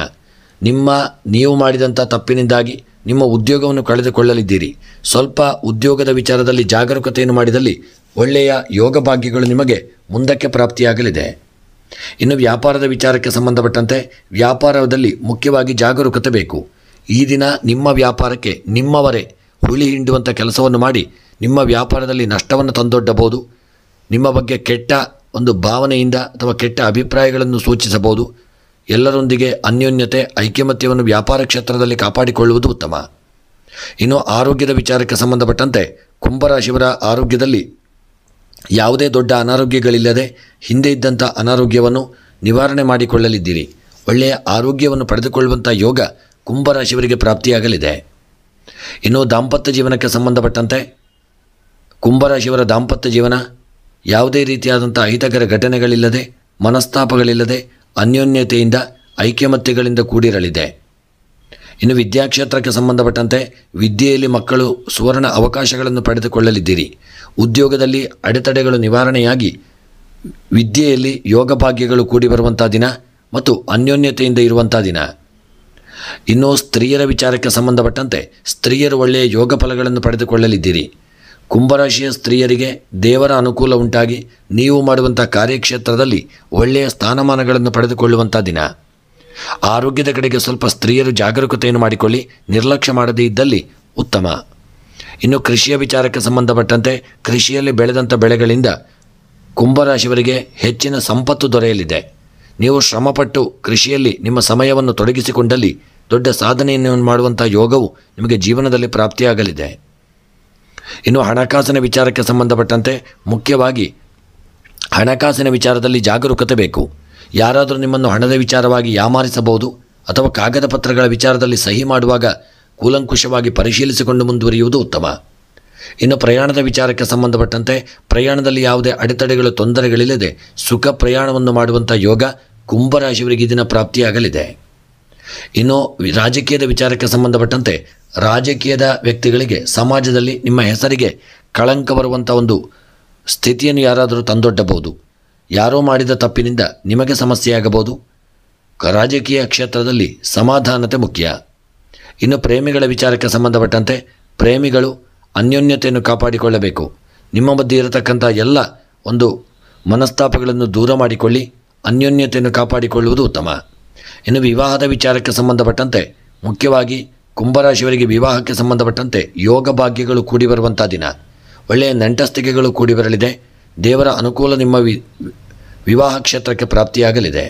S1: ನೀವು ಮಾಡಿದಂಥ ತಪ್ಪಿನಿಂದಾಗಿ ನಿಮ್ಮ ಉದ್ಯೋಗವನ್ನು ಕಳೆದುಕೊಳ್ಳಲಿದ್ದೀರಿ. ಸ್ವಲ್ಪ ಉದ್ಯೋಗದ ವಿಚಾರದಲ್ಲಿ ಜಾಗರೂಕತೆಯನ್ನು ಮಾಡಿದಲ್ಲಿ ಒಳ್ಳೆಯ ಯೋಗ ಭಾಗ್ಯಗಳು ನಿಮಗೆ ಮುಂದಕ್ಕೆ ಪ್ರಾಪ್ತಿಯಾಗಲಿದೆ. ಇನ್ನು ವ್ಯಾಪಾರದ ವಿಚಾರಕ್ಕೆ ಸಂಬಂಧಪಟ್ಟಂತೆ ವ್ಯಾಪಾರದಲ್ಲಿ ಮುಖ್ಯವಾಗಿ ಜಾಗರೂಕತೆ ಬೇಕು. ಈ ದಿನ ನಿಮ್ಮ ವ್ಯಾಪಾರಕ್ಕೆ ನಿಮ್ಮವರೇ ಹುಳಿ ಹಿಂಡುವಂಥ ಕೆಲಸವನ್ನು ಮಾಡಿ ನಿಮ್ಮ ವ್ಯಾಪಾರದಲ್ಲಿ ನಷ್ಟವನ್ನು ತಂದೊಡ್ಡಬಹುದು. ನಿಮ್ಮ ಬಗ್ಗೆ ಕೆಟ್ಟ ಒಂದು ಭಾವನೆಯಿಂದ ಅಥವಾ ಕೆಟ್ಟ ಅಭಿಪ್ರಾಯಗಳನ್ನು ಸೂಚಿಸಬಹುದು. ಎಲ್ಲರೊಂದಿಗೆ ಅನ್ಯೋನ್ಯತೆ ಐಕ್ಯಮತ್ಯವನ್ನು ವ್ಯಾಪಾರ ಕ್ಷೇತ್ರದಲ್ಲಿ ಕಾಪಾಡಿಕೊಳ್ಳುವುದು ಉತ್ತಮ. ಇನ್ನು ಆರೋಗ್ಯದ ವಿಚಾರಕ್ಕೆ ಸಂಬಂಧಪಟ್ಟಂತೆ ಕುಂಭರಾಶಿಯವರ ಆರೋಗ್ಯದಲ್ಲಿ ಯಾವುದೇ ದೊಡ್ಡ ಅನಾರೋಗ್ಯಗಳಿಲ್ಲದೆ ಹಿಂದೆ ಇದ್ದಂಥ ಅನಾರೋಗ್ಯವನ್ನು ನಿವಾರಣೆ ಮಾಡಿಕೊಳ್ಳಲಿದ್ದೀರಿ. ಒಳ್ಳೆಯ ಆರೋಗ್ಯವನ್ನು ಪಡೆದುಕೊಳ್ಳುವಂಥ ಯೋಗ ಕುಂಭರಾಶಿಯವರಿಗೆ ಪ್ರಾಪ್ತಿಯಾಗಲಿದೆ. ಇನ್ನು ದಾಂಪತ್ಯ ಜೀವನಕ್ಕೆ ಸಂಬಂಧಪಟ್ಟಂತೆ ಕುಂಭರಾಶಿಯವರ ದಾಂಪತ್ಯ ಜೀವನ ಯಾವುದೇ ರೀತಿಯಾದಂಥ ಅಹಿತಕರ ಘಟನೆಗಳಿಲ್ಲದೆ ಮನಸ್ತಾಪಗಳಿಲ್ಲದೆ ಅನ್ಯೋನ್ಯತೆಯಿಂದ ಐಕ್ಯಮತ್ಯಗಳಿಂದ ಕೂಡಿರಲಿದೆ. ಇನ್ನು ವಿದ್ಯಾಕ್ಷೇತ್ರಕ್ಕೆ ಸಂಬಂಧಪಟ್ಟಂತೆ ವಿದ್ಯೆಯಲ್ಲಿ ಮಕ್ಕಳು ಸುವರ್ಣ ಅವಕಾಶಗಳನ್ನು ಪಡೆದುಕೊಳ್ಳಲಿದ್ದೀರಿ. ಉದ್ಯೋಗದಲ್ಲಿ ಅಡೆತಡೆಗಳು ನಿವಾರಣೆಯಾಗಿ ವಿದ್ಯೆಯಲ್ಲಿ ಯೋಗ ಭಾಗ್ಯಗಳು ಕೂಡಿ ಬರುವಂಥ ದಿನ ಮತ್ತು ಅನ್ಯೋನ್ಯತೆಯಿಂದ ಇರುವಂಥ ದಿನ. ಇನ್ನು ಸ್ತ್ರೀಯರ ವಿಚಾರಕ್ಕೆ ಸಂಬಂಧಪಟ್ಟಂತೆ ಸ್ತ್ರೀಯರು ಒಳ್ಳೆಯ ಯೋಗ ಫಲಗಳನ್ನು ಪಡೆದುಕೊಳ್ಳಲಿದ್ದೀರಿ. ಕುಂಭರಾಶಿಯ ಸ್ತ್ರೀಯರಿಗೆ ದೇವರ ಅನುಕೂಲ ಉಂಟಾಗಿ ನೀವು ಮಾಡುವಂಥ ಕಾರ್ಯಕ್ಷೇತ್ರದಲ್ಲಿ ಒಳ್ಳೆಯ ಸ್ಥಾನಮಾನಗಳನ್ನು ಪಡೆದುಕೊಳ್ಳುವಂಥ ದಿನ. ಆರೋಗ್ಯದ ಕಡೆಗೆ ಸ್ವಲ್ಪ ಸ್ತ್ರೀಯರು ಜಾಗರೂಕತೆಯನ್ನು ಮಾಡಿಕೊಳ್ಳಿ, ನಿರ್ಲಕ್ಷ್ಯ ಮಾಡದೇ ಇದ್ದಲ್ಲಿ ಉತ್ತಮ. ಇನ್ನು ಕೃಷಿಯ ವಿಚಾರಕ್ಕೆ ಸಂಬಂಧಪಟ್ಟಂತೆ ಕೃಷಿಯಲ್ಲಿ ಬೆಳೆದಂಥ ಬೆಳೆಗಳಿಂದ ಕುಂಭರಾಶಿಯವರಿಗೆ ಹೆಚ್ಚಿನ ಸಂಪತ್ತು ದೊರೆಯಲಿದೆ. ನೀವು ಶ್ರಮಪಟ್ಟು ಕೃಷಿಯಲ್ಲಿ ನಿಮ್ಮ ಸಮಯವನ್ನು ತೊಡಗಿಸಿಕೊಂಡಲ್ಲಿ ದೊಡ್ಡ ಸಾಧನೆಯನ್ನು ಮಾಡುವಂಥ ಯೋಗವು ನಿಮಗೆ ಜೀವನದಲ್ಲಿ ಪ್ರಾಪ್ತಿಯಾಗಲಿದೆ. ಇನ್ನು ಹಣಕಾಸಿನ ವಿಚಾರಕ್ಕೆ ಸಂಬಂಧಪಟ್ಟಂತೆ ಮುಖ್ಯವಾಗಿ ಹಣಕಾಸಿನ ವಿಚಾರದಲ್ಲಿ ಜಾಗರೂಕತೆ ಬೇಕು. ಯಾರಾದರೂ ನಿಮ್ಮನ್ನು ಹಣದ ವಿಚಾರವಾಗಿ ಯಾಮಾರಿಸಬಹುದು ಅಥವಾ ಕಾಗದ ಪತ್ರಗಳ ವಿಚಾರದಲ್ಲಿ ಸಹಿ ಮಾಡುವಾಗ ಕೂಲಂಕುಷವಾಗಿ ಪರಿಶೀಲಿಸಿಕೊಂಡು ಮುಂದುವರಿಯುವುದು ಉತ್ತಮ. ಇನ್ನು ಪ್ರಯಾಣದ ವಿಚಾರಕ್ಕೆ ಸಂಬಂಧಪಟ್ಟಂತೆ ಪ್ರಯಾಣದಲ್ಲಿ ಯಾವುದೇ ಅಡೆತಡೆಗಳು ತೊಂದರೆಗಳಿಲ್ಲದೆ ಸುಖ ಪ್ರಯಾಣವನ್ನು ಮಾಡುವಂಥ ಯೋಗ ಕುಂಭರಾಶಿಯವರಿಗೆ ಈ ದಿನ ಪ್ರಾಪ್ತಿಯಾಗಲಿದೆ. ಇನ್ನು ರಾಜಕೀಯದ ವಿಚಾರಕ್ಕೆ ಸಂಬಂಧಪಟ್ಟಂತೆ ರಾಜಕೀಯದ ವ್ಯಕ್ತಿಗಳಿಗೆ ಸಮಾಜದಲ್ಲಿ ನಿಮ್ಮ ಹೆಸರಿಗೆ ಕಳಂಕ ಬರುವಂಥ ಒಂದು ಸ್ಥಿತಿಯನ್ನು ಯಾರಾದರೂ ತಂದೊಡ್ಡಬಹುದು. ಯಾರೋ ಮಾಡಿದ ತಪ್ಪಿನಿಂದ ನಿಮಗೆ ಸಮಸ್ಯೆಯಾಗಬಹುದು. ರಾಜಕೀಯ ಕ್ಷೇತ್ರದಲ್ಲಿ ಸಮಾಧಾನತೆ ಮುಖ್ಯ. ಇನ್ನು ಪ್ರೇಮಿಗಳ ವಿಚಾರಕ್ಕೆ ಸಂಬಂಧಪಟ್ಟಂತೆ ಪ್ರೇಮಿಗಳು ಅನ್ಯೋನ್ಯತೆಯನ್ನು ಕಾಪಾಡಿಕೊಳ್ಳಬೇಕು. ನಿಮ್ಮ ಮಧ್ಯೆ ಇರತಕ್ಕಂಥ ಎಲ್ಲ ಒಂದು ಮನಸ್ತಾಪಗಳನ್ನು ದೂರ ಮಾಡಿಕೊಳ್ಳಿ, ಅನ್ಯೋನ್ಯತೆಯನ್ನು ಕಾಪಾಡಿಕೊಳ್ಳುವುದು ಉತ್ತಮ. ಇನ್ನು ವಿವಾಹದ ವಿಚಾರಕ್ಕೆ ಸಂಬಂಧಪಟ್ಟಂತೆ ಮುಖ್ಯವಾಗಿ ಕುಂಭರಾಶಿಯವರಿಗೆ ವಿವಾಹಕ್ಕೆ ಸಂಬಂಧಪಟ್ಟಂತೆ ಯೋಗ ಭಾಗ್ಯಗಳು ಕೂಡಿ ಬರುವಂಥ ದಿನ. ಒಳ್ಳೆಯ ನೆಂಟಸ್ತಿಕೆಗಳು ಕೂಡಿ ಬರಲಿದೆ. ದೇವರ ಅನುಕೂಲ ನಿಮ್ಮ ವಿವಾಹ ಕ್ಷೇತ್ರಕ್ಕೆ ಪ್ರಾಪ್ತಿಯಾಗಲಿದೆ.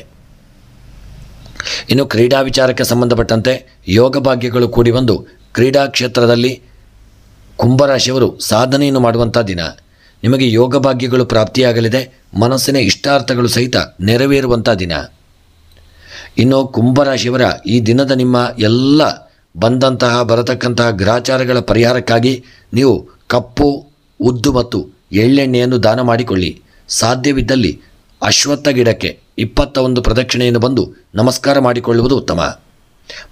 S1: ಇನ್ನು ಕ್ರೀಡಾ ವಿಚಾರಕ್ಕೆ ಸಂಬಂಧಪಟ್ಟಂತೆ ಯೋಗ ಭಾಗ್ಯಗಳು ಕೂಡಿ ಬಂದು ಕ್ರೀಡಾ ಕ್ಷೇತ್ರದಲ್ಲಿ ಕುಂಭರಾಶಿಯವರು ಸಾಧನೆಯನ್ನು ಮಾಡುವಂಥ ದಿನ. ನಿಮಗೆ ಯೋಗ ಭಾಗ್ಯಗಳು ಪ್ರಾಪ್ತಿಯಾಗಲಿದೆ. ಮನಸ್ಸಿನ ಇಷ್ಟಾರ್ಥಗಳು ಸಹಿತ ನೆರವೇರುವಂಥ ದಿನ. ಇನ್ನು ಕುಂಭರಾಶಿಯವರ ಈ ದಿನದ ನಿಮ್ಮ ಎಲ್ಲ ಬರತಕ್ಕಂತಹ ಗ್ರಹಚಾರಗಳ ಪರಿಹಾರಕ್ಕಾಗಿ ನೀವು ಕಪ್ಪು, ಉದ್ದು ಮತ್ತು ಎಳ್ಳೆಣ್ಣೆಯನ್ನು ದಾನ ಮಾಡಿಕೊಳ್ಳಿ. ಸಾಧ್ಯವಿದ್ದಲ್ಲಿ ಅಶ್ವತ್ಥ ಗಿಡಕ್ಕೆ 21 ಪ್ರದಕ್ಷಿಣೆಯನ್ನು ಬಂದು ನಮಸ್ಕಾರ ಮಾಡಿಕೊಳ್ಳುವುದು ಉತ್ತಮ.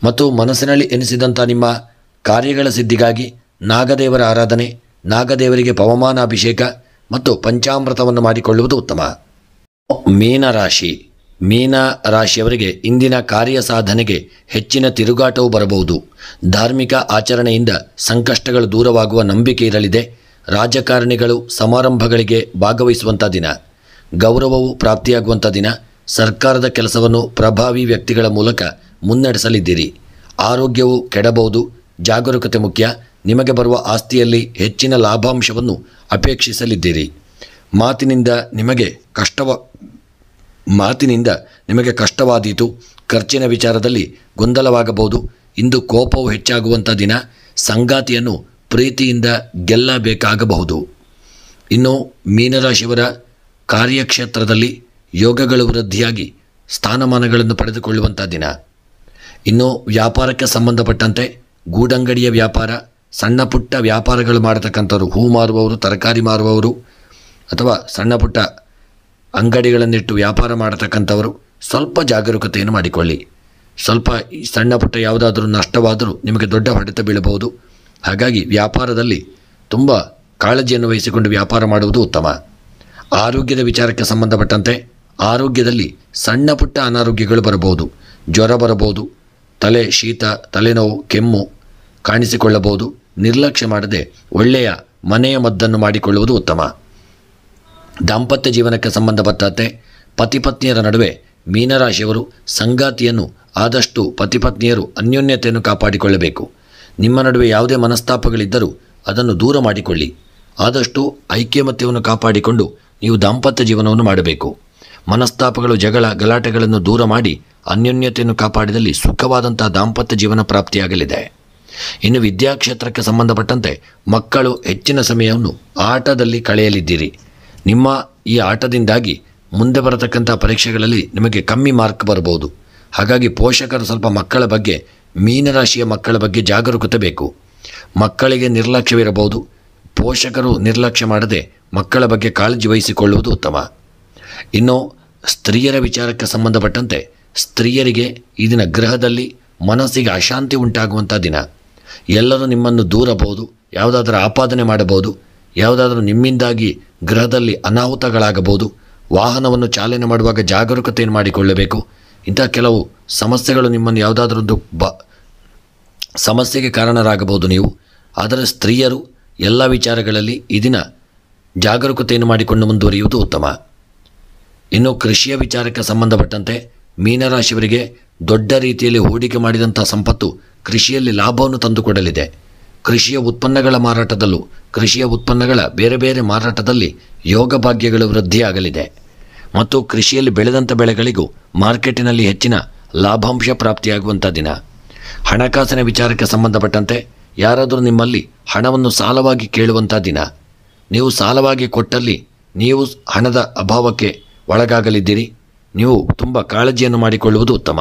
S1: ಮತ್ತು ಮನಸ್ಸಿನಲ್ಲಿ ಎನಿಸಿದಂಥ ನಿಮ್ಮ ಕಾರ್ಯಗಳ ಸಿದ್ಧಿಗಾಗಿ ನಾಗದೇವರ ಆರಾಧನೆ, ನಾಗದೇವರಿಗೆ ಪವಮಾನಾಭಿಷೇಕ ಮತ್ತು ಪಂಚಾಮೃತವನ್ನು ಮಾಡಿಕೊಳ್ಳುವುದು ಉತ್ತಮ. ಮೀನ ರಾಶಿಯವರಿಗೆ ಇಂದಿನ ಕಾರ್ಯ ಸಾಧನೆಗೆ ಹೆಚ್ಚಿನ ತಿರುಗಾಟವು ಬರಬಹುದು. ಧಾರ್ಮಿಕ ಆಚರಣೆಯಿಂದ ಸಂಕಷ್ಟಗಳು ದೂರವಾಗುವ ನಂಬಿಕೆ ಇರಲಿದೆ. ರಾಜಕಾರಣಿಗಳು ಸಮಾರಂಭಗಳಿಗೆ ಭಾಗವಹಿಸುವಂಥ ದಿನ. ಗೌರವವು ಪ್ರಾಪ್ತಿಯಾಗುವಂಥ ದಿನ. ಸರ್ಕಾರದ ಕೆಲಸವನ್ನು ಪ್ರಭಾವಿ ವ್ಯಕ್ತಿಗಳ ಮೂಲಕ ಮುನ್ನಡೆಸಲಿದ್ದೀರಿ. ಆರೋಗ್ಯವು ಕೆಡಬಹುದು. ಜಾಗರೂಕತೆ ಮುಖ್ಯ. ನಿಮಗೆ ಬರುವ ಆಸ್ತಿಯಲ್ಲಿ ಹೆಚ್ಚಿನ ಲಾಭಾಂಶವನ್ನು ಅಪೇಕ್ಷಿಸಲಿದ್ದೀರಿ. ಮಾತಿನಿಂದ ನಿಮಗೆ ಕಷ್ಟವಾದೀತು. ಖರ್ಚಿನ ವಿಚಾರದಲ್ಲಿ ಗೊಂದಲವಾಗಬಹುದು. ಇಂದು ಕೋಪವು ಹೆಚ್ಚಾಗುವಂಥ ದಿನ. ಸಂಗಾತಿಯನ್ನು ಪ್ರೀತಿಯಿಂದ ಗೆಲ್ಲಬೇಕಾಗಬಹುದು. ಇನ್ನು ಮೀನರಾಶಿಯವರ ಕಾರ್ಯಕ್ಷೇತ್ರದಲ್ಲಿ ಯೋಗಗಳು ವೃದ್ಧಿಯಾಗಿ ಸ್ಥಾನಮಾನಗಳನ್ನು ಪಡೆದುಕೊಳ್ಳುವಂಥ ದಿನ. ಇನ್ನು ವ್ಯಾಪಾರಕ್ಕೆ ಸಂಬಂಧಪಟ್ಟಂತೆ ಗೂಡಂಗಡಿಯ ವ್ಯಾಪಾರ, ಸಣ್ಣ ಪುಟ್ಟ ವ್ಯಾಪಾರಗಳು ಮಾಡತಕ್ಕಂಥವ್ರು, ಹೂ ಮಾರುವವರು, ತರಕಾರಿ ಮಾರುವವರು ಅಥವಾ ಸಣ್ಣ ಪುಟ್ಟ ಅಂಗಡಿಗಳನ್ನಿಟ್ಟು ವ್ಯಾಪಾರ ಮಾಡತಕ್ಕಂಥವರು ಸ್ವಲ್ಪ ಜಾಗರೂಕತೆಯನ್ನು ಮಾಡಿಕೊಳ್ಳಿ. ಸ್ವಲ್ಪ ಸಣ್ಣ ಪುಟ್ಟ ಯಾವುದಾದ್ರೂ ನಷ್ಟವಾದರೂ ನಿಮಗೆ ದೊಡ್ಡ ಹೊಡೆತ ಬೀಳಬಹುದು. ಹಾಗಾಗಿ ವ್ಯಾಪಾರದಲ್ಲಿ ತುಂಬ ಕಾಳಜಿಯನ್ನು ವಹಿಸಿಕೊಂಡು ವ್ಯಾಪಾರ ಮಾಡುವುದು ಉತ್ತಮ. ಆರೋಗ್ಯದ ವಿಚಾರಕ್ಕೆ ಸಂಬಂಧಪಟ್ಟಂತೆ ಆರೋಗ್ಯದಲ್ಲಿ ಸಣ್ಣ ಪುಟ್ಟ ಅನಾರೋಗ್ಯಗಳು ಬರಬಹುದು. ಜ್ವರ ಬರಬಹುದು, ತಲೆ ಶೀತ, ತಲೆನೋವು, ಕೆಮ್ಮು ಕಾಣಿಸಿಕೊಳ್ಳಬಹುದು. ನಿರ್ಲಕ್ಷ್ಯ ಮಾಡದೆ ಒಳ್ಳೆಯ ಮನೆಯ ಮದ್ದನ್ನು ಮಾಡಿಕೊಳ್ಳುವುದು ಉತ್ತಮ. ದಾಂಪತ್ಯ ಜೀವನಕ್ಕೆ ಸಂಬಂಧಪಟ್ಟಂತೆ ಪತಿಪತ್ನಿಯರ ನಡುವೆ ಮೀನರಾಶಿಯವರು ಸಂಗಾತಿಯನ್ನು ಆದಷ್ಟು ಪತಿಪತ್ನಿಯರು ಅನ್ಯೋನ್ಯತೆಯನ್ನು ಕಾಪಾಡಿಕೊಳ್ಳಬೇಕು. ನಿಮ್ಮ ನಡುವೆ ಯಾವುದೇ ಮನಸ್ತಾಪಗಳಿದ್ದರೂ ಅದನ್ನು ದೂರ ಮಾಡಿಕೊಳ್ಳಿ. ಆದಷ್ಟು ಐಕ್ಯಮತ್ಯವನ್ನು ಕಾಪಾಡಿಕೊಂಡು ನೀವು ದಾಂಪತ್ಯ ಜೀವನವನ್ನು ಮಾಡಬೇಕು. ಮನಸ್ತಾಪಗಳು, ಜಗಳ, ಗಲಾಟೆಗಳನ್ನು ದೂರ ಮಾಡಿ ಅನ್ಯೋನ್ಯತೆಯನ್ನು ಕಾಪಾಡಿದಲ್ಲಿ ಸುಖವಾದಂಥ ದಾಂಪತ್ಯ ಜೀವನ ಪ್ರಾಪ್ತಿಯಾಗಲಿದೆ. ಇನ್ನು ವಿದ್ಯಾಕ್ಷೇತ್ರಕ್ಕೆ ಸಂಬಂಧಪಟ್ಟಂತೆ ಮಕ್ಕಳು ಹೆಚ್ಚಿನ ಸಮಯವನ್ನು ಆಟದಲ್ಲಿ ಕಳೆಯಲಿದ್ದೀರಿ. ನಿಮ್ಮ ಈ ಆಟದಿಂದಾಗಿ ಮುಂದೆ ಬರತಕ್ಕಂಥ ಪರೀಕ್ಷೆಗಳಲ್ಲಿ ನಿಮಗೆ ಕಮ್ಮಿ ಮಾರ್ಕ್ ಬರಬಹುದು. ಹಾಗಾಗಿ ಪೋಷಕರು ಸ್ವಲ್ಪ ಮಕ್ಕಳ ಬಗ್ಗೆ, ಮೀನರಾಶಿಯ ಮಕ್ಕಳ ಬಗ್ಗೆ ಜಾಗರೂಕತೆ ಬೇಕು. ಮಕ್ಕಳಿಗೆ ನಿರ್ಲಕ್ಷ್ಯವಿರಬಹುದು. ಪೋಷಕರು ನಿರ್ಲಕ್ಷ್ಯ ಮಾಡದೆ ಮಕ್ಕಳ ಬಗ್ಗೆ ಕಾಳಜಿ ವಹಿಸಿಕೊಳ್ಳುವುದು ಉತ್ತಮ. ಇನ್ನು ಸ್ತ್ರೀಯರ ವಿಚಾರಕ್ಕೆ ಸಂಬಂಧಪಟ್ಟಂತೆ ಸ್ತ್ರೀಯರಿಗೆ ಈ ದಿನ ಗೃಹದಲ್ಲಿ ಮನಸ್ಸಿಗೆ ಅಶಾಂತಿ ಉಂಟಾಗುವಂಥ ದಿನ. ಎಲ್ಲರೂ ನಿಮ್ಮನ್ನು ದೂರಬಹುದು, ಯಾವುದಾದ್ರೂ ಆಪಾದನೆ ಮಾಡಬಹುದು, ಯಾವುದಾದ್ರೂ ನಿಮ್ಮಿಂದಾಗಿ ಗೃಹದಲ್ಲಿ ಅನಾಹುತಗಳಾಗಬಹುದು. ವಾಹನವನ್ನು ಚಾಲನೆ ಮಾಡುವಾಗ ಜಾಗರೂಕತೆಯನ್ನು ಮಾಡಿಕೊಳ್ಳಬೇಕು. ಇಂಥ ಕೆಲವು ಸಮಸ್ಯೆಗಳು ನಿಮ್ಮನ್ನು ಯಾವುದಾದ್ರೊಂದು ಸಮಸ್ಯೆಗೆ ಕಾರಣರಾಗಬಹುದು ನೀವು. ಆದರೆ ಸ್ತ್ರೀಯರು ಎಲ್ಲ ವಿಚಾರಗಳಲ್ಲಿ ಈ ದಿನ ಜಾಗರೂಕತೆಯನ್ನು ಮಾಡಿಕೊಂಡು ಮುಂದುವರಿಯುವುದು ಉತ್ತಮ. ಇನ್ನು ಕೃಷಿಯ ವಿಚಾರಕ್ಕೆ ಸಂಬಂಧಪಟ್ಟಂತೆ ಮೀನರಾಶಿಯವರಿಗೆ ದೊಡ್ಡ ರೀತಿಯಲ್ಲಿ ಹೂಡಿಕೆ ಮಾಡಿದಂಥ ಸಂಪತ್ತು ಕೃಷಿಯಲ್ಲಿ ಲಾಭವನ್ನು ತಂದುಕೊಡಲಿದೆ. ಕೃಷಿಯ ಉತ್ಪನ್ನಗಳ ಮಾರಾಟದಲ್ಲೂ, ಕೃಷಿಯ ಉತ್ಪನ್ನಗಳ ಬೇರೆ ಬೇರೆ ಮಾರಾಟದಲ್ಲಿ ಯೋಗ ಭಾಗ್ಯಗಳು ವೃದ್ಧಿಯಾಗಲಿದೆ. ಮತ್ತು ಕೃಷಿಯಲ್ಲಿ ಬೆಳೆದಂಥ ಬೆಳೆಗಳಿಗೂ ಮಾರ್ಕೆಟಿನಲ್ಲಿ ಹೆಚ್ಚಿನ ಲಾಭಾಂಶ ಪ್ರಾಪ್ತಿಯಾಗುವಂಥ ದಿನ. ಹಣಕಾಸಿನ ವಿಚಾರಕ್ಕೆ ಸಂಬಂಧಪಟ್ಟಂತೆ ಯಾರಾದರೂ ನಿಮ್ಮಲ್ಲಿ ಹಣವನ್ನು ಸಾಲವಾಗಿ ಕೇಳುವಂಥ ದಿನ. ನೀವು ಸಾಲವಾಗಿ ಕೊಟ್ಟಲ್ಲಿ ನೀವು ಹಣದ ಅಭಾವಕ್ಕೆ ಒಳಗಾಗಲಿದ್ದೀರಿ. ನೀವು ತುಂಬ ಕಾಳಜಿಯನ್ನು ಮಾಡಿಕೊಳ್ಳುವುದು ಉತ್ತಮ.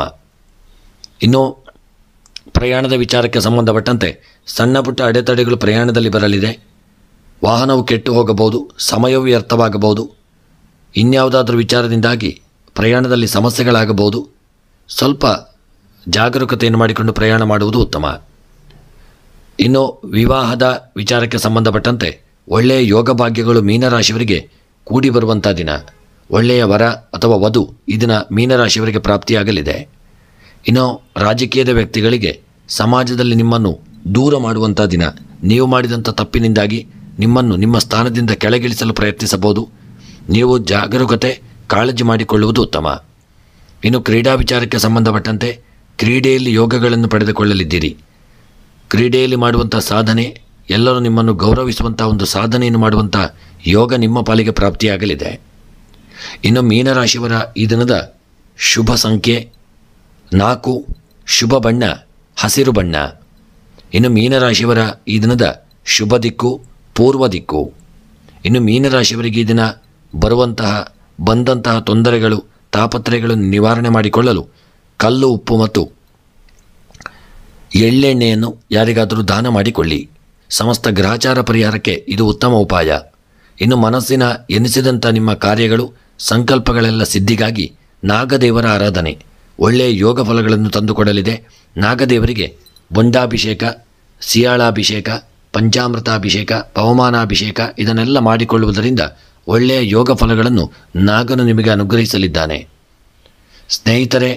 S1: ಇನ್ನು ಪ್ರಯಾಣದ ವಿಚಾರಕ್ಕೆ ಸಂಬಂಧಪಟ್ಟಂತೆ ಸಣ್ಣ ಪುಟ್ಟ ಅಡೆತಡೆಗಳು ಪ್ರಯಾಣದಲ್ಲಿ ಬರಲಿದೆ. ವಾಹನವು ಕೆಟ್ಟು ಹೋಗಬಹುದು, ಸಮಯವು ವ್ಯರ್ಥವಾಗಬಹುದು. ಇನ್ಯಾವುದಾದ್ರೂ ವಿಚಾರದಿಂದಾಗಿ ಪ್ರಯಾಣದಲ್ಲಿ ಸಮಸ್ಯೆಗಳಾಗಬಹುದು. ಸ್ವಲ್ಪ ಜಾಗರೂಕತೆಯನ್ನು ಮಾಡಿಕೊಂಡು ಪ್ರಯಾಣ ಮಾಡುವುದು ಉತ್ತಮ. ಇನ್ನು ವಿವಾಹದ ವಿಚಾರಕ್ಕೆ ಸಂಬಂಧಪಟ್ಟಂತೆ ಒಳ್ಳೆಯ ಯೋಗ ಭಾಗ್ಯಗಳು ಮೀನರಾಶಿಯವರಿಗೆ ಕೂಡಿ ಬರುವಂಥ ದಿನ. ಒಳ್ಳೆಯ ವರ ಅಥವಾ ವಧು ಈ ದಿನ ಮೀನರಾಶಿಯವರಿಗೆ ಪ್ರಾಪ್ತಿಯಾಗಲಿದೆ. ಇನ್ನು ರಾಜಕೀಯದ ವ್ಯಕ್ತಿಗಳಿಗೆ ಸಮಾಜದಲ್ಲಿ ನಿಮ್ಮನ್ನು ದೂರ ಮಾಡುವಂಥ ದಿನ. ನೀವು ಮಾಡಿದಂಥ ತಪ್ಪಿನಿಂದಾಗಿ ನಿಮ್ಮನ್ನು ನಿಮ್ಮ ಸ್ಥಾನದಿಂದ ಕೆಳಗಿಳಿಸಲು ಪ್ರಯತ್ನಿಸಬಹುದು. ನೀವು ಜಾಗರೂಕತೆ, ಕಾಳಜಿ ಮಾಡಿಕೊಳ್ಳುವುದು ಉತ್ತಮ. ಇನ್ನು ಕ್ರೀಡಾ ವಿಚಾರಕ್ಕೆ ಸಂಬಂಧಪಟ್ಟಂತೆ ಕ್ರೀಡೆಯಲ್ಲಿ ಯೋಗಗಳನ್ನು ಪಡೆದುಕೊಳ್ಳಲಿದ್ದೀರಿ. ಕ್ರೀಡೆಯಲ್ಲಿ ಮಾಡುವಂಥ ಸಾಧನೆ, ಎಲ್ಲರೂ ನಿಮ್ಮನ್ನು ಗೌರವಿಸುವಂಥ ಒಂದು ಸಾಧನೆಯನ್ನು ಮಾಡುವಂಥ ಯೋಗ ನಿಮ್ಮ ಪಾಲಿಗೆ ಪ್ರಾಪ್ತಿಯಾಗಲಿದೆ. ಇನ್ನು ಮೀನರಾಶಿಯವರ ಈ ದಿನದ ಶುಭ ಸಂಖ್ಯೆ 4, ಶುಭ ಬಣ್ಣ ಹಸಿರು ಬಣ್ಣ. ಇನ್ನು ಮೀನರಾಶಿಯವರ ಈ ದಿನದ ಶುಭ ದಿಕ್ಕು ಪೂರ್ವ ದಿಕ್ಕು. ಇನ್ನು ಮೀನರಾಶಿಯವರಿಗೆ ಈ ದಿನ ಬಂದಂತಹ ತೊಂದರೆಗಳು, ತಾಪತ್ರಯಗಳನ್ನು ನಿವಾರಣೆ ಮಾಡಿಕೊಳ್ಳಲು ಕಲ್ಲು ಉಪ್ಪು ಮತ್ತು ಎಳ್ಳೆಣ್ಣೆಯನ್ನು ಯಾರಿಗಾದರೂ ದಾನ ಮಾಡಿಕೊಳ್ಳಿ. ಸಮಸ್ತ ಗ್ರಹಚಾರ ಪರಿಹಾರಕ್ಕೆ ಇದು ಉತ್ತಮ ಉಪಾಯ. ಇನ್ನು ಮನಸ್ಸಿನ ಎನಿಸಿದಂಥ ನಿಮ್ಮ ಕಾರ್ಯಗಳು, ಸಂಕಲ್ಪಗಳೆಲ್ಲ ಸಿದ್ಧಿಗಾಗಿ ನಾಗದೇವರ ಆರಾಧನೆ ಒಳ್ಳೆಯ ಯೋಗ ಫಲಗಳನ್ನು ತಂದುಕೊಡಲಿದೆ. ನಾಗದೇವರಿಗೆ ಬೊಂಡಾಭಿಷೇಕ, ಸಿಯಾಳಾಭಿಷೇಕ, ಪಂಚಾಮೃತಾಭಿಷೇಕ, ಪವಮಾನಾಭಿಷೇಕ ಇದನ್ನೆಲ್ಲ ಮಾಡಿಕೊಳ್ಳುವುದರಿಂದ ಒಳ್ಳೆಯ ಯೋಗ ಫಲಗಳನ್ನು ನಾಗನು ನಿಮಗೆ ಅನುಗ್ರಹಿಸಲಿದ್ದಾನೆ. ಸ್ನೇಹಿತರೆ,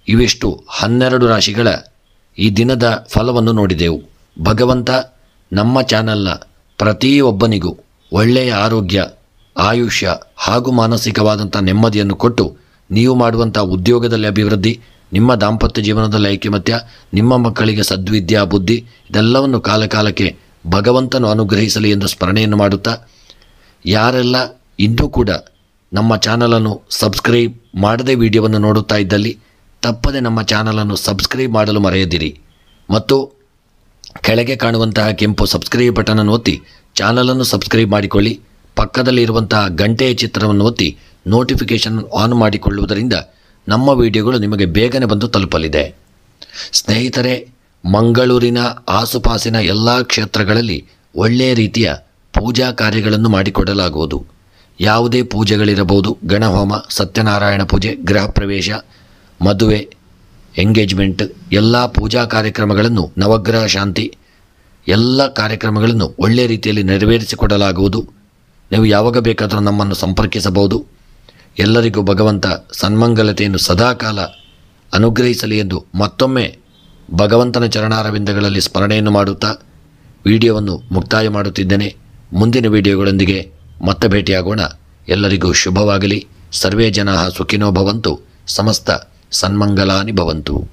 S1: ಇವಿಷ್ಟು 12 ರಾಶಿಗಳ ಈ ದಿನದ ಫಲವನ್ನು ನೋಡಿದೆವು. ಭಗವಂತ ನಮ್ಮ ಚಾನಲ್ನ ಪ್ರತಿಯೊಬ್ಬನಿಗೂ ಒಳ್ಳೆಯ ಆರೋಗ್ಯ, ಆಯುಷ್ಯ ಹಾಗೂ ಮಾನಸಿಕವಾದಂಥ ನೆಮ್ಮದಿಯನ್ನು ಕೊಟ್ಟು ನೀವು ಮಾಡುವಂಥ ಉದ್ಯೋಗದಲ್ಲಿ ಅಭಿವೃದ್ಧಿ, ನಿಮ್ಮ ದಾಂಪತ್ಯ ಜೀವನದಲ್ಲಿ ಐಕ್ಯಮತ್ಯ, ನಿಮ್ಮ ಮಕ್ಕಳಿಗೆ ಸದ್ವಿದ್ಯಾ ಬುದ್ಧಿ ಇದೆಲ್ಲವನ್ನು ಕಾಲಕಾಲಕ್ಕೆ ಭಗವಂತನು ಅನುಗ್ರಹಿಸಲಿ ಎಂದು ಸ್ಮರಣೆಯನ್ನು ಮಾಡುತ್ತಾ, ಯಾರೆಲ್ಲ ಇನ್ನೂ ಕೂಡ ನಮ್ಮ ಚಾನಲನ್ನು ಸಬ್ಸ್ಕ್ರೈಬ್ ಮಾಡದೆ ವಿಡಿಯೋವನ್ನು ನೋಡುತ್ತಾ ಇದ್ದಲ್ಲಿ ತಪ್ಪದೆ ನಮ್ಮ ಚಾನಲನ್ನು ಸಬ್ಸ್ಕ್ರೈಬ್ ಮಾಡಲು ಮರೆಯದಿರಿ. ಮತ್ತು ಕೆಳಗೆ ಕಾಣುವಂತಹ ಕೆಂಪು ಸಬ್ಸ್ಕ್ರೈಬ್ ಬಟನನ್ನು ಒತ್ತಿ ಚಾನಲನ್ನು ಸಬ್ಸ್ಕ್ರೈಬ್ ಮಾಡಿಕೊಳ್ಳಿ. ಪಕ್ಕದಲ್ಲಿ ಇರುವಂತಹ ಗಂಟೆಯ ಚಿತ್ರವನ್ನು ಒತ್ತಿ ನೋಟಿಫಿಕೇಷನ್ ಆನ್ ಮಾಡಿಕೊಳ್ಳುವುದರಿಂದ ನಮ್ಮ ವಿಡಿಯೋಗಳು ನಿಮಗೆ ಬೇಗನೆ ಬಂದು ತಲುಪಲಿದೆ. ಸ್ನೇಹಿತರೆ, ಮಂಗಳೂರಿನ ಆಸುಪಾಸಿನ ಎಲ್ಲ ಕ್ಷೇತ್ರಗಳಲ್ಲಿ ಒಳ್ಳೆಯ ರೀತಿಯ ಪೂಜಾ ಕಾರ್ಯಗಳನ್ನು ಮಾಡಿಕೊಡಲಾಗುವುದು. ಯಾವುದೇ ಪೂಜೆಗಳಿರಬಹುದು, ಗಣಹೋಮ, ಸತ್ಯನಾರಾಯಣ ಪೂಜೆ, ಗೃಹ ಪ್ರವೇಶ, ಮದುವೆ, ಎಂಗೇಜ್ಮೆಂಟ್, ಎಲ್ಲ ಪೂಜಾ ಕಾರ್ಯಕ್ರಮಗಳನ್ನು, ನವಗ್ರಹ ಶಾಂತಿ ಎಲ್ಲ ಕಾರ್ಯಕ್ರಮಗಳನ್ನು ಒಳ್ಳೆಯ ರೀತಿಯಲ್ಲಿ ನೆರವೇರಿಸಿಕೊಡಲಾಗುವುದು. ನೀವು ಯಾವಾಗ ಬೇಕಾದರೂ ನಮ್ಮನ್ನು ಸಂಪರ್ಕಿಸಬಹುದು. ಎಲ್ಲರಿಗೂ ಭಗವಂತ ಸನ್ಮಂಗಲತೆಯನ್ನು ಸದಾಕಾಲ ಅನುಗ್ರಹಿಸಲಿ ಎಂದು ಮತ್ತೊಮ್ಮೆ ಭಗವಂತನ ಚರಣಾರವಿಂದಗಳಲ್ಲಿ ಸ್ಮರಣೆಯನ್ನು ಮಾಡುತ್ತಾ ವಿಡಿಯೋವನ್ನು ಮುಕ್ತಾಯ ಮಾಡುತ್ತಿದ್ದೇನೆ. ಮುಂದಿನ ವಿಡಿಯೋಗಳೊಂದಿಗೆ ಮತ್ತೆ ಭೇಟಿಯಾಗೋಣ. ಎಲ್ಲರಿಗೂ ಶುಭವಾಗಲಿ. ಸರ್ವೇ ಜನಾಃ ಸುಖಿನೋ ಭವಂತು. ಸಮಸ್ತ ಸನ್ಮಂಗಲಾನಿ ಭವಂತು.